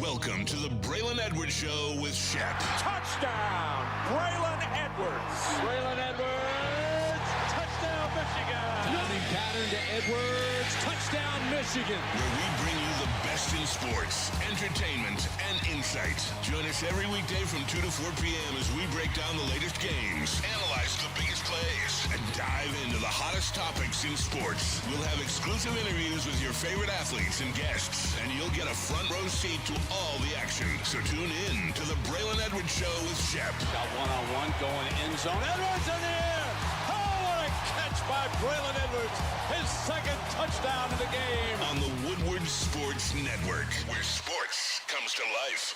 Welcome to the Braylon Edwards Show with Shep. Touchdown, Braylon Edwards. Braylon Edwards, touchdown, Michigan. Running pattern to Edwards, touchdown, Michigan. Where we bring you the best in sports, entertainment, and insight. Join us every weekday from 2 to 4 p.m. as we break down the latest games, analyze the biggest plays, and dive into the hottest topics in sports. We'll have exclusive interviews with your favorite athletes and guests, and you'll get a front row seat to all the action. So tune in to the Braylon Edwards Show with Shep. Got one-on-one going end zone. Edwards in the air. Oh, what a catch by Braylon Edwards. His second touchdown of the game. On the Woodward Sports Network, where sports comes to life.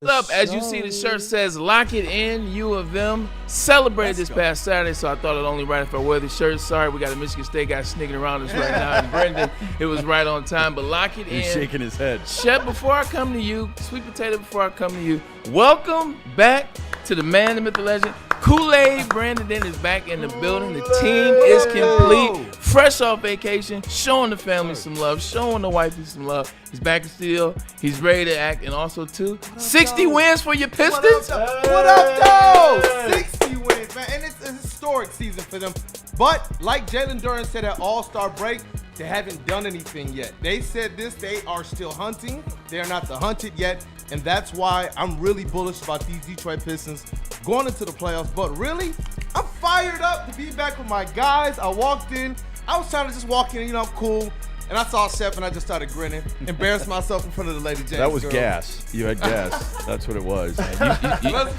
Up, as you see, the shirt says "Lock It In." U of M celebrated this past Saturday, so I thought it only right if I wear the shirt. Sorry, we got a Michigan State guy sneaking around us right now, and Brendan, it was right on time. But lock it in. He's shaking his head. Shep, before I come to you, Sweet Potato, before I come to you, welcome back to the man, the myth, the legend. Kool-Aid Brandon is back in the building. The team is complete, fresh off vacation, showing the family some love, showing the wifey some love. He's back in steel. He's ready to act, and also too, 60 wins for your Pistons. What up, though? 60 wins, man, and it's a historic season for them. But like Jalen Duren said at All-Star break, they haven't done anything yet. They said this, they are still hunting. They are not the hunted yet, and that's why I'm really bullish about these Detroit Pistons going into the playoffs. But really, I'm fired up to be back with my guys. I walked in. I was trying to just walk in, I'm cool. And I saw Shep, and I just started grinning, embarrassed myself in front of the Lady James. That was girl. Gas. You had gas. That's what it was.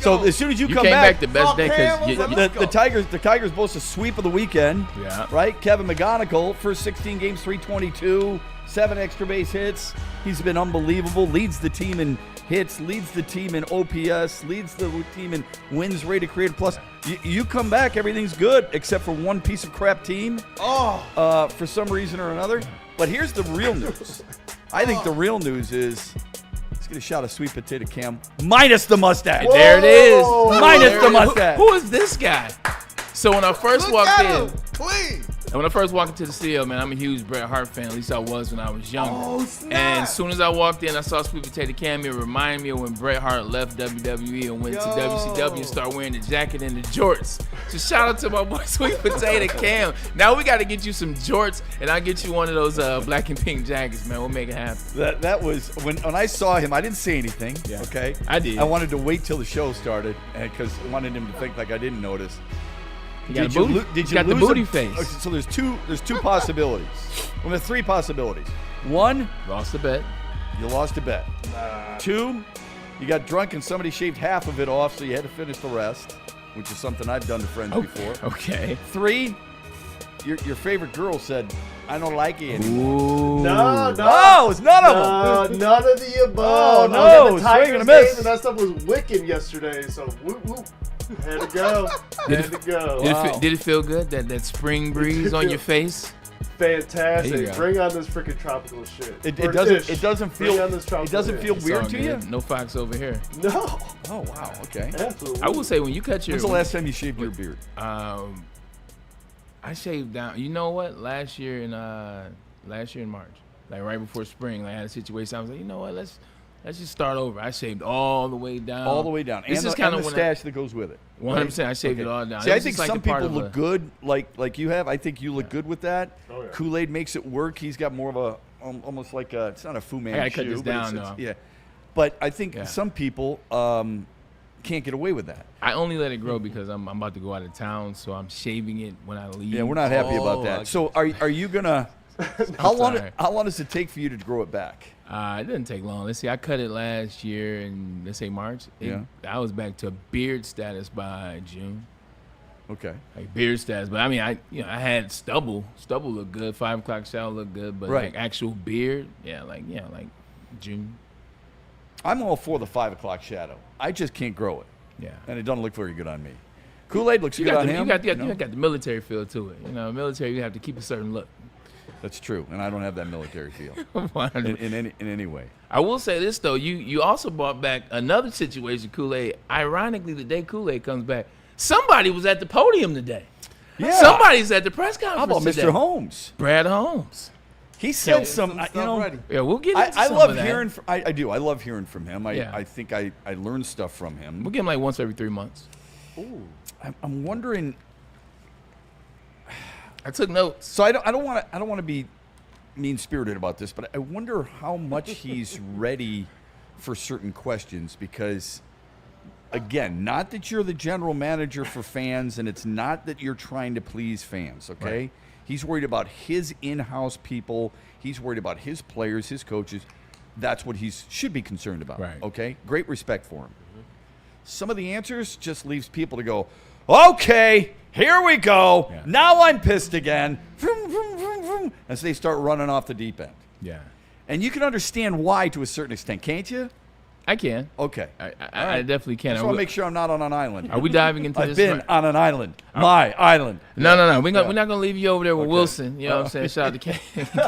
So as soon as you You come came back, back the best day because the Tigers boast a sweep of the weekend. Yeah. Right? Kevin McGonigal, first 16 games, 322, 7 extra base hits. He's been unbelievable. Leads the team in hits, leads the team in OPS, leads the team in wins rated created plus. You come back, everything's good except for one piece of crap team. For some reason or another. But here's the real news. I think the real news is let's get a shot of Sweet Potato Cam minus the mustache. there it is. Minus the mustache. Who is this guy? So when I first Look walked at in, him, please. and when I first walked into the studio, man, I'm a huge Bret Hart fan. At least I was when I was younger. Oh, snap. And as soon as I walked in, I saw Sweet Potato Cam. It reminded me of when Bret Hart left WWE and went to WCW and started wearing the jacket and the jorts. So shout out to my boy Sweet Potato Cam. Now we got to get you some jorts, and I'll get you one of those black and pink jackets, man. We'll make it happen. That was when I saw him. I didn't say anything. Yeah. Okay, I did. I wanted to wait till the show started because I wanted him to think like I didn't notice. You got the booty face. Okay, so there's two possibilities. Well, there's 3 possibilities. 1, Lost the bet. you lost a bet. 2, you got drunk and somebody shaved half of it off, so you had to finish the rest, which is something I've done to friends before. Okay. 3, your favorite girl said, "I don't like it anymore." Ooh. No. Oh, it's none of them. None of the above. Oh, no, I was at the swing Tigers and a miss. game, and that stuff was wicked yesterday. So whoop whoop, had to go, had to go. Did it feel good? That spring breeze on your face? There you Fantastic! go. Bring on this freaking tropical shit. It Or doesn't. ish. It doesn't Bring feel. on this It tropical doesn't feel ish. weird It's to all you. good. No fox over here. No, Oh wow. Okay. absolutely. I will say when you cut your When's the last time you shaved your beard? I shaved down. You know what? Last year in March, like right before spring, like I had a situation. I was like, you know what? Let's just start over. I shaved all the way down. All the way down, This and is the, kind and of the when stash that goes with it. 100%. I shaved it all down. See, It I was think just like some a part people of look a- good, like you have. I think you look good with that. Oh, yeah. Kool-Aid makes it work. He's got more of a almost like a. It's not a Fu Manchu. gotta cut this but down, it's- though. Yeah, but I think Yeah. some people can't get away with that. I only let it grow because I'm about to go out of town, so I'm shaving it when I leave. Yeah, we're not happy about that. So are you gonna? How long does it take for you to grow it back? It didn't take long. Let's see. I cut it last year in, let's say, March. I was back to beard status by June. Okay. Like beard status, but I mean, I had stubble. Stubble looked good. 5 o'clock shower looked good, but Right. like actual beard, like June. I'm all for the 5 o'clock shadow. I just can't grow it, Yeah. and it doesn't look very good on me. Kool-Aid looks You good got on the, him. you got you know? the military feel to it. Military, you have to keep a certain look. That's true, and I don't have that military feel I in any way. will say this though, you also brought back another situation, Kool-Aid. Ironically, the day Kool-Aid comes back, somebody was at the podium today. Yeah. Somebody's at the press conference How about today. Mr. Holmes? Brad Holmes. He said Some some, stuff you know. ready. Yeah, we'll get into I some love of that. hearing. I do. I love hearing from him. Yeah. I think I learn stuff from him. We'll get him like once every 3 months. I'm wondering. I took notes. So I don't want to be mean-spirited about this, but I wonder how much he's ready for certain questions because, again, not that you're the general manager for fans, and it's not that you're trying to please fans. Okay, Right. He's worried about his in-house people. He's worried about his players, his coaches. That's what he should be concerned about. Right. Okay, great respect for him. Some of the answers just leaves people to go, okay, here we go. Yeah. Now I'm pissed again. Vroom, vroom, vroom, vroom, as they start running off the deep end. Yeah, And you can understand why to a certain extent, can't you? I can. Okay. I definitely can. I just want to make sure I'm not on an island. Are we diving into I've this? been on an island. My island. No. We're not going to leave you over there with Wilson. You know what I'm saying? Shout out to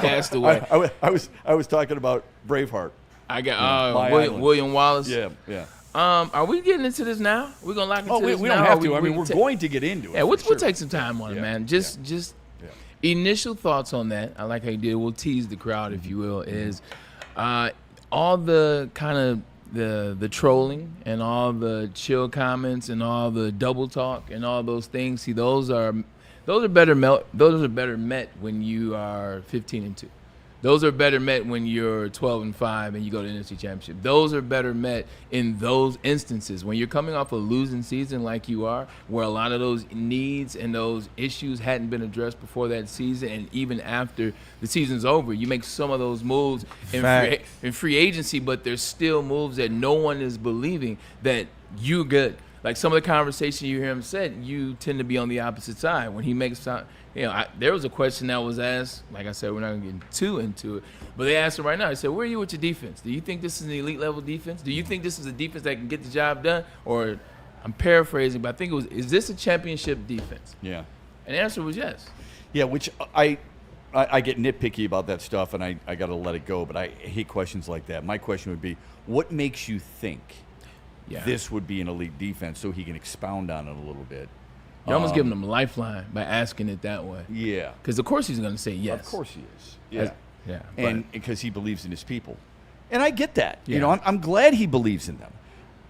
Castaway. I was talking about Braveheart. I got My William, island. William Wallace. Yeah. Are we getting into this now? We're going to lock into Oh, this we now? don't have or to. I mean, we're ta- going to get into it. Yeah, for we'll sure. take some time on it, Yeah, man. Just initial thoughts on that. I like how you did it. We'll tease the crowd, if you will, is all the kind of the trolling and all the chill comments and all the double talk and all those things. See, those are better met when you are 15-2. Those are better met when you're 12-5 and you go to the NFC Championship. Those are better met in those instances when you're coming off a losing season like you are, where a lot of those needs and those issues hadn't been addressed before that season, and even after the season's over, you make some of those moves in free agency, but there's still moves that no one is believing that you're good. Like some of the conversation you hear him said, you tend to be on the opposite side when he makes time. There was a question that was asked. Like I said, we're not going to get too into it, but they asked him right now. They said, "Where are you with your defense? Do you think this is an elite level defense? Do you think this is a defense that can get the job done?" Or, I'm paraphrasing, but I think it was, "Is this a championship defense?" Yeah. And the answer was yes. Yeah, which I get nitpicky about that stuff, and I got to let it go, but I hate questions like that. My question would be, what makes you think this would be an elite defense, so he can expound on it a little bit? You're almost giving him a lifeline by asking it that way. Yeah. Because of course he's going to say yes. Of course he is. Yeah. Yeah. And because he believes in his people. And I get that. Yeah. You know, I'm glad he believes in them.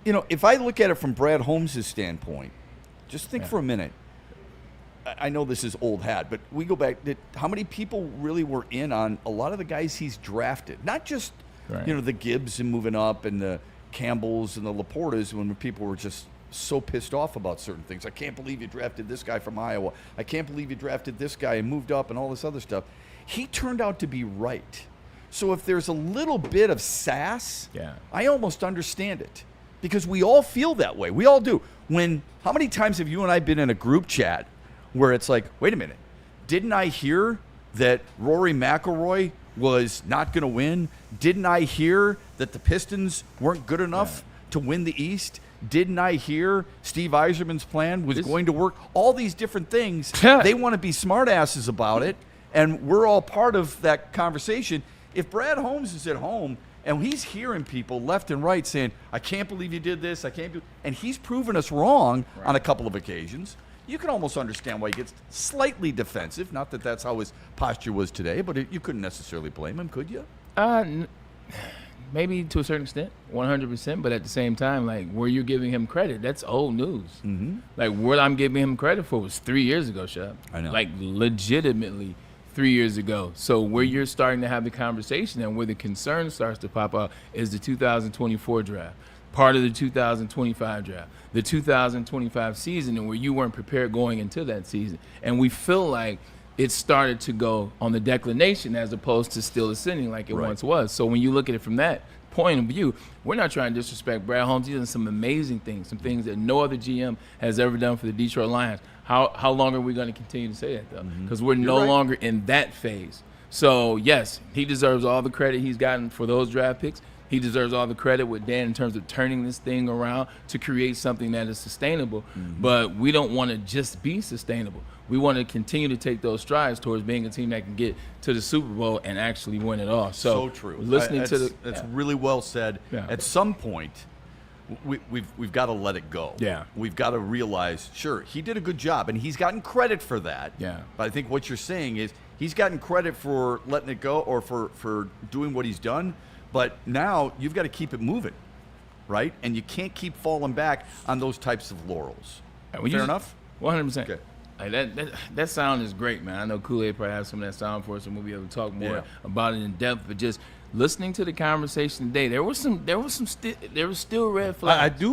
You know, if I look at it from Brad Holmes' standpoint, just think for a minute. I know this is old hat, but we go back. How many people really were in on a lot of the guys he's drafted? Not just, the Gibbs and moving up and the Campbells and the Laportas, when people were just so pissed off about certain things. I can't believe you drafted this guy from Iowa. I can't believe you drafted this guy and moved up and all this other stuff. He turned out to be right. So if there's a little bit of sass, I almost understand it, because we all feel that way. We all do. How many times have you and I been in a group chat where it's like, wait a minute, didn't I hear that Rory McIlroy was not going to win? Didn't I hear that the Pistons weren't good enough to win the East? Didn't I hear Steve Yzerman's plan was going to work? All these different things. They want to be smartasses about it, and we're all part of that conversation. If Brad Holmes is at home and he's hearing people left and right saying, I can't believe you did this, and he's proven us wrong on a couple of occasions, you can almost understand why he gets slightly defensive. Not that that's how his posture was today, but you couldn't necessarily blame him, could you? Maybe to a certain extent, 100%. But at the same time, like, where you're giving him credit, that's old news. Mm-hmm. Like, what I'm giving him credit for was 3 years ago, Shep. I know. Like, legitimately 3 years ago. So where you're starting to have the conversation and where the concern starts to pop up is the 2024 draft, part of the 2025 draft, the 2025 season, and where you weren't prepared going into that season. And we feel like it started to go on the declination as opposed to still ascending like it once was. So when you look at it from that point of view, we're not trying to disrespect Brad Holmes. He's done some amazing things, some things that no other GM has ever done for the Detroit Lions. How long are we going to continue to say that, though? Because we're no longer in that phase. So, yes, he deserves all the credit he's gotten for those draft picks. He deserves all the credit with Dan in terms of turning this thing around to create something that is sustainable. But we don't want to just be sustainable. We want to continue to take those strides towards being a team that can get to the Super Bowl and actually win it all. So true. That's really well said. Yeah. At some point, we've got to let it go. Yeah. We've got to realize, sure, he did a good job, and he's gotten credit for that. Yeah. But I think what you're saying is He's gotten credit for letting it go or for doing what he's done, but now you've got to keep it moving, right? And you can't keep falling back on those types of laurels. Fair enough? 100%. Okay. Like that sound is great, man. I know Kool-Aid probably has some of that sound for us, and we'll be able to talk more about it in depth. But just listening to the conversation today, there was still red flags.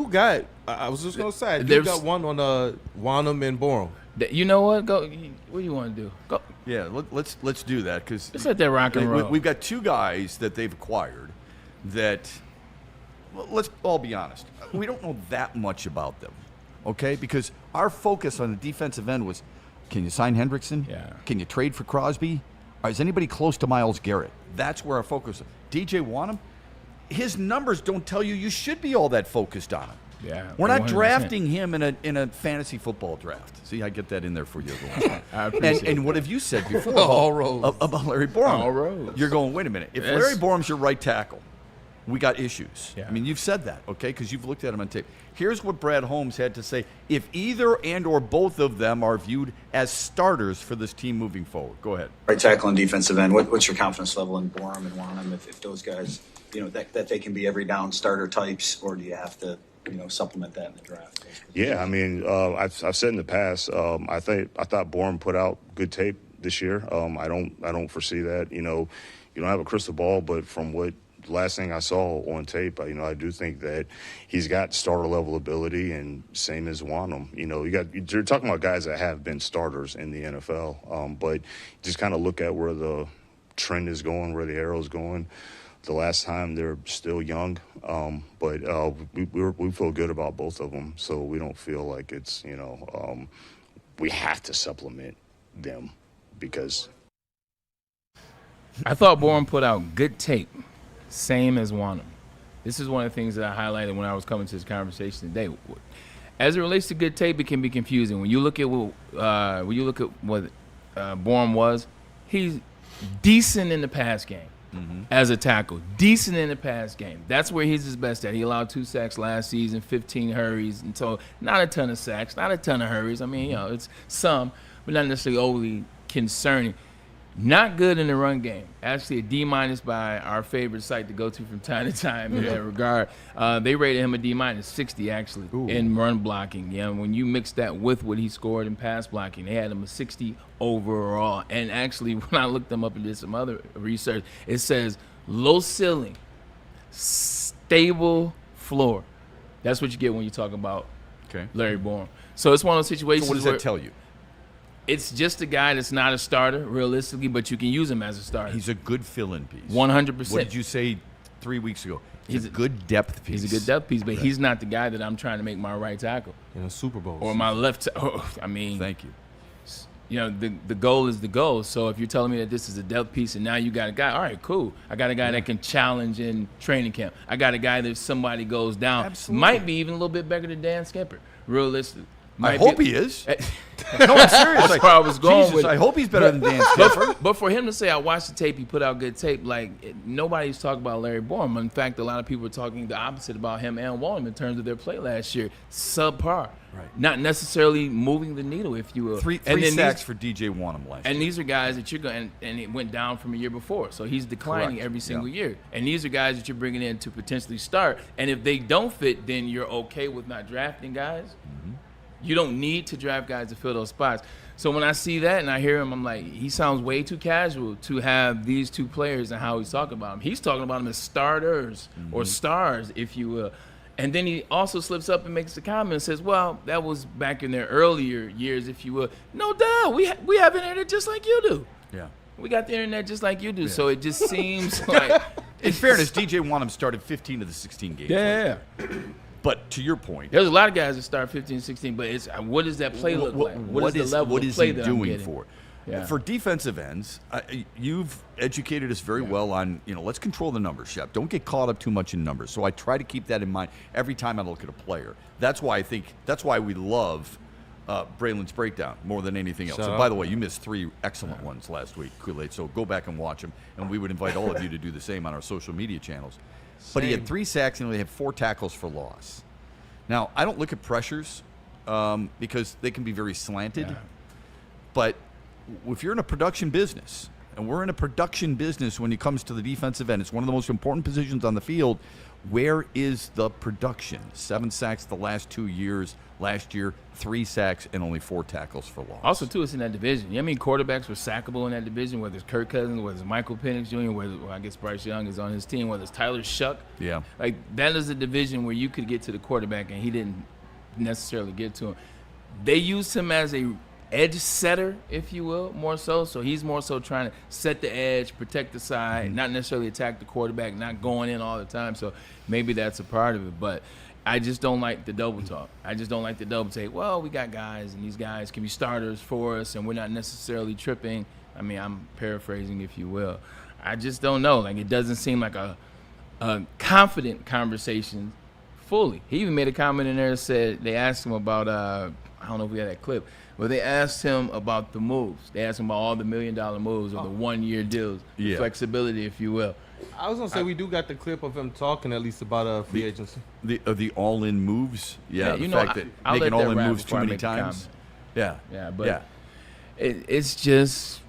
I was just gonna say, I got one on Wanham and Borum. You know what? Go. What do you want to do? Go. Yeah, let's do that because Let's let that rock and roll. We've got two guys that they've acquired that, well, let's all be honest, we don't know that much about them, okay? Because our focus on the defensive end was, can you sign Hendrickson? Yeah. Can you trade for Crosby? Or is anybody close to Myles Garrett? That's where our focus is. DJ Wanham, his numbers don't tell you should be all that focused on him. Yeah, We're not 100%. drafting him in a fantasy football draft. See, I get that in there for you. I appreciate and what have you said before All roads. about Larry Borum? All roads. You're going, wait a minute. If Larry Borum's your right tackle, we got issues. Yeah. I mean, you've said that, okay, because you've looked at him on tape. Here's what Brad Holmes had to say. If either and or both of them are viewed as starters for this team moving forward. Go ahead. Right tackle and defensive end, what's your confidence level in Borum and Wanham if those guys, that they can be every down starter types, or do you have to, supplement that in the draft? Yeah, I mean, I've said in the past, I thought Borum put out good tape this year. I don't foresee that. You don't have a crystal ball, but from what the last thing I saw on tape, I do think that he's got starter level ability, and same as Wanham. You're talking about guys that have been starters in the NFL, but just kind of look at where the trend is going, where the arrow is going. The last time they're still young, but we feel good about both of them, so we don't feel like it's we have to supplement them because. I thought Borum put out good tape, same as Wanham. This is one of the things that I highlighted when I was coming to this conversation today. As it relates to good tape, it can be confusing. When you look at what Borum was, he's decent in the pass game. Mm-hmm. As a tackle, decent in the pass game. That's where he's his best at. He allowed 2 sacks last season, 15 hurries, and so not a ton of sacks, not a ton of hurries. I mean, it's some, but not necessarily overly concerning. Not good in the run game. Actually, a D- by our favorite site to go to from time to time in that regard. They rated him a D- 60 actually in run blocking. Yeah, when you mix that with what he scored in pass blocking, they had him a 60 overall. And actually, when I looked them up and did some other research, it says low ceiling, stable floor. That's what you get when you talk about Larry Borum. So it's one of those situations. So what does that tell you? It's just a guy that's not a starter, realistically, but you can use him as a starter. He's a good fill-in piece. 100%. What did you say 3 weeks ago? He's a good depth piece. He's a good depth piece, but he's not the guy that I'm trying to make my right tackle. In a Super Bowl. Or my left Thank you. The goal is the goal. So if you're telling me that this is a depth piece and now you got a guy, all right, cool. I got a guy that can challenge in training camp. I got a guy that if somebody goes down, Absolutely. might be even a little bit better than Dan Shepard, realistically. I hope he is. No, I'm serious. That's where I was going with it. I hope he's better than Dan Shepard. But for him to say, I watched the tape, he put out good tape, nobody's talking about Larry Borum. In fact, a lot of people are talking the opposite about him and Wanham in terms of their play last year. Subpar. Right. Not necessarily moving the needle, if you will. Three sacks for DJ Wanham last year. And these are guys that you're going, and it went down from a year before. So he's declining every single year. And these are guys that you're bringing in to potentially start. And if they don't fit, then you're okay with not drafting guys. Mm-hmm. You don't need to draft guys to fill those spots. So when I see that and I hear him, I'm like, he sounds way too casual to have these two players and how he's talking about them. He's talking about them as starters or stars, if you will. And then he also slips up and makes a comment and says, well, that was back in their earlier years, if you will. No doubt. We have internet just like you do. Yeah. We got the internet just like you do. Yeah. So it just seems like. In fairness, DJ Wanham started 15 of the 16 games. Yeah. But to your point, there's a lot of guys that start 15, 16, but it's what does that play look like? What is the level of play that I'm getting? For? Yeah. For defensive ends, you've educated us very well on, let's control the numbers, Shep. Don't get caught up too much in numbers. So I try to keep that in mind every time I look at a player. That's why we love Braylon's breakdown more than anything else. And by the way, you missed 3 excellent ones last week, Kool-Aid. So go back and watch them, and we would invite all of you to do the same on our social media channels. But he had 3 sacks and he had 4 tackles for loss. Now, I don't look at pressures because they can be very slanted. Yeah. But if you're in a production business, and we're in a production business when it comes to the defensive end, it's one of the most important positions on the field. Where is the production? 7 sacks the last 2 years. Last year, 3 sacks and only 4 tackles for loss. Also, too, it's in that division. You know, I mean, quarterbacks were sackable in that division, whether it's Kirk Cousins, whether it's Michael Penix Jr., whether I guess Bryce Young is on his team, whether it's Tyler Shuck. Yeah. Like, that is a division where you could get to the quarterback, and he didn't necessarily get to him. They used him as a edge setter, if you will, more so. So he's more so trying to set the edge, protect the side, not necessarily attack the quarterback, not going in all the time. So maybe that's a part of it. But I just don't like the double talk. I just don't like the double take. Well, we got guys, and these guys can be starters for us, and we're not necessarily tripping. I mean, I'm paraphrasing, if you will. I just don't know. Like, it doesn't seem like a confident conversation fully. He even made a comment in there that said they asked him about I don't know if we had that clip, but they asked him about the moves. They asked him about all the $1 million moves or the 1-year deals, the flexibility, if you will. I was gonna say we do got the clip of him talking at least about free agency. The all-in moves, you the know, fact that I'll making let that all-in rap moves too before I many make a times. comment. But it's just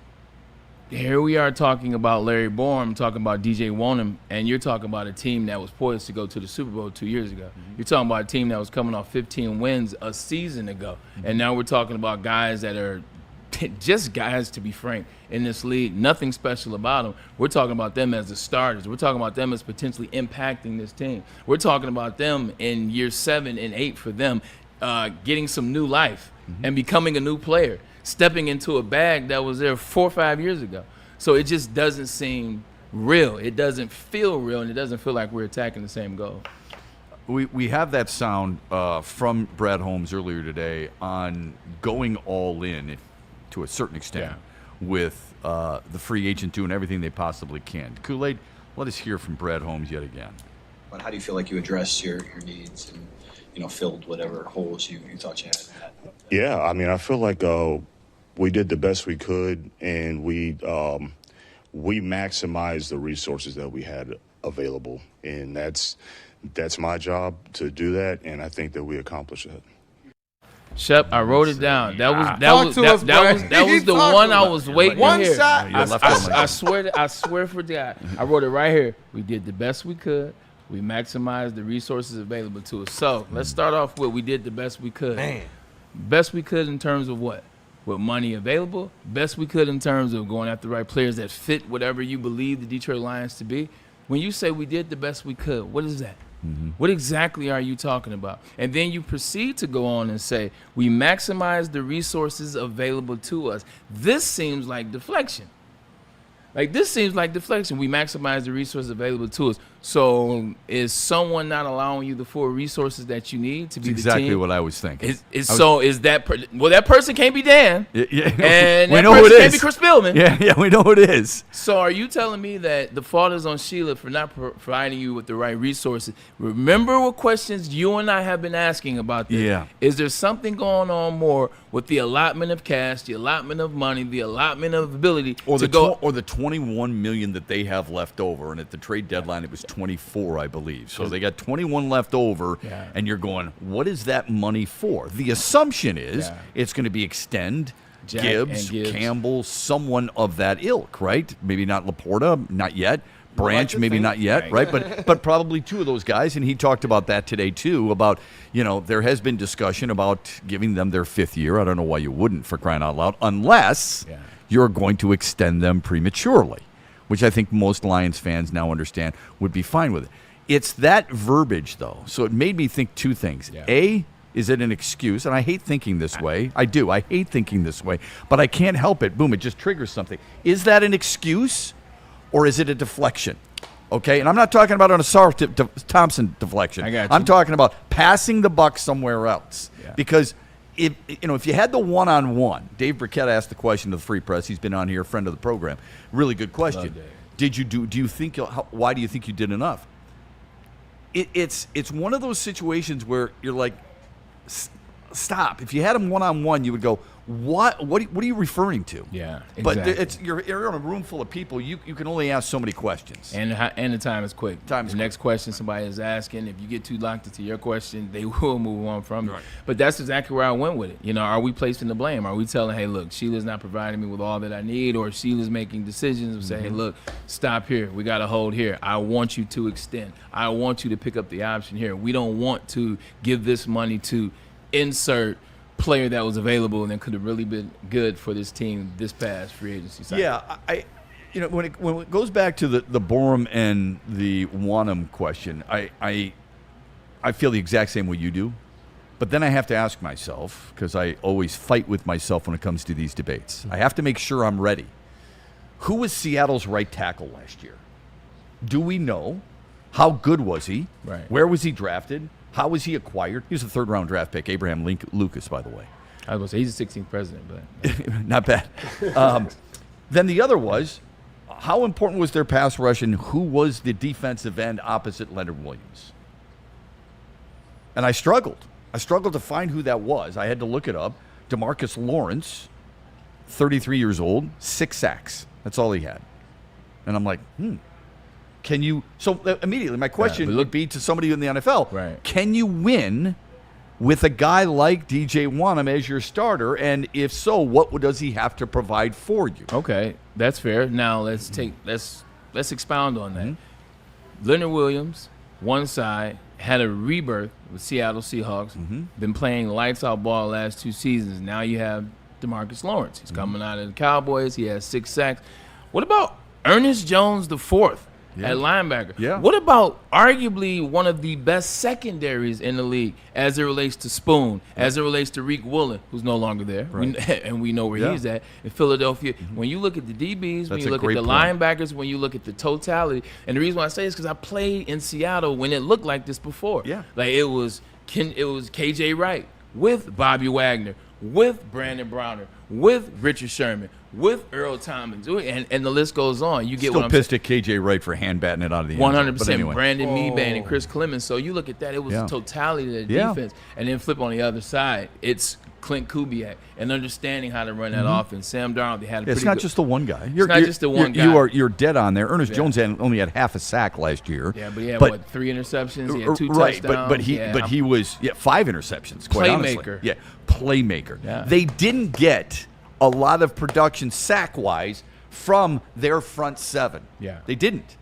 here we are talking about Larry Borum, talking about DJ Wonnum, and you're talking about a team that was poised to go to the Super Bowl 2 years ago. You're talking about a team that was coming off 15 wins a season ago, and now we're talking about guys that are just guys, to be frank, in this league. Nothing special about them. We're talking about them as the starters. We're talking about them as potentially impacting this team. We're talking about them in year 7 and 8 for them getting some new life and becoming a new player, stepping into a bag that was there 4 or 5 years ago. So it just doesn't seem real. It doesn't feel real, and it doesn't feel like we're attacking the same goal. We have that sound from Brad Holmes earlier today on going all in to a certain extent with the free agent doing everything they possibly can. Kool-Aid, let us hear from Brad Holmes yet again. But how do you feel like you addressed your needs and filled whatever holes you thought you had? Yeah, I mean, I feel like we did the best we could, and we maximized the resources that we had available, and that's my job to do that, and I think that we accomplished that. Shep, I wrote it down. That was the one I was waiting to hear. I swear for God, I wrote it right here. We did the best we could. We maximized the resources available to us. So let's start off with we did the best we could. Man. Best we could in terms of what? With money available. Best we could in terms of going after the right players that fit whatever you believe the Detroit Lions to be. When you say we did the best we could, what is that? What exactly are you talking about? And then you proceed to go on and say, we maximize the resources available to us. This seems like deflection. We maximize the resources available to us. So is someone not allowing you the full resources that you need to be the team? Exactly what I was thinking. That person can't be Dan. And we that know who it person is. can't be Chris Billman. Yeah, we know who it is. So are you telling me that the fault is on Sheila for not providing you with the right resources? Remember what questions you and I have been asking about this. Yeah. Is there something going on more with the allotment of cash, the allotment of money, the allotment of ability or to the $21 million that they have left over, and at the trade deadline it was 24, I believe. So they got 21 left over, and you're going, what is that money for? The assumption is it's going to be extend Gibbs, Campbell, someone of that ilk, right? Maybe not Laporta, not yet. Branch, maybe not yet, right? But probably 2 of those guys, and he talked about that today too, about, there has been discussion about giving them their 5th year. I don't know why you wouldn't, for crying out loud, unless you're going to extend them prematurely, which I think most Lions fans now understand would be fine with it. It's that verbiage, though, so it made me think 2 things. A, is it an excuse? And I hate thinking this way. I do. I hate thinking this way, but I can't help it. Boom, it just triggers something. Is that an excuse? Or is it a deflection? Okay, and I'm not talking about an Asar Thompson deflection. I got you. I'm talking about passing the buck somewhere else. Because if you had the one-on-one, Dave Burkett asked the question to the Free Press. He's been on here, friend of the program. Really good question. Why do you think you did enough? It's one of those situations where you're like, stop. If you had him one-on-one, you would go, What are you referring to? Yeah, But exactly. you're in a room full of people. You can only ask so many questions. And the time is quick. The next question somebody is asking, if you get too locked into your question, they will move on from it. But that's exactly where I went with it. Are we placing the blame? Are we telling, hey, look, Sheila's not providing me with all that I need, or Sheila's making decisions and say, hey, look, stop here. We got to hold here. I want you to extend. I want you to pick up the option here. We don't want to give this money to insert player that was available and that could have really been good for this team this past free agency cycle. Yeah, when it goes back to the Borum and the Wanham question, I feel the exact same way you do. But then I have to ask myself, because I always fight with myself when it comes to these debates, I have to make sure I'm ready. Who was Seattle's right tackle last year? Do we know? How good was he? Right. Where was he drafted? How was he acquired? He was a third-round draft pick, Abraham Lucas, by the way. I was going to say he's the 16th president, but not bad. Then the other was, how important was their pass rush, and who was the defensive end opposite Leonard Williams? And I struggled. to find who that was. I had to look it up. DeMarcus Lawrence, 33 years old, 6 sacks. That's all he had. And I'm like, Can you? So immediately, my question would be to somebody in the NFL: Right. Can you win with a guy like DJ Wanham as your starter? And if so, what does he have to provide for you? Okay, that's fair. Now let's expound on that. Leonard Williams, one side, had a rebirth with Seattle Seahawks. Been playing lights out ball the last 2 seasons. Now you have DeMarcus Lawrence. He's coming out of the Cowboys. He has 6 sacks. What about Ernest Jones IV? At linebacker. Yeah. What about arguably one of the best secondaries in the league as it relates to Spoon, as it relates to Reek Woolen, who's no longer there, and we know where he's at in Philadelphia. When you look at the DBs, when you look at the linebackers, when you look at the totality, and the reason why I say this is because I played in Seattle when it looked like this before. Yeah. Like it was KJ Wright with Bobby Wagner, with Brandon Browner, with Richard Sherman, with Earl Thomas, and the list goes on. You get Still what I'm pissed saying. at KJ Wright for hand batting it out of the end zone. 100%. But anyway. Brandon Meeban and Chris Clemens. So you look at that, it was the totality of the defense. And then flip on the other side, it's Clint Kubiak and understanding how to run that offense. Sam Darnold, they had a pretty It's not good, just the one guy. It's not just the one guy. You're dead on there. Ernest Jones only had half a sack last year. Yeah, but he had 3 interceptions. He had 2 touchdowns. But he was 5 interceptions. Quite Playmaker. Honestly. Playmaker. Yeah. They didn't get a lot of production sack-wise from their front 7. Yeah. They didn't.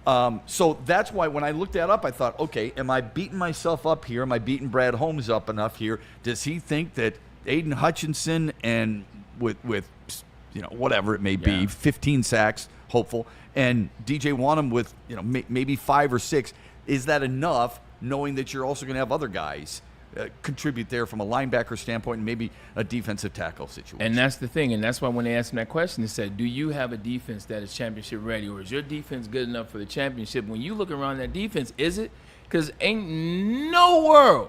So that's why when I looked that up, I thought, okay, am I beating myself up here? Am I beating Brad Holmes up enough here? Does he think that Aiden Hutchinson and with whatever it may be, 15 sacks, hopeful, and DJ Wanham with maybe 5 or 6, is that enough, knowing that you're also going to have other guys contribute there from a linebacker standpoint and maybe a defensive tackle situation? And that's the thing, and that's why when they asked him that question, they said, do you have a defense that is championship ready, or is your defense good enough for the championship? When you look around that defense, is it? Because ain't no world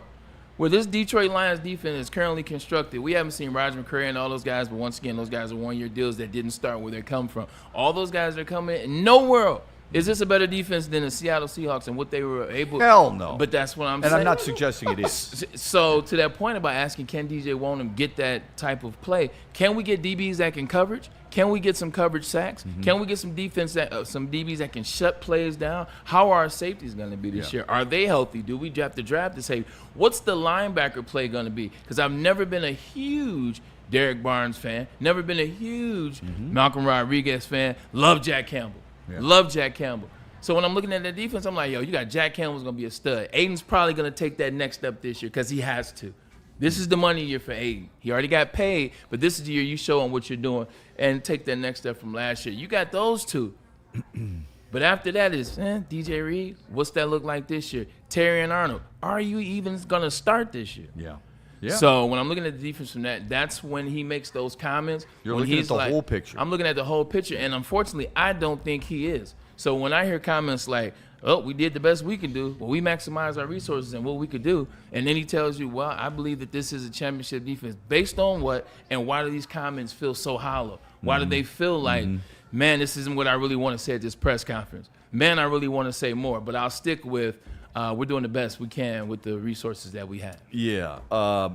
where this Detroit Lions defense is currently constructed. We haven't seen Roger McCray and all those guys, but once again, those guys are one-year deals that didn't start where they come from. All those guys that are coming in no world is this a better defense than the Seattle Seahawks and what they were able to? Hell no. But that's what I'm and saying. I'm not suggesting it is. So to that point about asking, can DJ Wanham get that type of play? Can we get DBs that can coverage? Can we get some coverage sacks? Can we get some defense some DBs that can shut plays down? How are our safeties going to be this year? Are they healthy? Do we draft the draft to say, what's the linebacker play going to be? Because I've never been a huge Derek Barnes fan, never been a huge Malcolm Rodriguez fan. Love Jack Campbell. Love Jack Campbell. So when I'm looking at that defense, I'm like, yo, you got Jack Campbell's going to be a stud. Aiden's probably going to take that next step this year because he has to. This is the money year for Aiden. He already got paid, but this is the year you show him what you're doing and take that next step from last year. You got those 2. But after that is, DJ Reed, what's that look like this year? Terry and Arnold, are you even going to start this year? Yeah. So when I'm looking at the defense from that's when he makes those comments. You're when looking he's at the whole picture. I'm looking at the whole picture, and unfortunately, I don't think he is. So when I hear comments like, oh, we did the best we can do, well, we maximize our resources and what we could do, and then he tells you, well, I believe that this is a championship defense. Based on what, and why do these comments feel so hollow? Why do they feel like, man, this isn't what I really want to say at this press conference? Man, I really want to say more, but I'll stick with we're doing the best we can with the resources that we have. Yeah.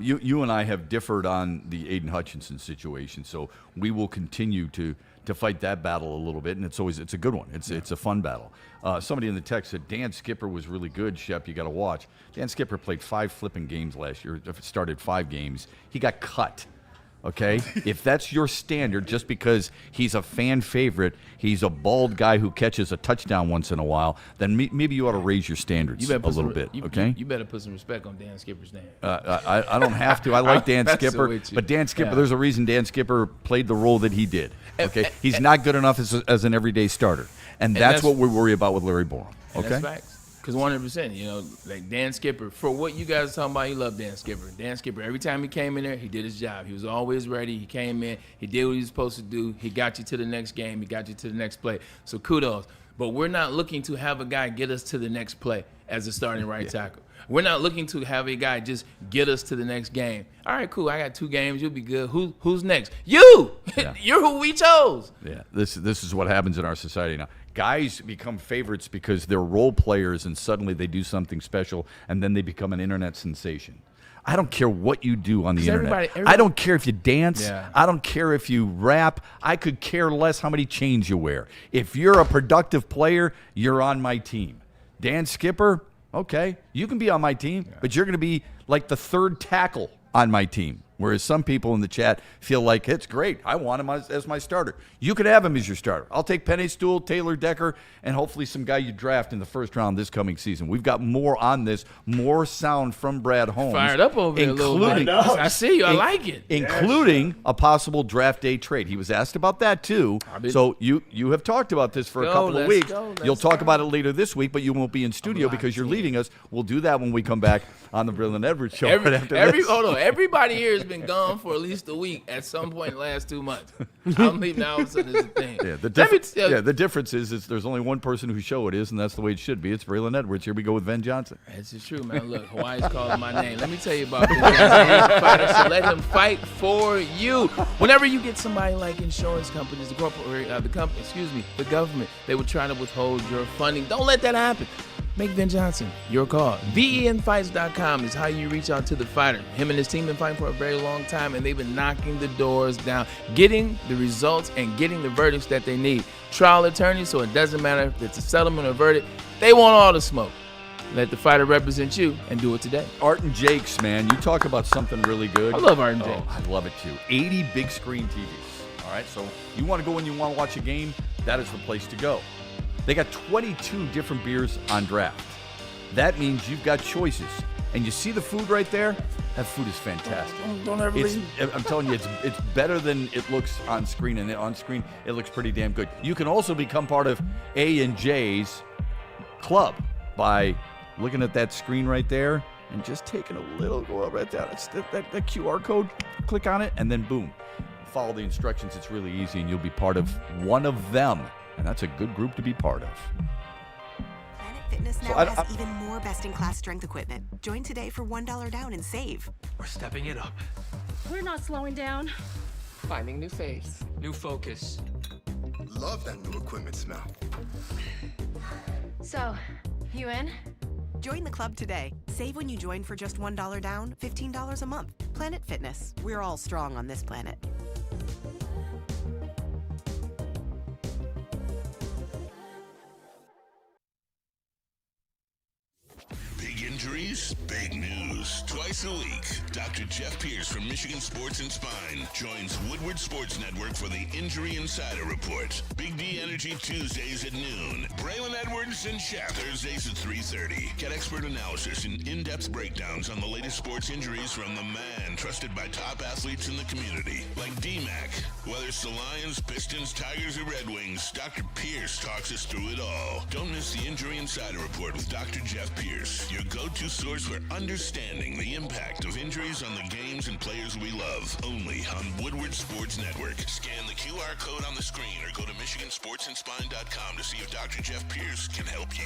You and I have differed on the Aiden Hutchinson situation, so we will continue to fight that battle a little bit, and it's a good one. It's a fun battle. Somebody in the text said Dan Skipper was really good. Shep, you got to watch. Dan Skipper played 5 flipping games last year. Started 5 games. He got cut. Okay, if that's your standard, just because he's a fan favorite, he's a bald guy who catches a touchdown once in a while, then maybe you ought to raise your standards a little bit. Okay, you better put some respect on Dan Skipper's name. I don't have to. I like Dan Skipper, but Dan Skipper, there's a reason Dan Skipper played the role that he did. Okay, he's not good enough as an everyday starter, and that's what we worry about with Larry Borum. Okay, that's facts. Because 100%, like Dan Skipper, for what you guys are talking about, you love Dan Skipper. Dan Skipper, every time he came in there, he did his job. He was always ready. He came in. He did what he was supposed to do. He got you to the next game. He got you to the next play. So kudos. But we're not looking to have a guy get us to the next play as a starting right tackle. We're not looking to have a guy just get us to the next game. All right, cool. I got 2 games. You'll be good. Who's next? You! Yeah. You're who we chose. Yeah, this is what happens in our society now. Guys become favorites because they're role players and suddenly they do something special and then they become an internet sensation. I don't care what you do on the internet. Everybody, I don't care if you dance. Yeah. I don't care if you rap. I could care less how many chains you wear. If you're a productive player, you're on my team. Dan Skipper, okay, you can be on my team, but you're going to be like the 3rd tackle on my team. Whereas some people in the chat feel like it's great. I want him as my starter. You could have him as your starter. I'll take Penny Stool, Taylor Decker, and hopefully some guy you draft in the 1st round this coming season. We've got more on this, more sound from Brad Holmes. Fired up over there a little bit. I see you. I like it. Including a possible draft day trade. He was asked about that too. So you have talked about this for a couple of weeks. You'll talk about it later this week, but you won't be in studio because you're leaving us. We'll do that when we come back on the Braylon Edwards show. Hold on. Everybody here has been gone for at least a week at some point in the last 2 months. I'm leaving now. All of a sudden, it's a thing. Yeah, the difference is there's only one person whose show it is, and that's the way it should be. It's Braylon Edwards. Here we go with Ben Johnson. This is true, man. Look, Hawaii's calling my name. Let me tell you about Ben Johnson, fighter, so let him fight for you. Whenever you get somebody like insurance companies, the government, they would try to withhold your funding. Don't let that happen. Make Ben Johnson your call. VENfights.com is how you reach out to the fighter. Him and his team been fighting for a very long time, and they've been knocking the doors down, getting the results and getting the verdicts that they need. Trial attorneys, so it doesn't matter if it's a settlement or verdict. They want all the smoke. Let the fighter represent you and do it today. Art and Jake's, man. You talk about something really good. I love Art and Jake's. I love it too. 80 big screen TVs. All right, so you want to go and you want to watch a game, that is the place to go. They got 22 different beers on draft. That means you've got choices. And you see the food right there? That food is fantastic. Don't ever leave. I'm telling you, it's better than it looks on screen. And on screen, it looks pretty damn good. You can also become part of A&J's club by looking at that screen right there and just taking a little, go right down. It's that QR code, click on it, and then boom. Follow the instructions. It's really easy, and you'll be part of one of them. And that's a good group to be part of. Planet Fitness now has even more best-in-class strength equipment. Join today for $1 down and save. We're stepping it up. We're not slowing down. Finding new face. New focus. Love that new equipment smell. So, you in? Join the club today. Save when you join for just $1 down, $15 a month. Planet Fitness. We're all strong on this planet. Big injuries, big news. Twice a week, Dr. Jeff Pierce from Michigan Sports and Spine joins Woodward Sports Network for the Injury Insider Report. Big D Energy Tuesdays at noon. Braylon Edwards and Shep Thursdays at 3:30. Get expert analysis and in-depth breakdowns on the latest sports injuries from the man trusted by top athletes in the community, like D-Mac. Whether it's the Lions, Pistons, Tigers, or Red Wings, Dr. Pierce talks us through it all. Don't miss the Injury Insider Report with Dr. Jeff Pierce, your go-to source for understanding the impact of injuries on the games and players we love. Only on Woodward Sports Network. Scan the QR code on the screen or go to MichiganSportsandSpine.com to see if Dr. Jeff Pierce can help you.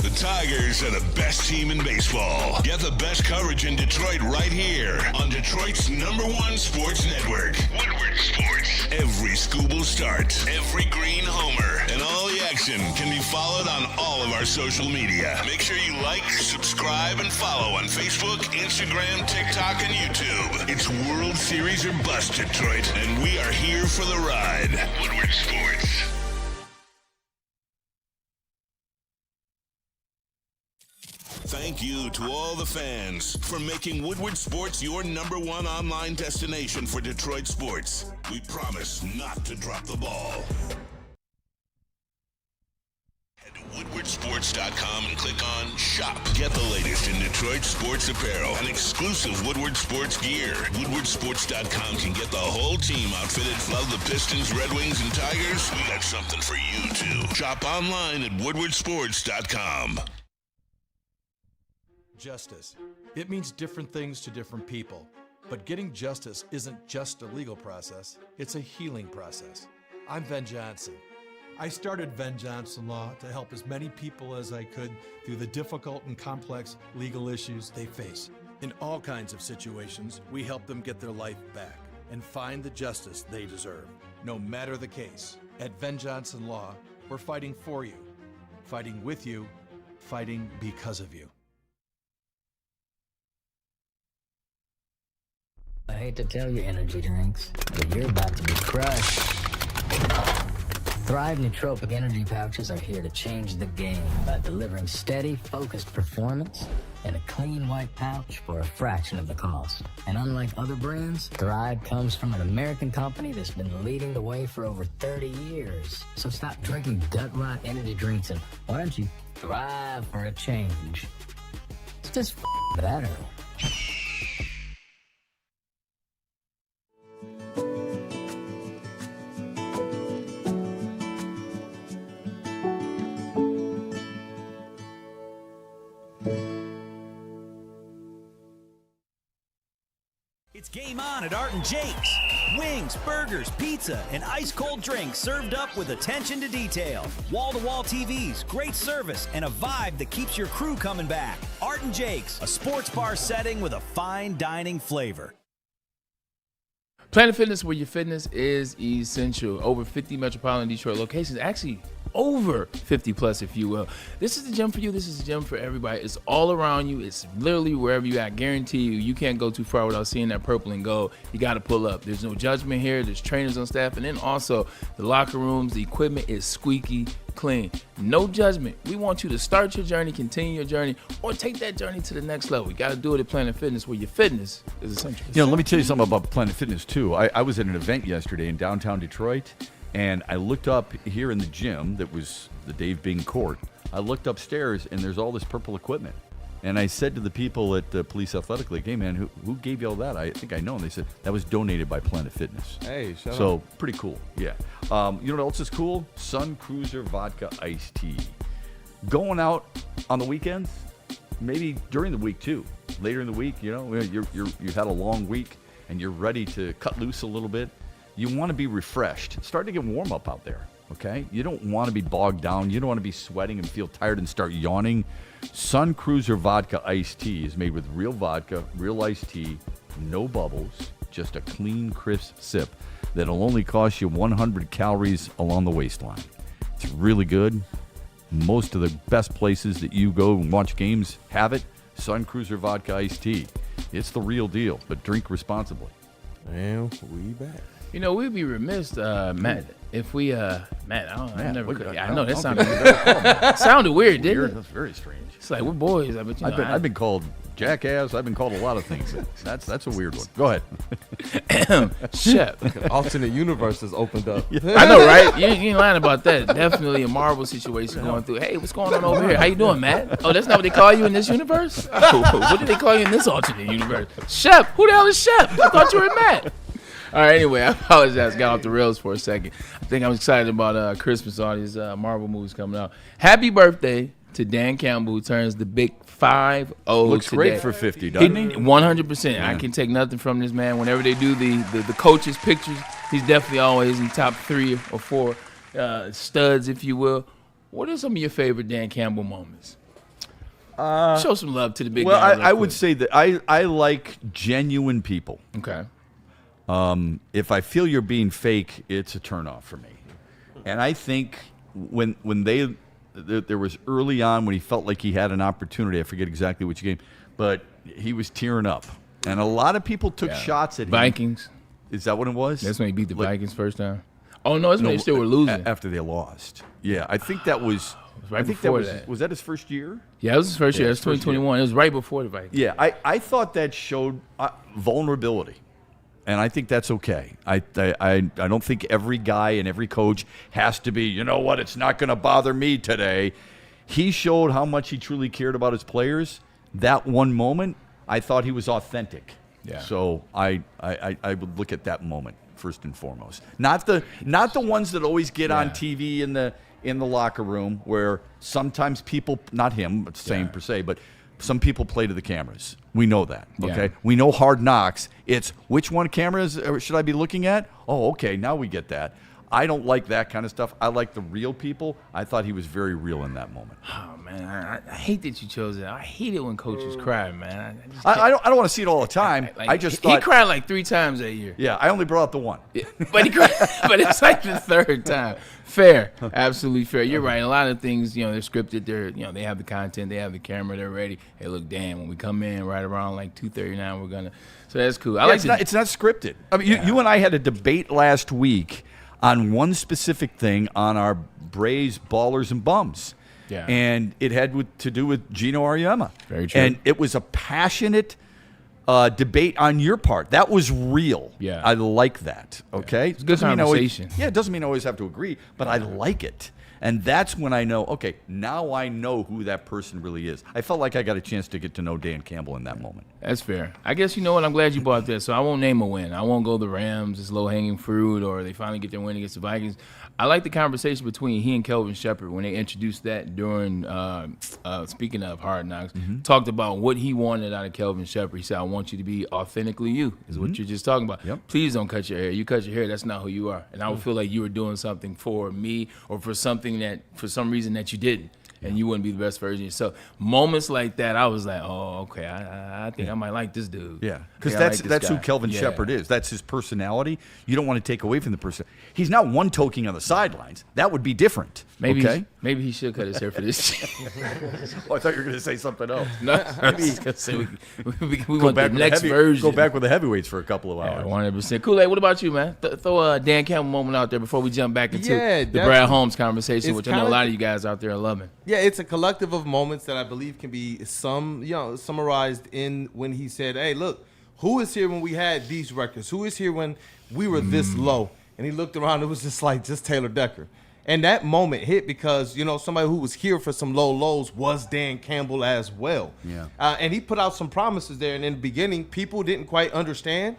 The The Tigers are the best team in baseball. Get the best coverage in Detroit right here on Detroit's #1 sports network, Woodward Sports. Every Scooble start, every green homer, and all the action can be followed on all of our social media. Make sure you like, subscribe, and follow on Facebook, Instagram, TikTok, and YouTube. It's World Series or bust, Detroit, and we are here for the ride. Woodward Sports. Thank you to all the fans for making Woodward Sports your #1 online destination for Detroit sports. We promise not to drop the ball. Head to woodwardsports.com and click on Shop. Get the latest in Detroit sports apparel and exclusive Woodward Sports gear. Woodwardsports.com can get the whole team outfitted. Love the Pistons, Red Wings, and Tigers? We got something for you, too. Shop online at woodwardsports.com. Justice. It means different things to different people. But getting justice isn't just a legal process, it's a healing process. I'm Ven Johnson. I started Ven Johnson Law to help as many people as I could through the difficult and complex legal issues they face. In all kinds of situations, we help them get their life back and find the justice they deserve, no matter the case. At Ven Johnson Law, we're fighting for you, fighting with you, fighting because of you. I hate to tell you, energy drinks, but you're about to be crushed. Thrive nootropic energy pouches are here to change the game by delivering steady, focused performance in a clean white pouch for a fraction of the cost. And unlike other brands, Thrive comes from an American company that's been leading the way for over 30 years. So stop drinking gut rot energy drinks and why don't you thrive for a change? It's just better. It's game on at Art and Jake's. Wings, burgers, pizza, and ice-cold drinks served up with attention to detail. Wall-to-wall TVs, great service, and a vibe that keeps your crew coming back. Art and Jake's, a sports bar setting with a fine dining flavor. Planet Fitness, where your fitness is essential. Over 50 metropolitan Detroit locations. Actually, over 50 plus, if you will. This is the gym for you. This is the gym for everybody. It's all around you. It's literally wherever you at. I guarantee you, you can't go too far without seeing that purple and gold. You got to pull up. There's no judgment here. There's trainers on staff. And then also the locker rooms, the equipment is squeaky clean. No judgment. We want you to start your journey, continue your journey, or take that journey to the next level. You got to do it at Planet Fitness, where your fitness is essential. You know, let me tell you something about Planet Fitness, too. I was at an event yesterday in downtown Detroit, and I looked up here in the gym that was the Dave Bing Court. I looked upstairs, and there's all this purple equipment. And I said to the people at the Police Athletic League, hey, man, who gave you all that? I think I know. And they said, that was donated by Planet Fitness. Hey, shut up. So, pretty cool, yeah. You know what else is cool? Sun Cruiser Vodka Iced Tea. Going out on the weekends, maybe during the week, too. Later in the week, you know, you've had a long week, and you're ready to cut loose a little bit. You want to be refreshed. It's starting to get warm up out there, okay? You don't want to be bogged down. You don't want to be sweating and feel tired and start yawning. Sun Cruiser Vodka Iced Tea is made with real vodka, real iced tea, no bubbles, just a clean, crisp sip that'll only cost you 100 calories along the waistline. It's really good. Most of the best places that you go and watch games have it. Sun Cruiser Vodka Iced Tea. It's the real deal, but drink responsibly. And we back. You know, we'd be remiss, Matt, if we, Matt, I know that sounded sounded weird, didn't it? That's very strange. It's like, we're boys. I've been called jackass. I've been called a lot of things. That's a weird one. Go ahead. Shep. Alternate universe has opened up. I know, right? You ain't lying about that. Definitely a Marvel situation going through. Hey, what's going on over here? How you doing, Matt? Oh, that's not what they call you in this universe? Oh, what do they call you in this alternate universe? Shep. Who the hell is Shep? I thought you were Matt. All right, anyway, I apologize. Got off the rails for a second. I think I'm excited about Christmas, all these Marvel movies coming out. Happy birthday to Dan Campbell, who turns the big 5-0 Looks today. great for 50, doesn't he? 100%. Yeah. I can take nothing from this man. Whenever they do the coaches' pictures, he's definitely always in top 3 or 4 studs, if you will. What are some of your favorite Dan Campbell moments? Show some love to the big well, guy. I would say that I like genuine people. Okay. If I feel you're being fake, it's a turnoff for me. And I think when there was early on when he felt like he had an opportunity. I forget exactly which game, but he was tearing up, and a lot of people took shots at him. Vikings. Is that what it was? That's when he beat the Vikings first time. Oh no, it's when they still were losing after they lost. Yeah, I think that was. Right I think before that was that his first year? Yeah, it was his first year. It was 2021. It was right before the Vikings. Yeah, I thought that showed vulnerability, and I think that's okay. I don't think every guy and every coach has to be, you know what, it's not going to bother me today. He showed how much he truly cared about his players. That one moment, I thought he was authentic. Yeah. So I would look at that moment first and foremost. Not the ones that always get on TV in the locker room where sometimes people, not him, but same per se, but some people play to the cameras. We know that, okay? Yeah. We know Hard Knocks. It's which one cameras should I be looking at? Oh, okay, now we get that. I don't like that kind of stuff. I like the real people. I thought he was very real in that moment. Oh man, I hate that you chose it. I hate it when coaches cry, man. I don't want to see it all the time. I just thought he cried like 3 times that year. Yeah, I only brought up the one. But he cried, but it's like the 3rd time. Fair, absolutely fair. You're right. A lot of things, they're scripted. They have the content, they have the camera, they're ready. Hey, look, damn, when we come in right around like 2:39, we're gonna. So that's cool. It's not scripted. I mean, you and I had a debate last week on one specific thing on our Braves Ballers and Bums. Yeah. And it had to do with Gino Auriemma. Very true. And it was a passionate debate on your part. That was real. Yeah. I like that. Okay? Yeah. It's a good conversation. It doesn't mean I always have to agree, but I like it. And that's when I know, okay, now I know who that person really is. I felt like I got a chance to get to know Dan Campbell in that moment. That's fair. I guess you know what? I'm glad you brought this. So I won't name a win. I won't go the Rams, it's low-hanging fruit, or they finally get their win against the Vikings. I like the conversation between he and Kelvin Shepard when they introduced that during, speaking of Hard Knocks, talked about what he wanted out of Kelvin Shepard. He said, I want you to be authentically you, is what you're just talking about. Yep. Please don't cut your hair. You cut your hair, that's not who you are. And I would feel like you were doing something for me or for something that, for some reason that you didn't. And you wouldn't be the best version of yourself. Moments like that, I was like, oh, okay, I think I might like this dude. Yeah, because that's who Kelvin Shepard is. That's his personality. You don't want to take away from the person. He's not one-toking on the sidelines. That would be different. Maybe okay? Maybe he should cut his hair for this. Oh, I thought you were going to say something else. No, Maybe we want the next version. Go back with the heavyweights for a couple of hours. 100%. Kool-Aid, what about you, man? Throw a Dan Campbell moment out there before we jump back into the Brad Holmes conversation, which I know a lot of you guys out there are loving. Yeah, it's a collective of moments that I believe can be summarized in when he said, hey, look, who is here when we had these records? Who is here when we were this low? And he looked around, it was just Taylor Decker. And that moment hit because, somebody who was here for some low lows was Dan Campbell as well. Yeah. And he put out some promises there. And in the beginning, people didn't quite understand.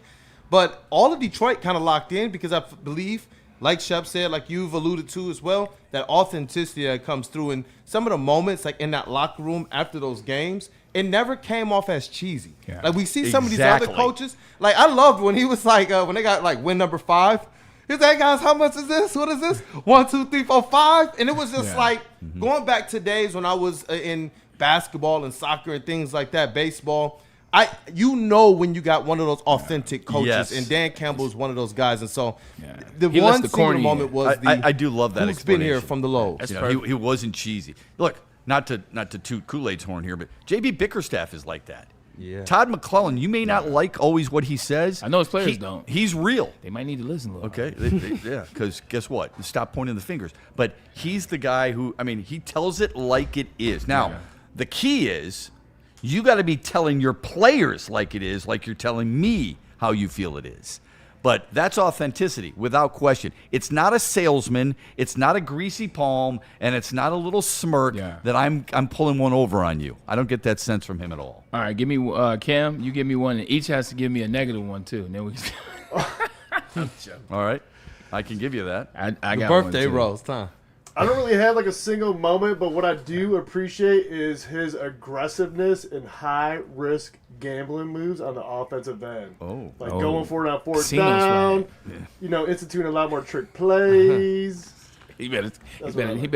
But all of Detroit kind of locked in because I believe, like Shep said, like you've alluded to as well, that authenticity that comes through. And some of the moments, like in that locker room after those games, it never came off as cheesy. Yeah. Like we see some of these other coaches. Like I loved when he was like, when they got like win number 5. He's like, guys, how much is this? What is this? 1, 2, 3, 4, 5. And it was just like going back to days when I was in basketball and soccer and things like that, baseball. When you got one of those authentic coaches, and Dan Campbell is one of those guys. And so the one single moment was I do love that who's been here from the lows. He wasn't cheesy. Look, not to toot Kool-Aid's horn here, but J.B. Bickerstaff is like that. Yeah. Todd McClellan, you may not like always what he says. I know his players don't. He's real. They might need to listen a little. Okay, yeah, because guess what? Stop pointing the fingers. But he's the guy who, he tells it like it is. Now, the key is you got to be telling your players like it is, like you're telling me how you feel it is. But that's authenticity, without question. It's not a salesman, it's not a greasy palm, and it's not a little smirk that I'm pulling one over on you. I don't get that sense from him at all. All right, give me Cam. You give me one, and each has to give me a negative one too. And then we. All right, I can give you that. I got birthday one too. roast, huh? I don't really have like a single moment, but what I do appreciate is his aggressiveness and high-risk gambling moves on the offensive end. Going for it on 4th down, instituting a lot more trick plays. He better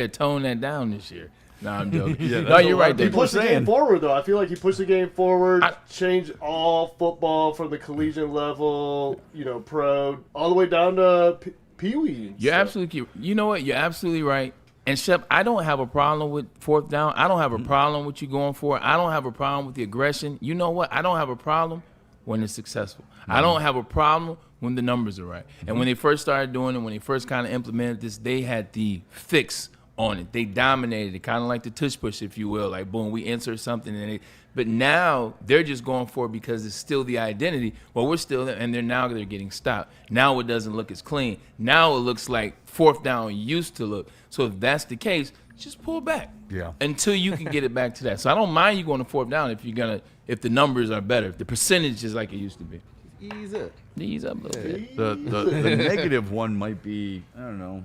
tone that down this year. No, I'm joking. Yeah, no, you're right. He There. pushed the game forward, though. I feel like he pushed the game forward, changed all football from the collegiate level, pro, all the way down to Pee-wee. You're absolutely. You know what? You're absolutely right. And Shep, I don't have a problem with fourth down. I don't have a problem with you going for it. I don't have a problem with the aggression. You know what? I don't have a problem when it's successful. I don't have a problem when the numbers are right. And when they first started doing it, when they first kind of implemented this, they had the fix on it. They dominated it, kind of like the tush push, if you will. Like, boom, we insert something. But now they're just going for it because it's still the identity. Well, we're still there, and they're getting stopped. Now it doesn't look as clean. Now it looks like fourth down used to look. So if that's the case, just pull back. Yeah. Until you can get it back to that. So I don't mind you going to fourth down if the numbers are better, if the percentage is like it used to be. Ease up. Ease up a little bit. The negative one might be, I don't know,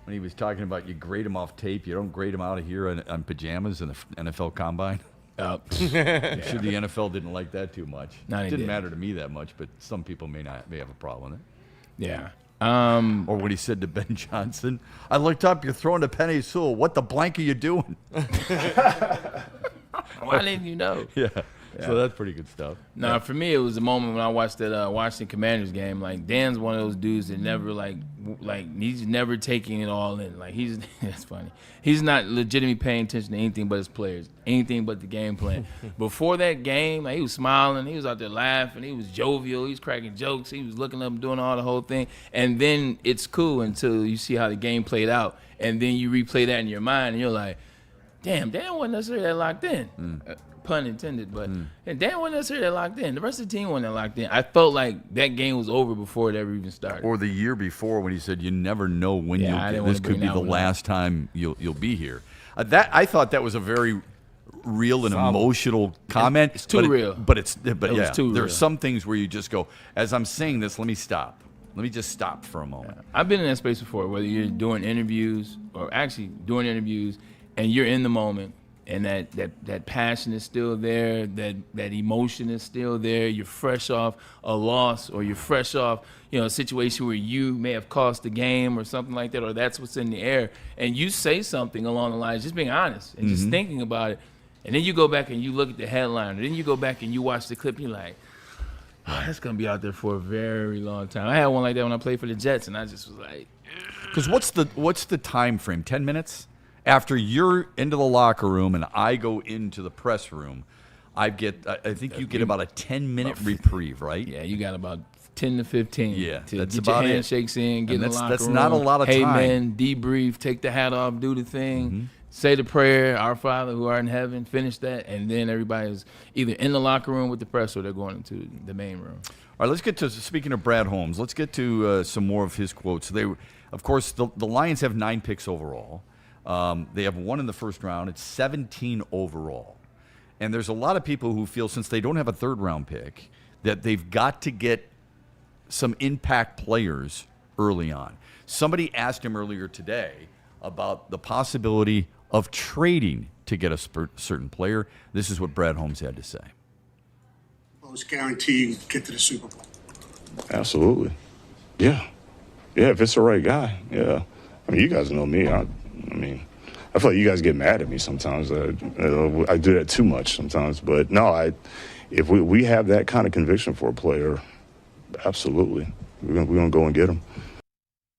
when he was talking about you grade them off tape, you don't grade them out of here on pajamas in the NFL Combine. I'm sure the NFL didn't like that too much. It didn't matter to me that much, but some people may have a problem with it. Yeah. Or when he said to Ben Johnson, I looked up, you're throwing to Penny Sewell. What the blank are you doing? Why didn't you know? Yeah. So that's pretty good stuff. No, for me, it was a moment when I watched that Washington Commanders game. Like, Dan's one of those dudes that never, like he's never taking it all in. Like, that's funny. He's not legitimately paying attention to anything but his players, anything but the game plan. Before that game, like, he was smiling. He was out there laughing. He was jovial. He was cracking jokes. He was looking up, doing all the whole thing. And then it's cool until you see how the game played out. And then you replay that in your mind, and you're like, damn, Dan wasn't necessarily that locked in. Pun intended, but and Dan wasn't necessarily that locked in. The rest of the team wasn't that locked in. I felt like that game was over before it ever even started. Or the year before when he said, you never know when this could be the last time you'll be here. I thought that was a very real and emotional comment. It's too real. But yeah, there are some things where you just go, as I'm saying this, let me stop. Let me just stop for a moment. I've been in that space before, whether you're doing interviews or actually doing interviews and you're in the moment, and that passion is still there, that emotion is still there. You're fresh off a loss, or you're fresh off, a situation where you may have cost the game or something like that, or that's what's in the air. And you say something along the lines, just being honest and just thinking about it. And then you go back and you look at the headline, and then you go back and you watch the clip, and you're like, oh, that's going to be out there for a very long time. I had one like that when I played for the Jets, and I just was like. Because what's the time frame? 10 minutes? After you're into the locker room and I go into the press room, I think you get about a 10-minute reprieve, right? Yeah, you got about 10 to 15. Yeah, to that's get about your handshakes in, get in the locker room. That's not a lot of time. Hey, man, debrief, take the hat off, do the thing, say the prayer, Our Father who art in heaven, finish that, and then everybody's either in the locker room with the press or they're going into the main room. All right, let's get to, speaking of Brad Holmes, let's get to some more of his quotes. Of course, the Lions have 9 picks overall. They have 1 in the first round. It's 17 overall. And there's a lot of people who feel, since they don't have a third-round pick, that they've got to get some impact players early on. Somebody asked him earlier today about the possibility of trading to get a certain player. This is what Brad Holmes had to say. Most guarantee you get to the Super Bowl. Absolutely. Yeah, if it's the right guy, yeah. I mean, you guys know me. I feel like you guys get mad at me sometimes. I do that too much sometimes. But no, if we have that kind of conviction for a player, absolutely, we're gonna go and get him.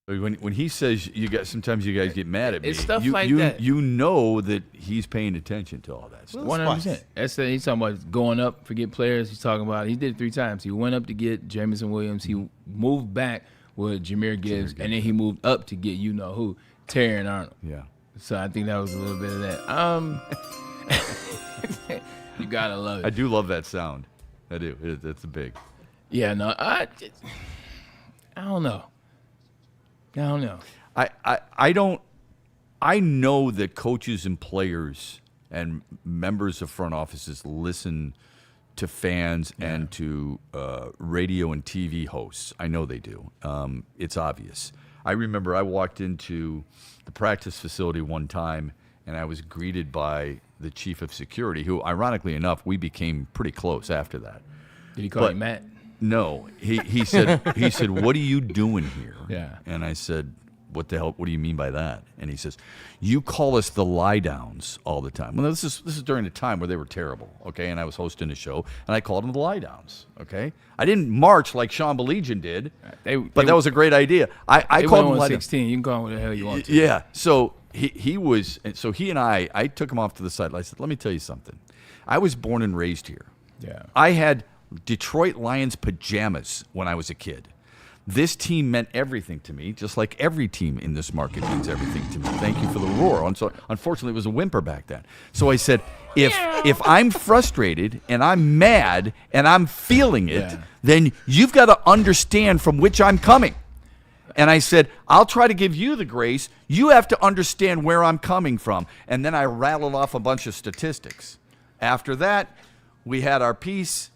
When he says sometimes you guys get mad at me, it's stuff like that. You know that he's paying attention to all that stuff. 100%. He's talking about going up, forget players. He's talking about he did it 3 times. He went up to get Jamison Williams. He moved back with Jahmyr Gibbs, and then he moved up to get who, Terry Arnold. Yeah. So I think that was a little bit of that. You gotta love it. I do love that sound. I do. It's a big. Yeah. No. I don't know. I don't. I know that coaches and players and members of front offices listen to fans and to radio and TV hosts. I know they do. It's obvious. I remember I walked into the practice facility one time, and I was greeted by the chief of security, who, ironically enough, we became pretty close after that. Did he call you Matt? No. He said, what are you doing here? Yeah. And I said, what the hell? What do you mean by that? And he says, you call us the lie downs all the time. Well, this is during a time where they were terrible, okay? And I was hosting a show, and I called them the lie downs, okay? I didn't march like Sean Baligian did, but that was a great idea. I called them lie downs. 16. You can call him what the hell you want to. Yeah. So he and I took him off to the side. I said, let me tell you something. I was born and raised here. Yeah. I had Detroit Lions pajamas when I was a kid. This team meant everything to me, just like every team in this market means everything to me. Thank you for the roar. And so, unfortunately, it was a whimper back then. So I said, if I'm frustrated and I'm mad and I'm feeling it, then you've got to understand from which I'm coming. And I said, I'll try to give you the grace. You have to understand where I'm coming from. And then I rattled off a bunch of statistics. After that, we had our peace,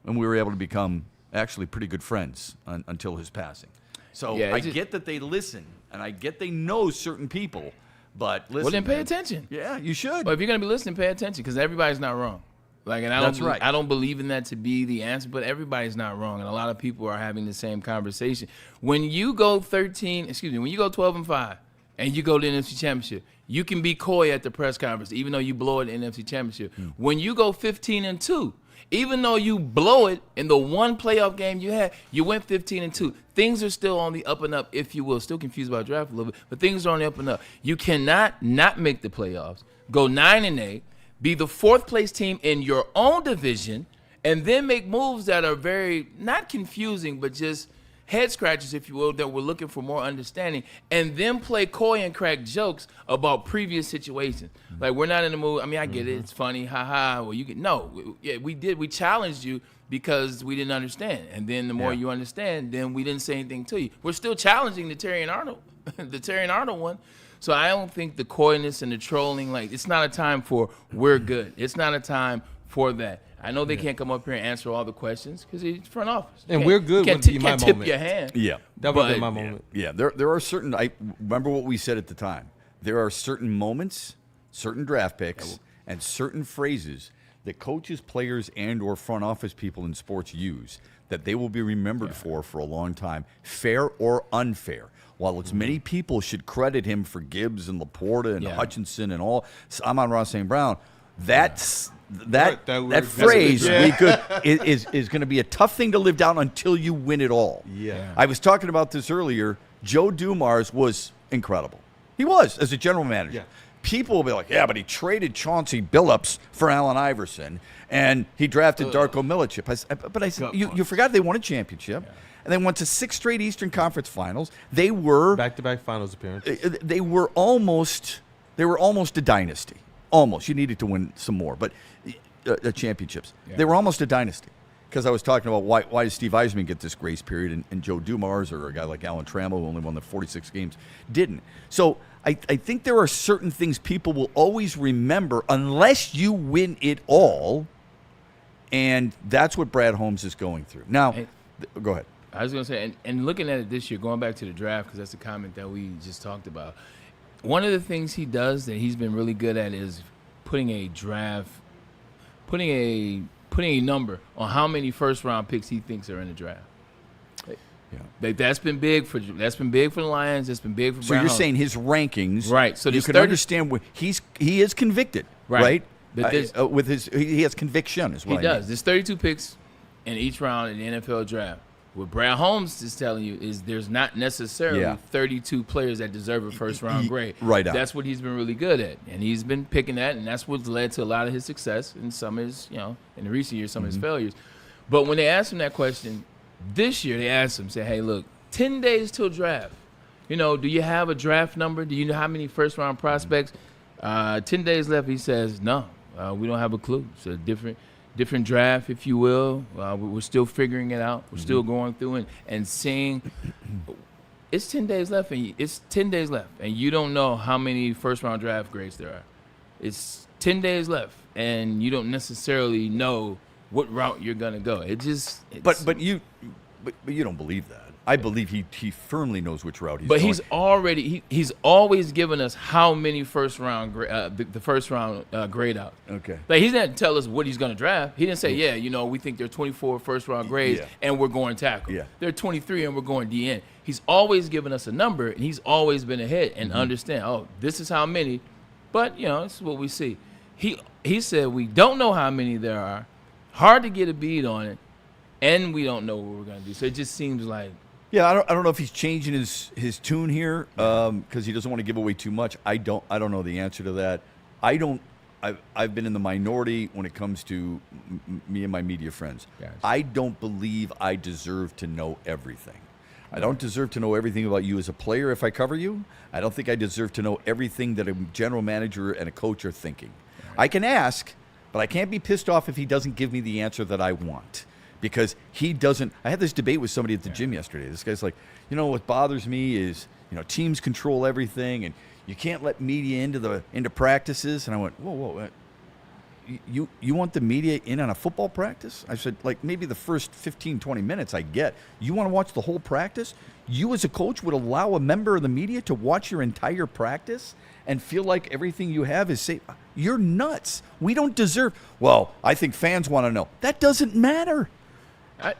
and we were able to become actually pretty good friends until his passing. So I get that they listen, and I get they know certain people, but listen. Well, then pay attention. Yeah, you should. But if you're going to be listening, pay attention, because everybody's not wrong. And I don't believe in that to be the answer, but everybody's not wrong, and a lot of people are having the same conversation. When you go 12-5, and you go to the NFC Championship, you can be coy at the press conference, even though you blow it in the NFC Championship. When you go 15-2, even though you blow it in the one playoff game you had, you went 15-2. Things are still on the up and up, if you will. Still confused about draft a little bit, but things are on the up and up. You cannot not make the playoffs, go 9-8, be the fourth place team in your own division, and then make moves that are very, not confusing, but just head scratchers, if you will, that we're looking for more understanding, and then play coy and crack jokes about previous situations. Like, we're not in the mood. I mean, I get it. It's funny. Ha ha. Well, we did. We challenged you because we didn't understand. And then the more you understand, then we didn't say anything to you. We're still challenging the Terry and Arnold, the Terry and Arnold one. So I don't think the coyness and the trolling, it's not a time for we're good. It's not a time for that. I know they can't come up here and answer all the questions because it's front office. And we're good you would be my can't moment. tip your hand. Yeah. That would be my moment. Yeah, there are certain, I remember what we said at the time. There are certain moments, certain draft picks, and certain phrases that coaches, players, and or front office people in sports use that they will be remembered for a long time, fair or unfair. While it's many people should credit him for Gibbs and Laporta and Hutchinson and all, Amon-Ra St. Brown, that phrase is going to be a tough thing to live down until you win it all. Yeah. I was talking about this earlier. Joe Dumars was incredible. He was, as a general manager. Yeah. People will be like, yeah, but he traded Chauncey Billups for Allen Iverson, and he drafted Darko Milicic. But I said, you forgot they won a championship, and they went to 6 straight Eastern Conference Finals. They were back-to-back finals appearances. They were almost a dynasty. Almost. You needed to win some more, but championships. Yeah. They were almost a dynasty. Because I was talking about why does Steve Eisman get this grace period and Joe Dumars or a guy like Alan Trammell, who only won the 46 games, didn't. So I think there are certain things people will always remember unless you win it all, and that's what Brad Holmes is going through. Now, go ahead. I was going to say, and looking at it this year, going back to the draft, because that's a comment that we just talked about, one of the things he does that he's been really good at is putting a number on how many first-round picks he thinks are in the draft. That's been big for the Lions. That's been big for. So you're saying his rankings, right? So you can understand what he is convicted, right? He has conviction, is what he does. There's 32 picks in each round in the NFL draft. What Brad Holmes is telling you is there's not necessarily 32 players that deserve a first-round grade. Right. That's what he's been really good at, and he's been picking that, and that's what's led to a lot of his success and some of his, in the recent years, some of his failures. But when they asked him that question this year, they asked him, say, hey, look, 10 days till draft. Do you have a draft number? Do you know how many first-round prospects? 10 days left, he says, no, we don't have a clue. It's a different draft, if you will. We're still figuring it out. We're still going through and seeing. It's 10 days left, and you don't know how many first-round draft grades there are. It's 10 days left, and you don't necessarily know what route you're gonna go. But you don't believe that. I believe he firmly knows which route he's but going. he's always given us how many first round grade out. Okay. Like he didn't tell us what he's going to draft. He didn't say, we think they're 24 first round grades and we're going tackle. Yeah. They're 23 and we're going DN. He's always given us a number and he's always been ahead and understand, this is how many. But, this is what we see. He said we don't know how many there are, hard to get a bead on it, and we don't know what we're going to do. So it just seems like. Yeah, I don't know if he's changing his tune here because he doesn't want to give away too much. I don't know the answer to that. I've been in the minority when it comes to me and my media friends. Gotcha. I don't believe I deserve to know everything. I don't deserve to know everything about you as a player if I cover you. I don't think I deserve to know everything that a general manager and a coach are thinking. Right. I can ask, but I can't be pissed off if he doesn't give me the answer that I want. Because he doesn't. I had this debate with somebody at the gym yesterday. This guy's like, what bothers me is, teams control everything, and you can't let media into practices. And I went, whoa. You want the media in on a football practice? I said, like, maybe the first 15, 20 minutes I get. You want to watch the whole practice? You as a coach would allow a member of the media to watch your entire practice and feel like everything you have is safe? You're nuts. We don't deserve. Well, I think fans want to know. That doesn't matter.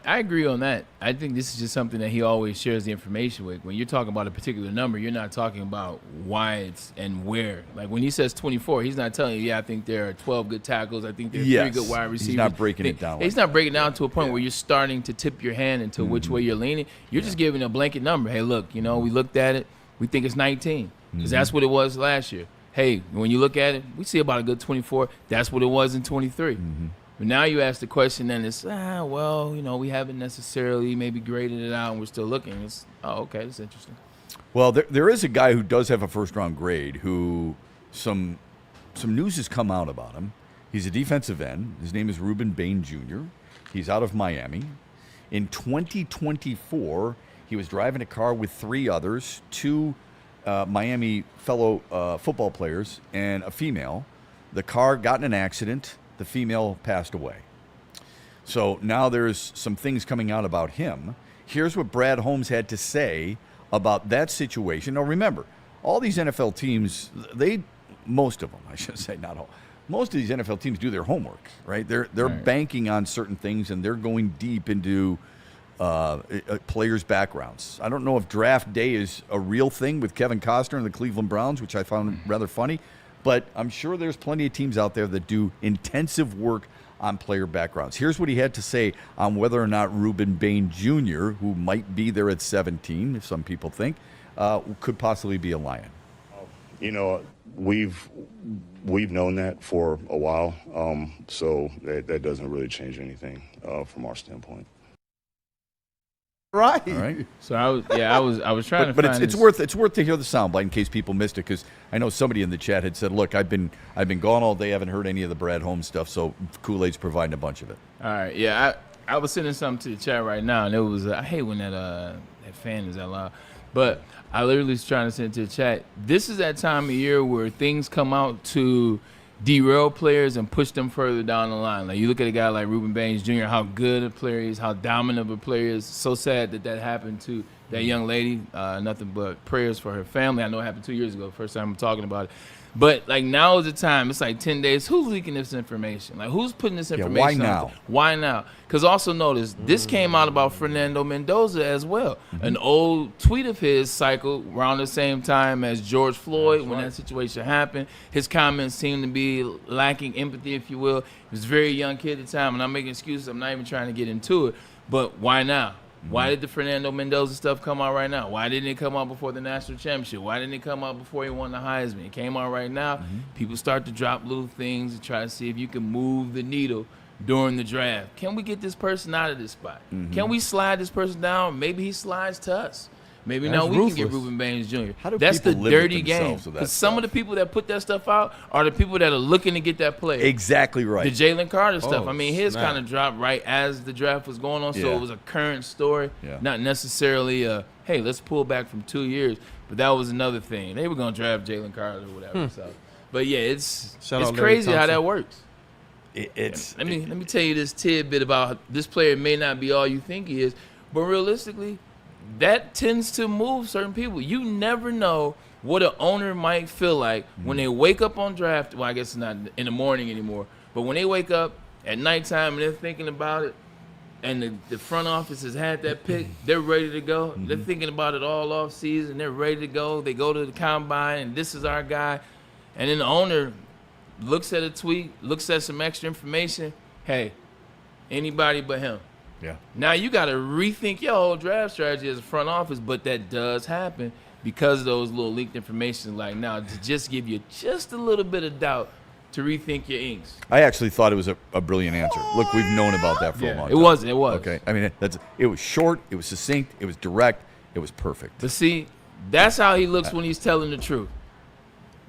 I agree on that. I think this is just something that he always shares the information with. When you're talking about a particular number, you're not talking about why it's and where. Like when he says 24, he's not telling you, I think there are 12 good tackles. I think there are 3 good wide receivers. He's not breaking it down. He's not breaking it down to a point where you're starting to tip your hand into which way you're leaning. You're just giving a blanket number. Hey, look, we looked at it. We think it's 19 because that's what it was last year. Hey, when you look at it, we see about a good 24. That's what it was in 23. But now you ask the question, and it's, we haven't necessarily maybe graded it out, and we're still looking. It's, okay, that's interesting. Well, there is a guy who does have a first-round grade who some news has come out about him. He's a defensive end. His name is Ruben Bain Jr. He's out of Miami. In 2024, he was driving a car with 3 others, 2 Miami fellow football players and a female. The car got in an accident. The female passed away. So now there's some things coming out about him. Here's what Brad Holmes had to say about that situation. Now remember, all these NFL teams, most of them, I should say, not all, most of these NFL teams do their homework, right? They're Right. banking on certain things, and they're going deep into players' backgrounds. I don't know if draft day is a real thing with Kevin Costner and the Cleveland Browns, which I found rather funny. But I'm sure there's plenty of teams out there that do intensive work on player backgrounds. Here's what he had to say on whether or not Ruben Bain Jr., who might be there at 17, if some people think, could possibly be a Lion. We've known that for a while, so that doesn't really change anything from our standpoint. Right. All right. So I was trying to. But find it's worth to hear the soundbite in case people missed it, because I know somebody in the chat had said, "Look, I've been gone all day, haven't heard any of the Brad Holmes stuff, so Kool-Aid's providing a bunch of it." All right. Yeah, I was sending something to the chat right now, and it was I hate when that fan is that loud, but I literally was trying to send it to the chat. This is that time of year where things come out to derail players and push them further down the line. Like you look at a guy like Ruben Baines Jr., how good a player he is, how dominant of a player he is. So sad that happened to that young lady. Nothing but prayers for her family. I know it happened 2 years ago, first time I'm talking about it. But like now is the time. It's like 10 days. Who's leaking this information? Like who's putting this information why out now? there? Why now? Because also notice this came out about Fernando Mendoza as well. An old tweet of his cycled around the same time as George Floyd when that situation happened. His comments seemed to be lacking empathy, if you will. He was a very young kid at the time, and I'm making excuses. I'm not even trying to get into it. But why now? Why did the Fernando Mendoza stuff come out right now? Why didn't it come out before the national championship? Why didn't it come out before he won the Heisman? It came out right now. People start to drop little things to try to see if you can move the needle during the draft. Can we get this person out of this spot? Can we slide this person down? Maybe he slides to us. Maybe now we can get Ruben Baines Jr. That's the dirty game. Because some of the people that put that stuff out are the people that are looking to get that player. Exactly right. The Jalen Carter stuff. I mean, his kind of dropped right as the draft was going on, so it was a current story, not necessarily hey, let's pull back from 2 years. But that was another thing. They were going to draft Jalen Carter or whatever. So. But, yeah, it's crazy how that works. Let me tell you this tidbit about this player may not be all you think he is, but realistically, that tends to move certain people. You never know what an owner might feel like when they wake up on draft. Well, I guess it's not in the morning anymore, but when they wake up at nighttime and they're thinking about it, and the front office has had that pick, they're ready to go. They're thinking about it all off season. They're ready to go. They go to the combine, and this is our guy. And then the owner looks at a tweet, looks at some extra information. Hey, anybody but him. Yeah. Now you got to rethink your whole draft strategy as a front office, but that does happen because of those little leaked information. Like now, to just give you just a little bit of doubt to rethink your inks. I actually thought it was a brilliant answer. Look, we've known about that for a long time. It was. Okay. I mean, it was short, it was succinct, it was direct, it was perfect. But see, that's how he looks when he's telling the truth.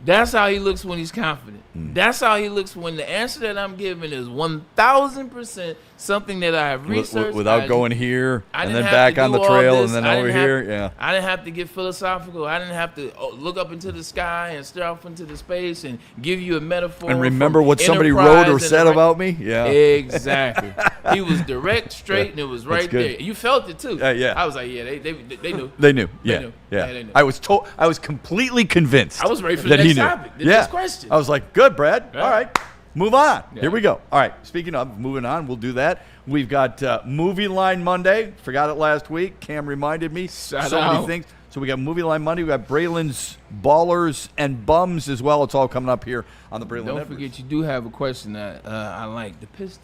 That's how he looks when he's confident. That's how he looks when the answer that I'm giving is 1,000% something that I have researched. Without going here and then back on the trail and then over here. Yeah. I didn't have to get philosophical. I didn't have to look up into the sky and stare off into the space and give you a metaphor. And remember what somebody wrote or said about me? Yeah. Exactly. He was direct, straight, and it was right there. You felt it too. Yeah. I was like, yeah, they knew. They knew. Yeah. They knew. Yeah. They knew. I was completely convinced. I was ready for that the he next knew. topic, the next question. I was like, good, Brad. Yeah. All right. Move on. Yeah. Here we go. All right. Speaking of moving on, we'll do that. We've got Movie Line Monday. Forgot it last week. Cam reminded me. Shout so out. many things. So we got Movie Line Monday. We got Braylon's Ballers and Bums as well. It's all coming up here on the Braylon Don't Network. forget, you do have a question that I like. The Pistons.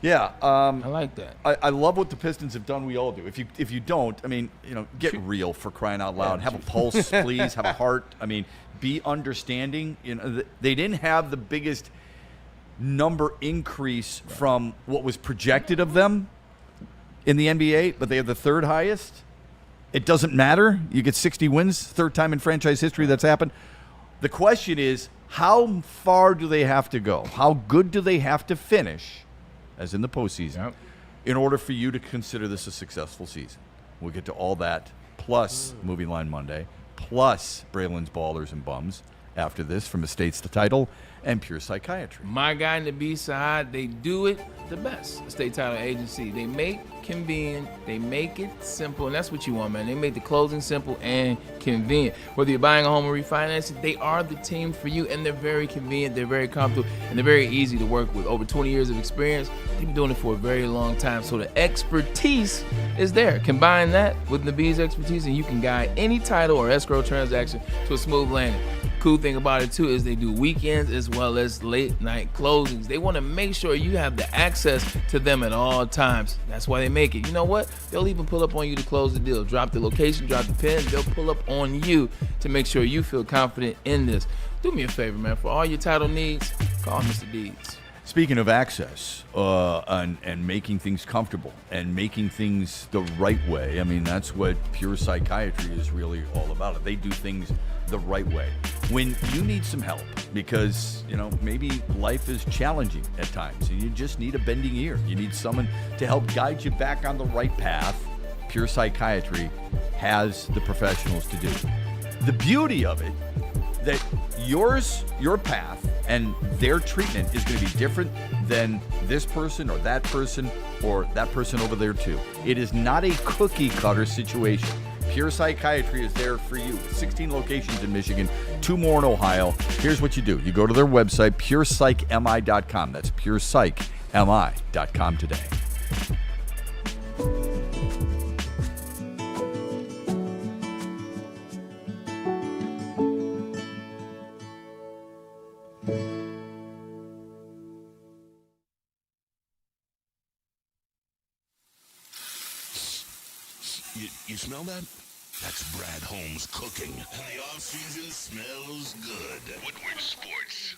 Yeah, I like that. I love what the Pistons have done. We all do. If you don't, I mean, get real, for crying out loud. Have a pulse, please. Have a heart. I mean, be understanding. They didn't have the biggest number increase from what was projected of them in the NBA, but they have the third highest. It doesn't matter. You get 60 wins, third time in franchise history that's happened. The question is, how far do they have to go? How good do they have to finish, as in the postseason, in order for you to consider this a successful season? We'll get to all that, plus Movie Line Monday, plus Braylon's Ballers and Bums after this from Estates to Title and Pure Psychiatry. My guy in the B-side, they do it the best. Estate Title Agency. They make convenient, they make it simple, and that's what you want, man. They make the closing simple and convenient. Whether you're buying a home or refinancing, they are the team for you, and they're very convenient, they're very comfortable, and they're very easy to work with. Over 20 years of experience, they've been doing it for a very long time, so the expertise is there. Combine that with Nabee's expertise, and you can guide any title or escrow transaction to a smooth landing. Cool thing about it too is they do weekends as well as late night closings. They want to make sure you have the access to them at all times. That's why they make it. You know what? They'll even pull up on you to close the deal. Drop the location, drop the pin. They'll pull up on you to make sure you feel confident in this. Do me a favor, man. For all your title needs, call Mr. Deeds. Speaking of access and making things comfortable and making things the right way, I mean, that's what Pure Psychiatry is really all about. They do things the right way. When you need some help because, maybe life is challenging at times and you just need a bending ear. You need someone to help guide you back on the right path. Pure Psychiatry has the professionals to do it. The beauty of it, that your path and their treatment is going to be different than this person or that person over there too. It is not a cookie cutter situation. Pure Psychiatry is there for you. 16 locations in Michigan, 2 more in Ohio. Here's what you do. You go to their website, PurePsychMI.com. That's PurePsychMI.com today. You smell that? That's Brad Holmes cooking. And the off-season smells good. Woodward Sports.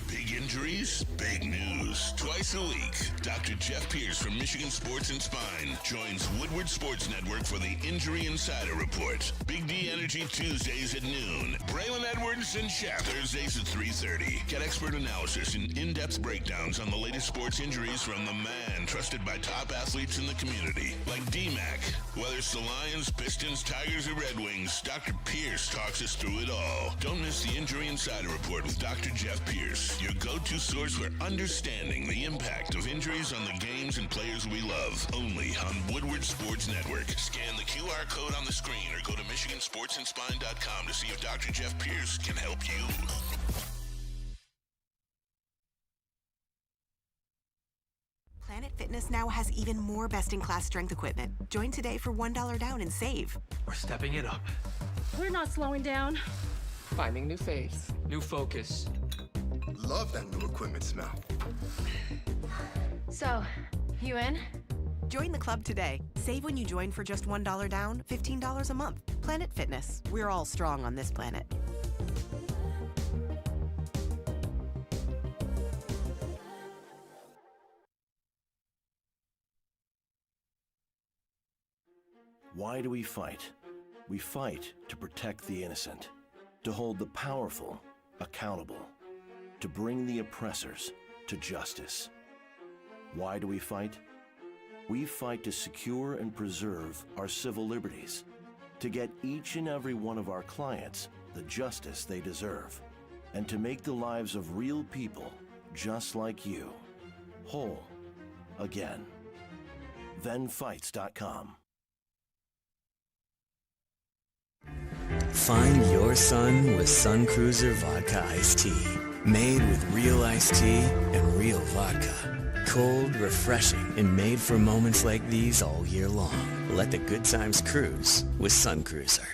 Big Big injuries, big news. Twice a week, Dr. Jeff Pierce from Michigan Sports and Spine joins Woodward Sports Network for the Injury Insider Report. Big D Energy Tuesdays at noon. Braylon Edwards and Shep Thursdays at 3:30. Get expert analysis and in-depth breakdowns on the latest sports injuries from the man trusted by top athletes in the community, like D-Mac. Whether it's the Lions, Pistons, Tigers, or Red Wings, Dr. Pierce talks us through it all. Don't miss the Injury Insider Report with Dr. Jeff Pierce, your go-to source for understanding the impact of injuries on the games and players we love. Only on Woodward Sports Network. Scan the QR code on the screen or go to MichiganSportsandSpine.com to see if Dr. Jeff Pierce can help you. Planet Fitness now has even more best-in-class strength equipment. Join today for $1 down and save. We're stepping it up. We're not slowing down. Finding new faith. New focus. Love that new equipment smell. So, you in? Join the club today. Save when you join for just $1 down, $15 a month. Planet Fitness. We're all strong on this planet. Why do we fight? We fight to protect the innocent, to hold the powerful accountable, to bring the oppressors to justice. Why do we fight? We fight to secure and preserve our civil liberties, to get each and every one of our clients the justice they deserve, and to make the lives of real people just like you whole again. ThenFights.com. Find your sun with Sun Cruiser Vodka Iced Tea. Made with real iced tea and real vodka. Cold, refreshing, and made for moments like these all year long. Let the good times cruise with Sun Cruiser.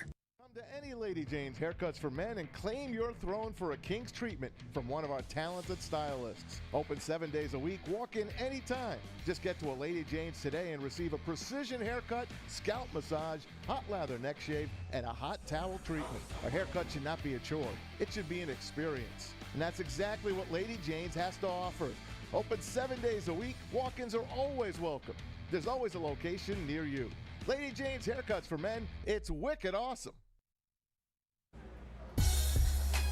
Lady Jane's Haircuts for Men and claim your throne for a king's treatment from one of our talented stylists. Open 7 days a week, walk in anytime. Just get to a Lady Jane's today and receive a precision haircut, scalp massage, hot lather neck shave, and a hot towel treatment. A haircut should not be a chore. It should be an experience. And that's exactly what Lady Jane's has to offer. Open 7 days a week, walk-ins are always welcome. There's always a location near you. Lady Jane's Haircuts for Men, it's wicked awesome.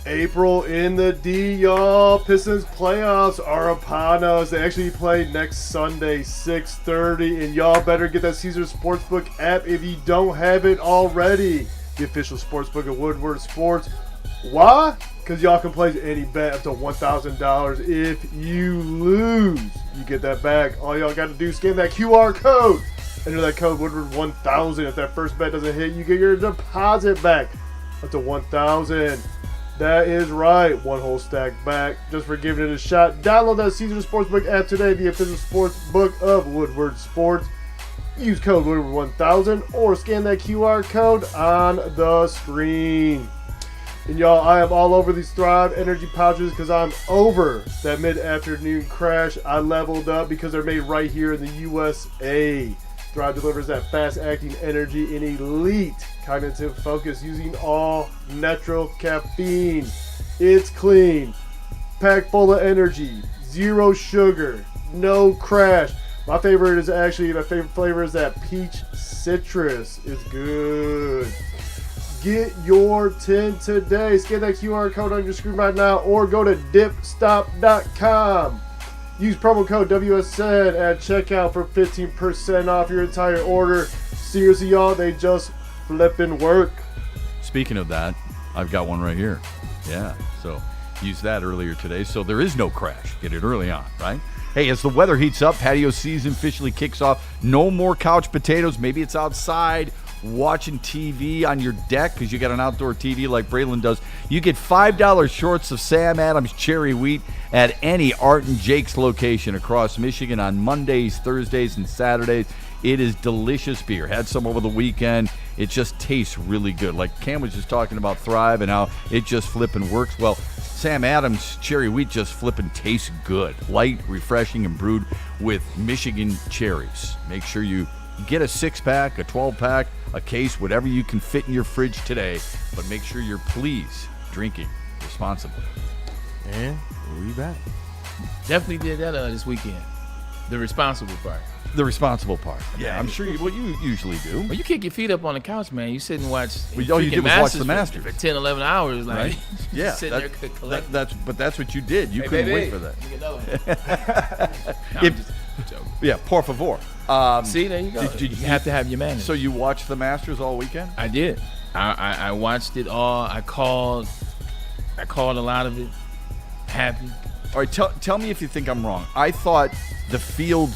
April in the D, y'all. Pistons playoffs are upon us. They actually play next Sunday, 6:30. And y'all better get that Caesars Sportsbook app if you don't have it already. The official sportsbook of Woodward Sports. Why? Because y'all can place any bet up to $1,000. If you lose, you get that back. All y'all got to do is scan that QR code. Enter that code Woodward1000. If that first bet doesn't hit, you get your deposit back up to $1,000. That is right. One whole stack back. Just for giving it a shot. Download that Caesars Sportsbook app today, the official sportsbook of Woodward Sports. Use code Woodward1000 or scan that QR code on the screen. And y'all, I am all over these Thrive energy pouches because I'm over that mid-afternoon crash. I leveled up because they're made right here in the USA. Thrive delivers that fast-acting energy and elite cognitive focus using all natural caffeine. It's clean, packed full of energy, zero sugar, no crash. My favorite flavor is that peach citrus. It's good. Get your 10 today. Scan that QR code on your screen right now or go to dipstop.com. Use promo code WSN at checkout for 15% off your entire order. Seriously, y'all, they just flipping work. Speaking of that, I've got one right here. Yeah, so used that earlier today. So there is no crash. Get it early on, right? Hey, as the weather heats up, patio season officially kicks off. No more couch potatoes. Maybe it's outside watching TV on your deck because you got an outdoor TV like Braylon does. You get $5 shorts of Sam Adams cherry wheat at any Art and Jake's location across Michigan on Mondays, Thursdays, and Saturdays. It is delicious beer. Had some over the weekend. It just tastes really good. Like Cam was just talking about Thrive and how it just flipping works. Well, Sam Adams cherry wheat just flipping tastes good. Light, refreshing, and brewed with Michigan cherries. Make sure you get a 6-pack, a 12-pack, a case, whatever you can fit in your fridge today. But make sure you're please drinking responsibly. And we'll be back. Definitely did that this weekend. The responsible part. The responsible part. Yeah, I'm sure you usually do. Well, you kick your feet up on the couch, man. You sit and watch. All you did was watch the Masters for 10, 11 hours. Like, right? Yeah. sitting there collecting. That's what you did. You couldn't wait for that. Yeah, por favor. See, there you go. You have to have your manners. So you watched the Masters all weekend? I did. I watched it all. I called a lot of it. Happy. All right, tell me if you think I'm wrong. I thought the field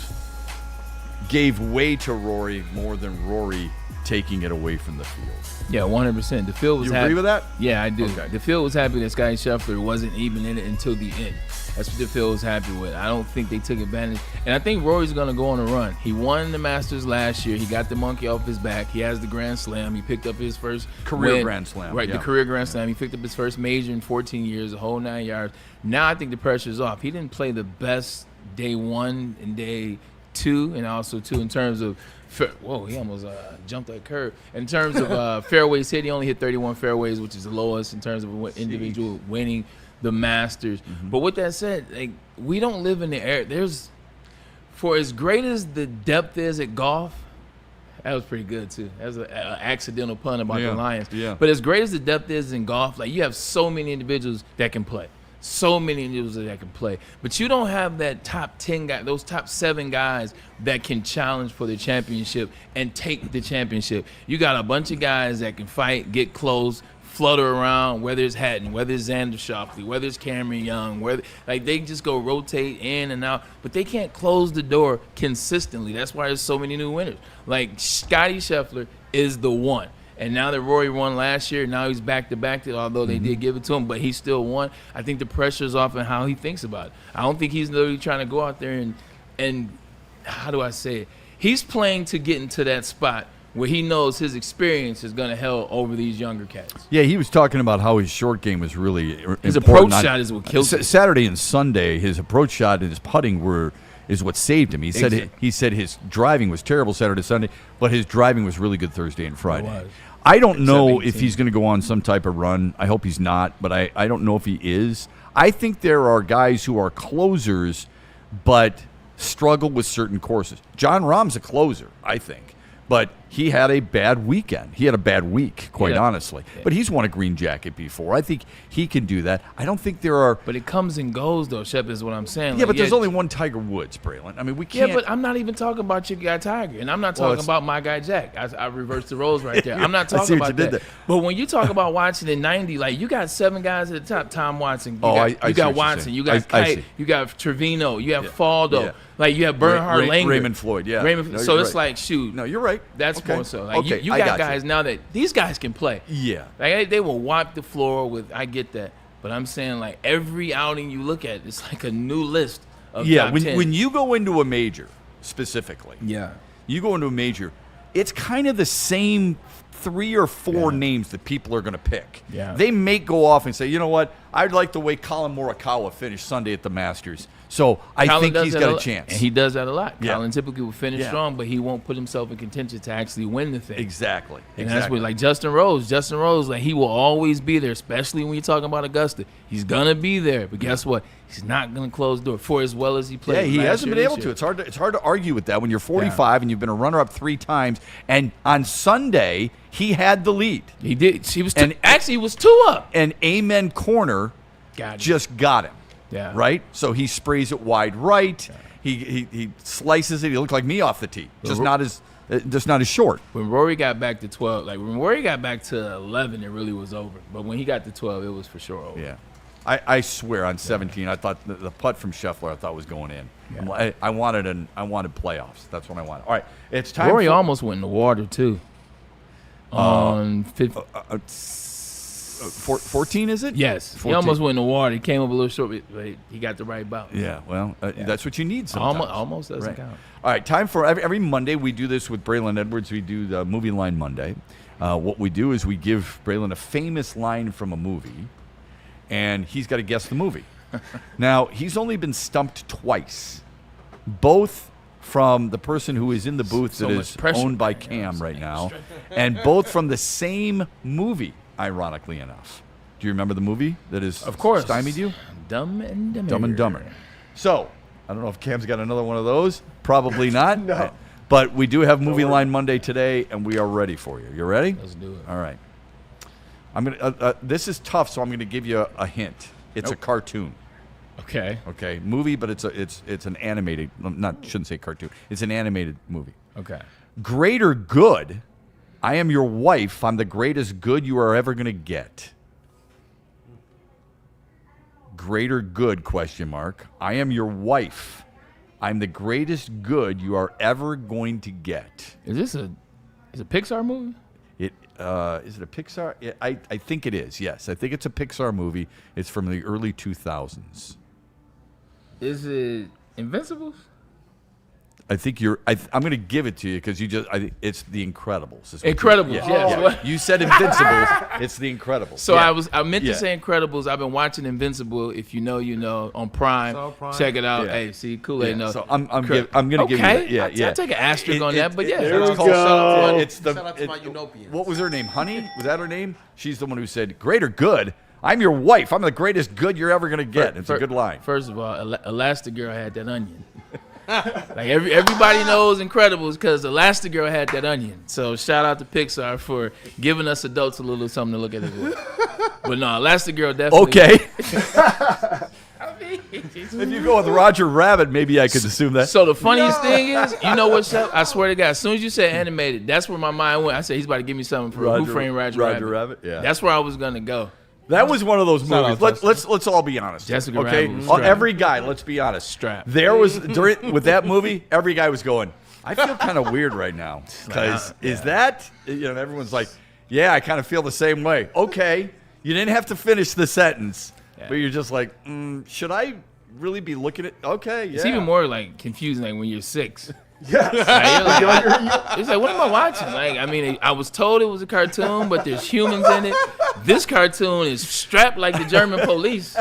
gave way to Rory more than Rory taking it away from the field. Yeah, 100%. The field was happy. You agree with that? Yeah, I do. Okay. The field was happy that Scottie Scheffler wasn't even in it until the end. That's what the field was happy with. I don't think they took advantage. And I think Rory's going to go on a run. He won the Masters last year. He got the monkey off his back. He has the Grand Slam. He picked up his first career Grand Slam. Right, the career Grand Slam. He picked up his first major in 14 years, a whole 9 yards. Now I think the pressure's off. He didn't play the best day one and day two, and also two in terms of he almost jumped that curve. In terms of fairways hit, he only hit 31 fairways, which is the lowest in terms of an individual winning the Masters. Mm-hmm. But with that said, like, we don't live in the era. For as great as the depth is at golf, that was pretty good too. That was an accidental pun about the Lions. Yeah. But as great as the depth is in golf, like, you have so many individuals that can play. So many individuals that can play. But you don't have that top 10 guy, those top 7 guys that can challenge for the championship and take the championship. You got a bunch of guys that can fight, get close, flutter around, whether it's Hatton, whether it's Xander Schauffele, whether it's Cameron Young, they just go rotate in and out, but they can't close the door consistently. That's why there's so many new winners. Like, Scottie Scheffler is the one. And now that Rory won last year, now he's back-to-back, although they did give it to him, but he still won. I think the pressure's off on how he thinks about it. I don't think he's literally trying to go out there and how do I say it? He's playing to get into that spot where he knows his experience is going to help over these younger cats. Yeah, he was talking about how his short game was really his important. Approach shot is what killed him. Saturday and Sunday, his approach shot and his putting is what saved him. He said his driving was terrible Saturday, Sunday, but his driving was really good Thursday and Friday. I don't know if he's going to go on some type of run. I hope he's not, but I don't know if he is. I think there are guys who are closers but struggle with certain courses. Jon Rahm's a closer, I think, but he had a bad weekend. He had a bad week, quite honestly. Yeah. But he's won a green jacket before. I think he can do that. I don't think there are... But it comes and goes, though, Shep, is what I'm saying. Yeah, but there's only one Tiger Woods, Braylon. I mean, we can't... Yeah, but I'm not even talking about your guy Tiger, and I'm not talking about my guy Jack. I reversed the roles right there. I'm not talking about that. But when you talk about Watson in 90, like, you got 7 guys at the top. Tom Watson. You got Watson. You got Kite. You got Trevino. You have Faldo. Yeah. Like, you have Bernhard Langer. Raymond Floyd, yeah. So it's like, shoot. No, you're right. That's more so. Like, you got guys now that these guys can play. Yeah. Like, they will wipe the floor with, I get that. But I'm saying, like, every outing you look at, it's like a new list of top 10. When you go into a major, specifically. Yeah. You go into a major, it's kind of the same 3 or 4 names that people are going to pick. Yeah. They may go off and say, you know what, I'd like the way Colin Morikawa finished Sunday at the Masters. So I think he's got a chance. And he does that a lot. Yeah. Colin typically will finish strong, but he won't put himself in contention to actually win the thing. Exactly. And that's what, like, Justin Rose, like, he will always be there, especially when you're talking about Augusta. He's going to be there, but guess what? He's not going to close the door for as well as he played. Yeah, he hasn't been able to. It's hard to argue with that when you're 45 and you've been a runner-up 3 times. And on Sunday, he had the lead. He did. He was he was 2 up. And Amen Corner just got him. Yeah. Right? So he sprays it wide right. Yeah. He slices it. He looked like me off the tee. Just not as short. When Rory got back to 12, like when Rory got back to 11, it really was over. But when he got to 12, it was for sure over. Yeah. I swear on 17, I thought the putt from Scheffler I thought was going in. Yeah. I wanted playoffs. That's what I wanted. All right, it's time. Rory almost went in the water too. On 14, is it? Yes. 14. He almost went in the water. He came up a little short, but he got the right bounce. Yeah, well, that's what you need sometimes. Almost doesn't count. All right, time for every Monday we do this with Braylon Edwards. We do the Movie Line Monday. What we do is we give Braylon a famous line from a movie, and he's got to guess the movie. Now, he's only been stumped twice, both from the person who is in the booth that is owned by Cam right now, and both from the same movie, ironically enough. Do you remember the movie that is Of course. stymied you? Dumb and Dumber. Dumb and Dumber. So, I don't know if Cam's got another one of those. Probably not. No. But we do have Movie Line Monday today, and we are ready for you. You ready? Let's do it. All right. I'm gonna. This is tough, so I'm going to give you a hint. It's a cartoon. Okay. Okay. Movie, but it's an animated. Shouldn't say cartoon. It's an animated movie. Okay. Greater good. I am your wife. I'm the greatest good you are ever going to get. Greater good, question mark. I am your wife. I'm the greatest good you are ever going to get. Is this a Pixar movie? Is it a Pixar? I think it is, yes. I think it's a Pixar movie. It's from the early 2000s. Is it Invincibles? I think I'm going to give it to you because it's The Incredibles. Incredibles, yes. Yeah. You said Invincibles. It's The Incredibles. So I meant to say Incredibles. I've been watching Invincible. If you know, you know. On Prime. Check it out. Yeah. Hey, see, Kool-Aid. No. So I'm going to give you that. Yeah, I'll take an asterisk on that, but yeah. There we go. Shout out to my Utopians. What was her name? Honey? Was that her name? She's the one who said, greater good. I'm your wife. I'm the greatest good you're ever going to get. It's a good line. First of all, Elastigirl had that onion. Like everybody knows Incredibles because Elastigirl had that onion. So shout out to Pixar for giving us adults a little something to look at as well. But no, Elastigirl definitely. Okay. If you go with Roger Rabbit, maybe I could assume that. So the funniest thing is, you know what, Shep? I swear to God, as soon as you said animated, that's where my mind went. I said he's about to give me something for Who Framed Roger Rabbit. Yeah. That's where I was gonna go. That was one of those movies. Let's all be honest. Jessica okay, Rabbit was every guy. Let's be honest. Strapped. There was with that movie. Every guy was going, I feel kind of weird right now because is that everyone's like, yeah, I kind of feel the same way. Okay, you didn't have to finish the sentence, but you're just like, should I really be looking at? Okay, yeah. It's even more like confusing like when you're 6. Yes. It's like, what am I watching? Like, I mean, I was told it was a cartoon, but there's humans in it. This cartoon is strapped like the German police.